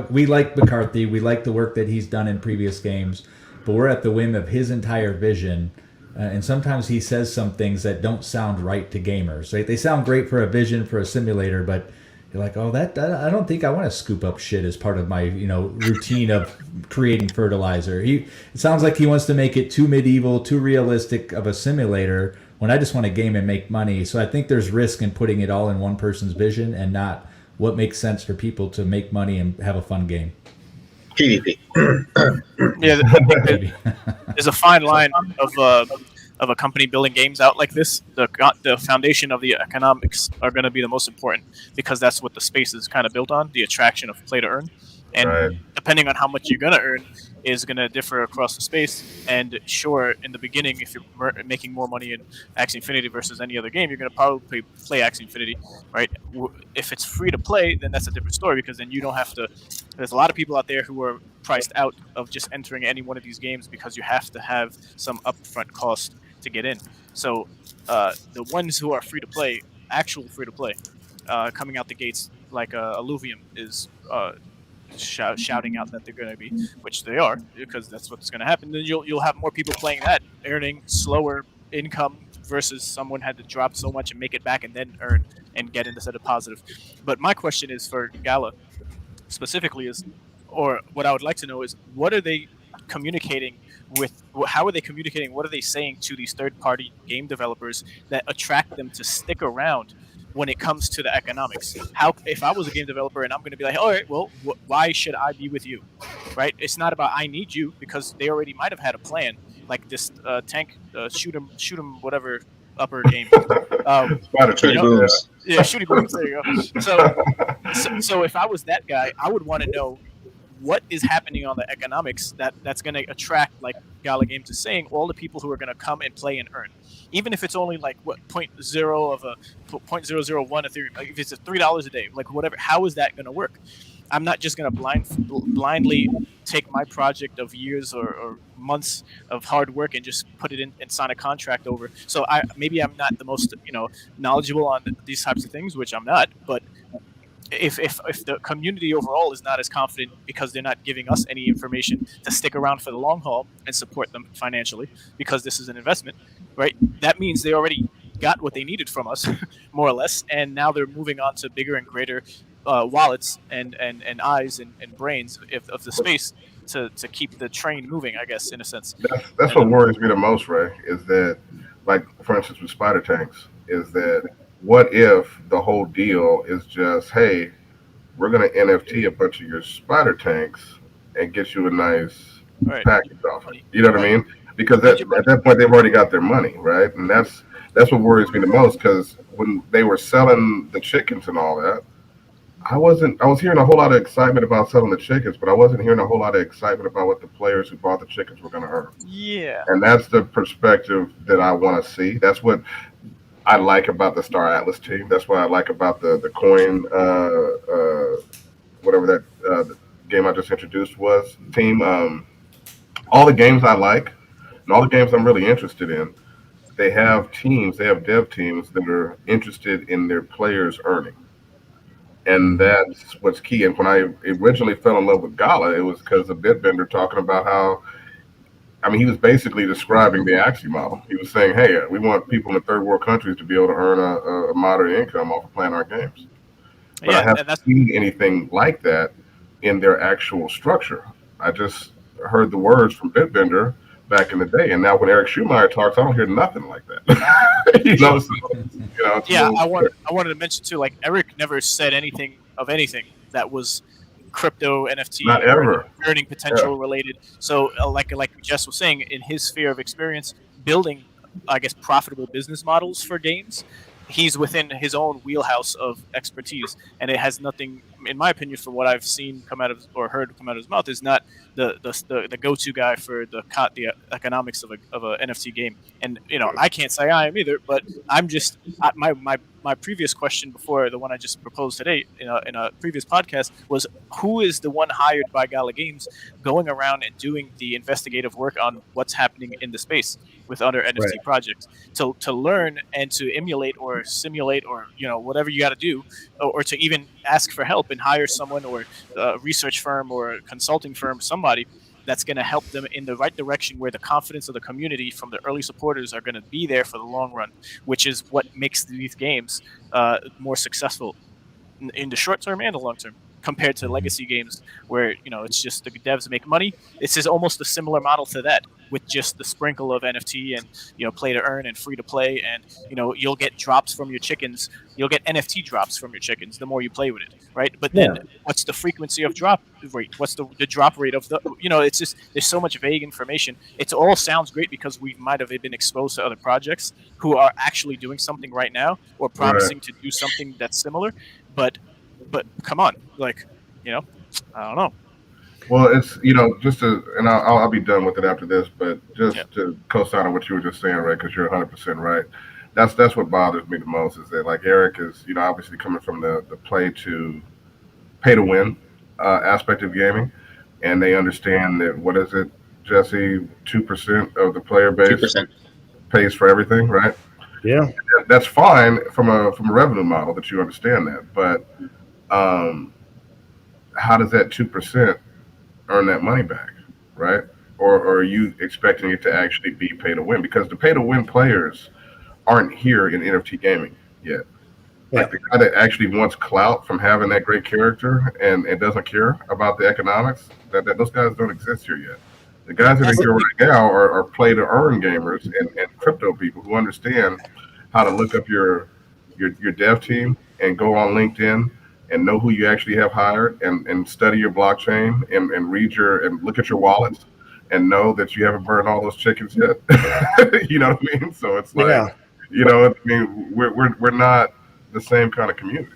we like McCarthy, we like the work that he's done in previous games, but we're at the whim of his entire vision. And sometimes he says some things that don't sound right to gamers. Right? They sound great for a vision, for a simulator, but you're like, oh, that I don't think I want to scoop up shit as part of my routine of creating fertilizer. It sounds like he wants to make it too medieval, too realistic of a simulator when I just want to game and make money. So I think there's risk in putting it all in one person's vision and not what makes sense for people to make money and have a fun game. PvP. There's a fine line of a company building games out like this. The foundation of the economics are going to be the most important because that's what the space is kind of built on, the attraction of play to earn. And depending on how much you're going to earn is going to differ across the space. And sure, in the beginning, if you're making more money in Axie Infinity versus any other game, you're going to probably play Axie Infinity, right? If it's free to play, then that's a different story because then you don't have to. There's a lot of people out there who are priced out of just entering any one of these games because you have to have some upfront cost to get in. So the ones who are free to play, actual free to play, coming out the gates like Illivium is shouting out that they're going to be, which they are, because that's what's going to happen. Then you'll have more people playing that, earning slower income versus someone had to drop so much and make it back and then earn and get into a positive. But my question is for Gala specifically or what I would like to know is what are they communicating with? How are they communicating? What are they saying to these third-party game developers that attract them to stick around when it comes to the economics? How, if I was a game developer and I'm going to be like, all right, well, why should I be with you, right? It's not about I need you because they already might have had a plan, like this tank shoot 'em whatever upper game. Shooty booms. Yeah, shooty booms. There you go. So if I was that guy, I would want to know what is happening on the economics that's going to attract, like Gala Games is saying, all the people who are going to come and play and earn. Even if it's only like what 0.001 Ethereum, like if it's $3 a day, like whatever, how is that going to work? I'm not just going to blindly take my project of years or months of hard work and just put it in and sign a contract over. So maybe I'm not the most knowledgeable on these types of things, which I'm not, but if the community overall is not as confident because they're not giving us any information to stick around for the long haul and support them financially because this is an investment, right? That means they already got what they needed from us, more or less, and now they're moving on to bigger and greater wallets and eyes and brains of the space to keep the train moving, I guess, in a sense. That's what worries me the most, Ray, is that, like, for instance, with spider tanks, is that what if the whole deal is just, hey, we're going to NFT a bunch of your spider tanks and get you a nice package off it. You know what I mean? Because at that point, they've already got their money, right? And that's what worries me the most, because when they were selling the chickens and all that, I was hearing a whole lot of excitement about selling the chickens, but I wasn't hearing a whole lot of excitement about what the players who bought the chickens were going to earn. Yeah. And that's the perspective that I want to see. That's what I like about the Star Atlas team. That's what I like about the coin, whatever that the game I just introduced was, team. All the games I like and all the games I'm really interested in, they have dev teams that are interested in their players earning. And that's what's key. And when I originally fell in love with Gala, it was because of Bitbender talking about how, he was basically describing the Axie model. He was saying, hey, we want people in third world countries to be able to earn a moderate income off of playing our games. But I haven't seen anything like that in their actual structure. I just heard the words from Bitbender back in the day. And now when Eric Schumacher talks, I don't hear nothing like that. I wanted to mention too, like Eric never said anything that was crypto NFT not ever earning potential related. So like Jess was saying, in his sphere of experience, building I guess, profitable business models for games, he's within his own wheelhouse of expertise, and it has nothing, in my opinion, for what I've seen come out of or heard come out of his mouth, is not the go-to guy for the economics of a NFT game. And I can't say I am either, but I'm just my previous question before the one I just proposed today in a previous podcast was, who is the one hired by Gala Games going around and doing the investigative work on what's happening in the space with other NFT projects to learn and to emulate or simulate or whatever you got to do, or to even ask for help and hire someone or a research firm or a consulting firm, somebody that's going to help them in the right direction, where the confidence of the community from the early supporters are going to be there for the long run, which is what makes these games more successful in the short term and the long term, compared to legacy games where it's just the devs make money. This is almost a similar model to that, with just the sprinkle of NFT and play to earn and free to play, and you'll get drops from your chickens. You'll get NFT drops from your chickens the more you play with it, right? But then what's the frequency of drop rate? What's the drop rate of the it's just, there's so much vague information. It all sounds great because we might have been exposed to other projects who are actually doing something right now or promising to do something that's similar, but come on, I don't know. Well, it's just to, and I'll be done with it after this, but just to co-sign on what you were just saying, right? Because you're 100% right. That's what bothers me the most, is that like Eric is obviously coming from the pay to win aspect of gaming, and they understand that, what is it, Jesse? 2% of the player base 2%. Pays for everything, right? Yeah, that's fine from a revenue model that you understand that, but how does that 2% earn that money back, right? Or are you expecting it to actually be pay to win? Because the pay to win players aren't here in NFT gaming yet. Like the guy that actually wants clout from having that great character and doesn't care about the economics, that those guys don't exist here yet. The guys that are here right now are play to earn gamers and crypto people who understand how to look up your dev team and go on LinkedIn and know who you actually have hired, and study your blockchain and read and look at your wallets and know that you haven't burned all those chickens yet. You know what I mean? So it's like, I mean, we're not the same kind of community,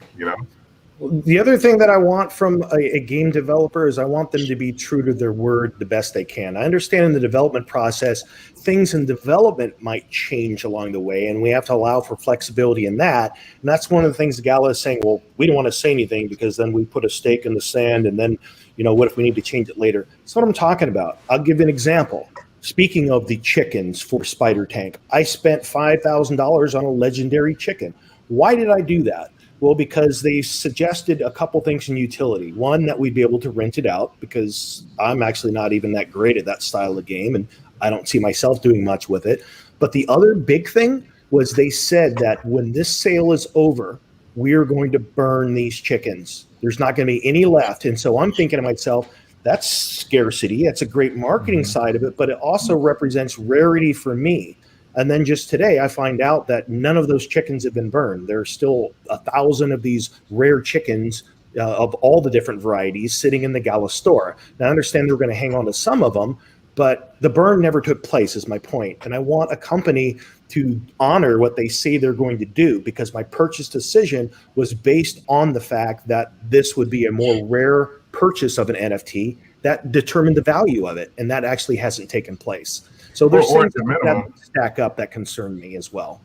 The other thing that I want from a game developer is I want them to be true to their word the best they can. I understand in the development process, things in development might change along the way, and we have to allow for flexibility in that. And that's one of the things Gala is saying, well, we don't want to say anything because then we put a stake in the sand, and then, what if we need to change it later? That's what I'm talking about. I'll give you an example. Speaking of the chickens for Spider Tank, I spent $5,000 on a legendary chicken. Why did I do that? Well, because they suggested a couple things in utility. One, that we'd be able to rent it out, because I'm actually not even that great at that style of game, and I don't see myself doing much with it. But the other big thing was they said that when this sale is over, we're going to burn these chickens. There's not going to be any left. And so I'm thinking to myself, that's scarcity. That's a great marketing side of it, but it also represents rarity for me. And then just today, I find out that none of those chickens have been burned. There's still 1,000 of these rare chickens of all the different varieties sitting in the Gala store. Now, I understand they're going to hang on to some of them, but the burn never took place, is my point. And I want a company to honor what they say they're going to do, because my purchase decision was based on the fact that this would be a more rare purchase of an NFT that determined the value of it. And that actually hasn't taken place. So there's things that stack up that concern me as well.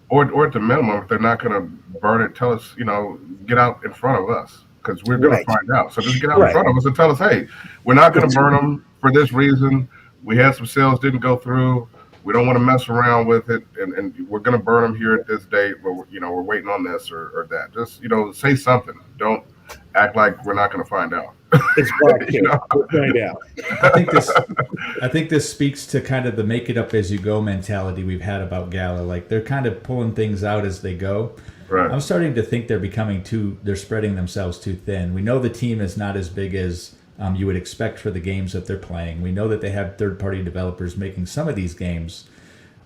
Or at the minimum, if they're not going to burn it, tell us, get out in front of us, because we're going to find out. So just get out in front of us and tell us, hey, we're not going to burn them for this reason. We had some sales didn't go through. We don't want to mess around with it, and we're going to burn them here at this date. But we're waiting on this or that. Just say something. Don't act like we're not going to find out. It's we'll find out. I think this speaks to kind of the make it up as you go mentality we've had about Gala. Like, they're kind of pulling things out as they go. Right. I'm starting to think they're spreading themselves too thin. We know the team is not as big as you would expect for the games that they're playing. We know that they have third-party developers making some of these games,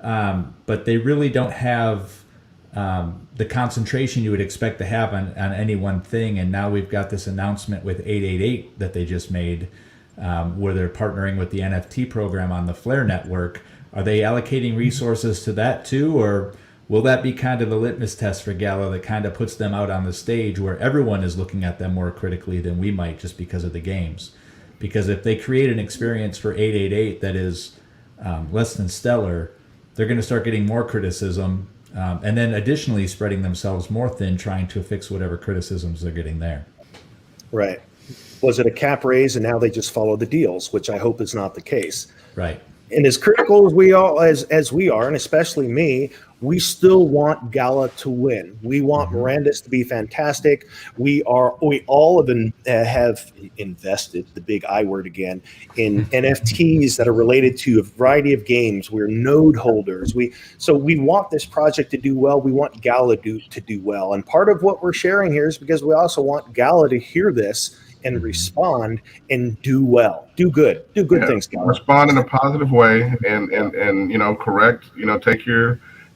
but they really don't have the concentration you would expect to have on any one thing. And now we've got this announcement with 888 that they just made, where they're partnering with the NFT program on the Flare network, Are they allocating resources to that too, or will that be kind of the litmus test for Gala that kind of puts them out on the stage where everyone is looking at them more critically than we might just because of the games? Because if they create an experience for 888 that is less than stellar, they're going to start getting more criticism, and then additionally spreading themselves more thin, trying to fix whatever criticisms they're getting there. Right. Was it a cap raise and now they just follow the deals, which I hope is not the case. Right. And as critical as we all as we are, and especially me, we still want Gala to win. We want Mirandus to be fantastic. We all have invested, the big I word again, in NFTs that are related to a variety of games. We're node holders. So we want this project to do well. We want Gala to do well. And part of what we're sharing here is because we also want Gala to hear this and respond and do well, do good things. Gala. Respond in a positive way and correct.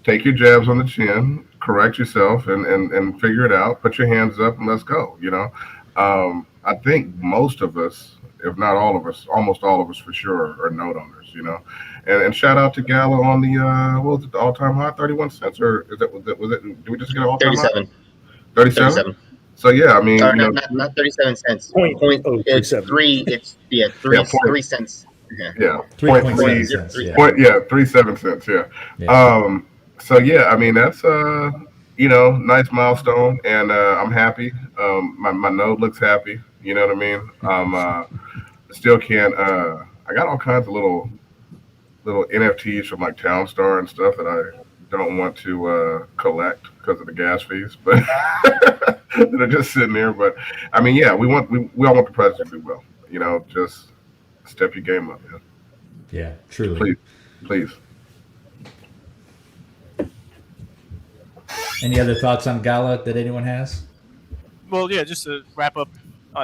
Take your jabs on the chin, correct yourself, and figure it out. Put your hands up and let's go. I think most of us, if not all of us, almost all of us for sure, are node owners. And shout out to Gala on the what was it, the all-time high, 31 cents, or was it? Did we just get an all-time 37. high? 37. So yeah, I mean, not 37 cents. It's 3. It's 3 cents. Yeah, 3.3 cents. Yeah. 37 cents. Yeah. So yeah, I mean that's nice milestone, and I'm happy. My node looks happy. You know what I mean? Still can't. I got all kinds of little NFTs from like Townstar and stuff that I don't want to collect because of the gas fees, but they're just sitting there. But I mean, yeah, we all want the president to do well. Just step your game up, man. Yeah, truly. Please. Any other thoughts on Gala that anyone has? Well, yeah, just to wrap up,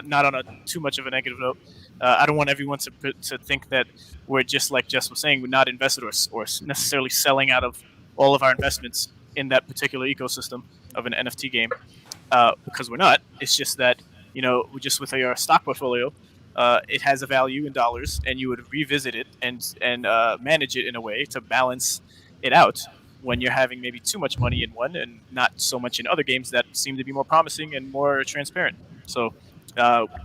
not on too much of a negative note. I don't want everyone to think that we're just like Jess was saying, we're not invested or necessarily selling out of all of our investments in that particular ecosystem of an NFT game, because we're not. It's just that just with your stock portfolio, it has a value in dollars, and you would revisit it and manage it in a way to balance it out when you're having maybe too much money in one and not so much in other games that seem to be more promising and more transparent. So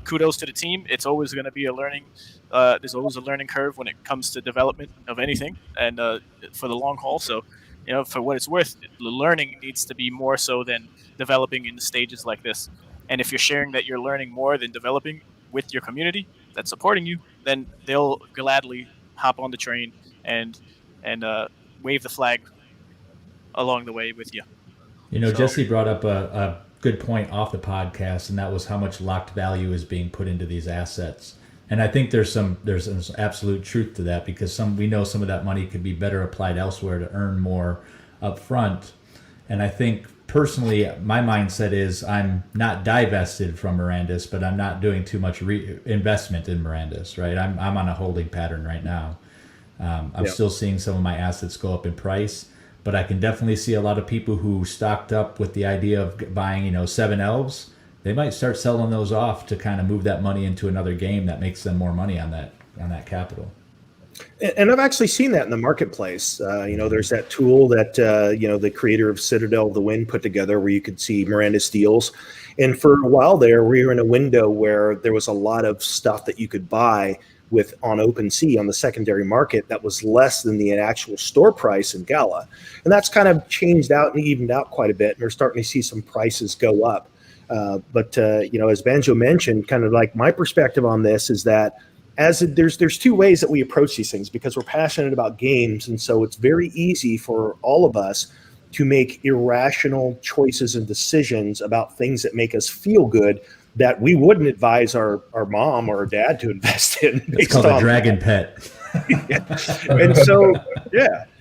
kudos to the team. It's always going to be a learning. There's always a learning curve when it comes to development of anything, and for the long haul. So, for what it's worth, the learning needs to be more so than developing in stages like this. And if you're sharing that you're learning more than developing with your community that's supporting you, then they'll gladly hop on the train and wave the flag along the way with you. Jesse brought up a good point off the podcast, and that was how much locked value is being put into these assets. And I think there's some absolute truth to that, because we know some of that money could be better applied elsewhere to earn more up front. And I think personally, my mindset is I'm not divested from Mirandus, but I'm not doing too much investment in Mirandus, right? I'm on a holding pattern right now. I'm still seeing some of my assets go up in price, but I can definitely see a lot of people who stocked up with the idea of buying, 7 elves. They might start selling those off to kind of move that money into another game that makes them more money on that capital. And I've actually seen that in the marketplace. There's that tool that, the creator of Citadel of the Wind put together where you could see Mirandus deals. And for a while there, we were in a window where there was a lot of stuff that you could buy on OpenSea on the secondary market that was less than the actual store price in Gala. And that's kind of changed out and evened out quite a bit. And we're starting to see some prices go up. But as Banjo mentioned, kind of like my perspective on this is that there's two ways that we approach these things, because we're passionate about games. And so it's very easy for all of us to make irrational choices and decisions about things that make us feel good that we wouldn't advise our mom or our dad to invest in. It's called a dragon pet.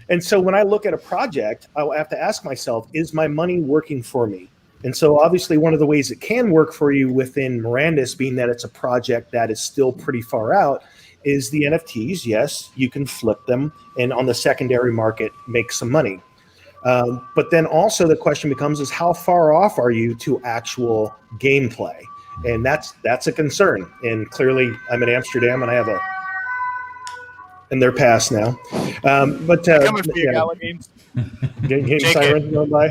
And so when I look at a project, I have to ask myself, is my money working for me? And so obviously one of the ways it can work for you within Mirandus, being that it's a project that is still pretty far out, is the NFTs. Yes, you can flip them and on the secondary market make some money. But then also the question becomes is how far off are you to actual gameplay? And that's a concern. And clearly I'm in Amsterdam and I have and they're past now. But coming for your gala games. Game sirens going by.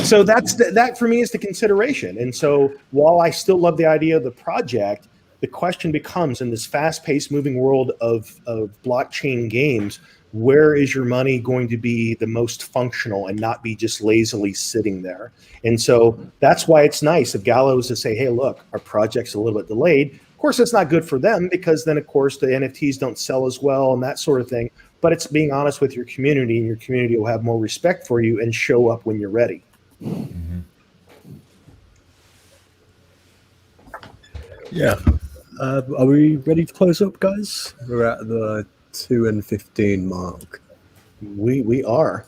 So that for me is the consideration. And so while I still love the idea of the project, the question becomes, in this fast-paced moving world of blockchain games, where is your money going to be the most functional and not be just lazily sitting there? And so that's why it's nice of Gallows to say, hey, look, our project's a little bit delayed. Of course, it's not good for them, because then, of course, the NFTs don't sell as well and that sort of thing. But it's being honest with your community, and your community will have more respect for you and show up when you're ready. Mm-hmm. Yeah. Are we ready to close up, guys? We're at the 2:15 mark. We are.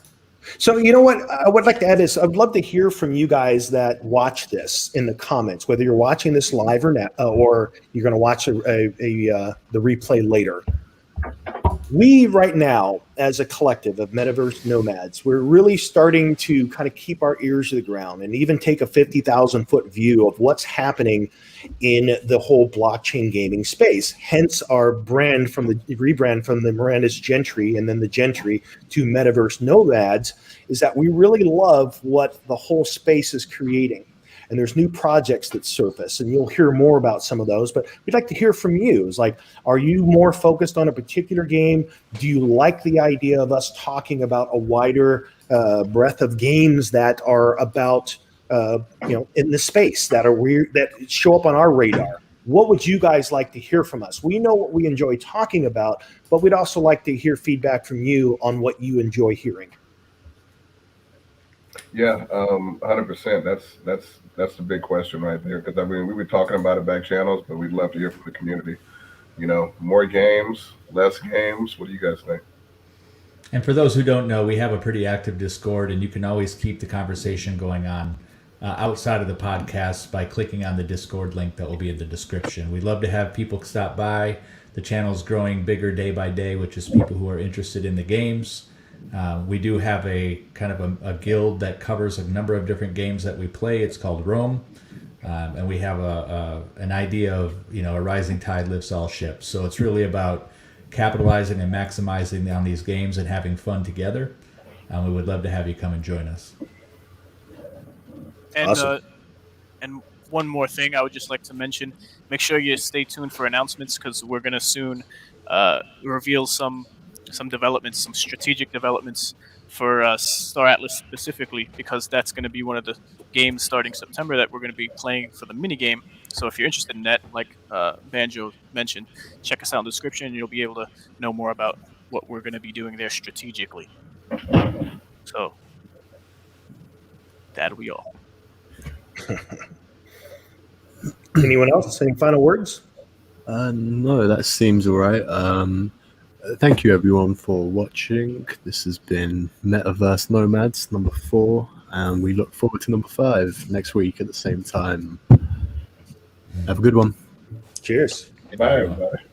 So you know what I would like to add is, I'd love to hear from you guys that watch this in the comments, whether you're watching this live or not, or you're going to watch the replay later. We right now, as a collective of Metaverse Nomads, we're really starting to kind of keep our ears to the ground and even take a 50,000-foot view of what's happening in the whole blockchain gaming space. Hence our rebrand from the Miranda's Gentry and then the Gentry to Metaverse Nomads, is that we really love what the whole space is creating. And there's new projects that surface, and you'll hear more about some of those. But we'd like to hear from you. It's like, are you more focused on a particular game? Do you like the idea of us talking about a wider breadth of games that are about, in the space, that are weird, that show up on our radar? What would you guys like to hear from us? We know what we enjoy talking about, but we'd also like to hear feedback from you on what you enjoy hearing. Yeah, 100%. That's the big question right there. Because I mean, we were talking about it back channels, but we'd love to hear from the community. You know, more games, less games. What do you guys think? And for those who don't know, we have a pretty active Discord, and you can always keep the conversation going on outside of the podcast by clicking on the Discord link that will be in the description. We'd love to have people stop by. The channel's growing bigger day by day, which is people who are interested in the games. We do have a kind of a guild that covers a number of different games that we play. It's called Rome, and we have an idea of, a rising tide lifts all ships. So it's really about capitalizing and maximizing on these games and having fun together. We would love to have you come and join us. And awesome. And one more thing I would just like to mention: make sure you stay tuned for announcements, because we're going to soon reveal some developments, some strategic developments for Star Atlas specifically, because that's going to be one of the games starting September that we're going to be playing for the mini game. So if you're interested in that, like Banjo mentioned, check us out in the description, and you'll be able to know more about what we're going to be doing there strategically. So that'll be all. Anyone else? Any final words? No, that seems all right. Thank you, everyone, for watching. This has been Metaverse Nomads number 4, and we look forward to number 5 next week at the same time. Have a good one. Cheers. Bye, everybody.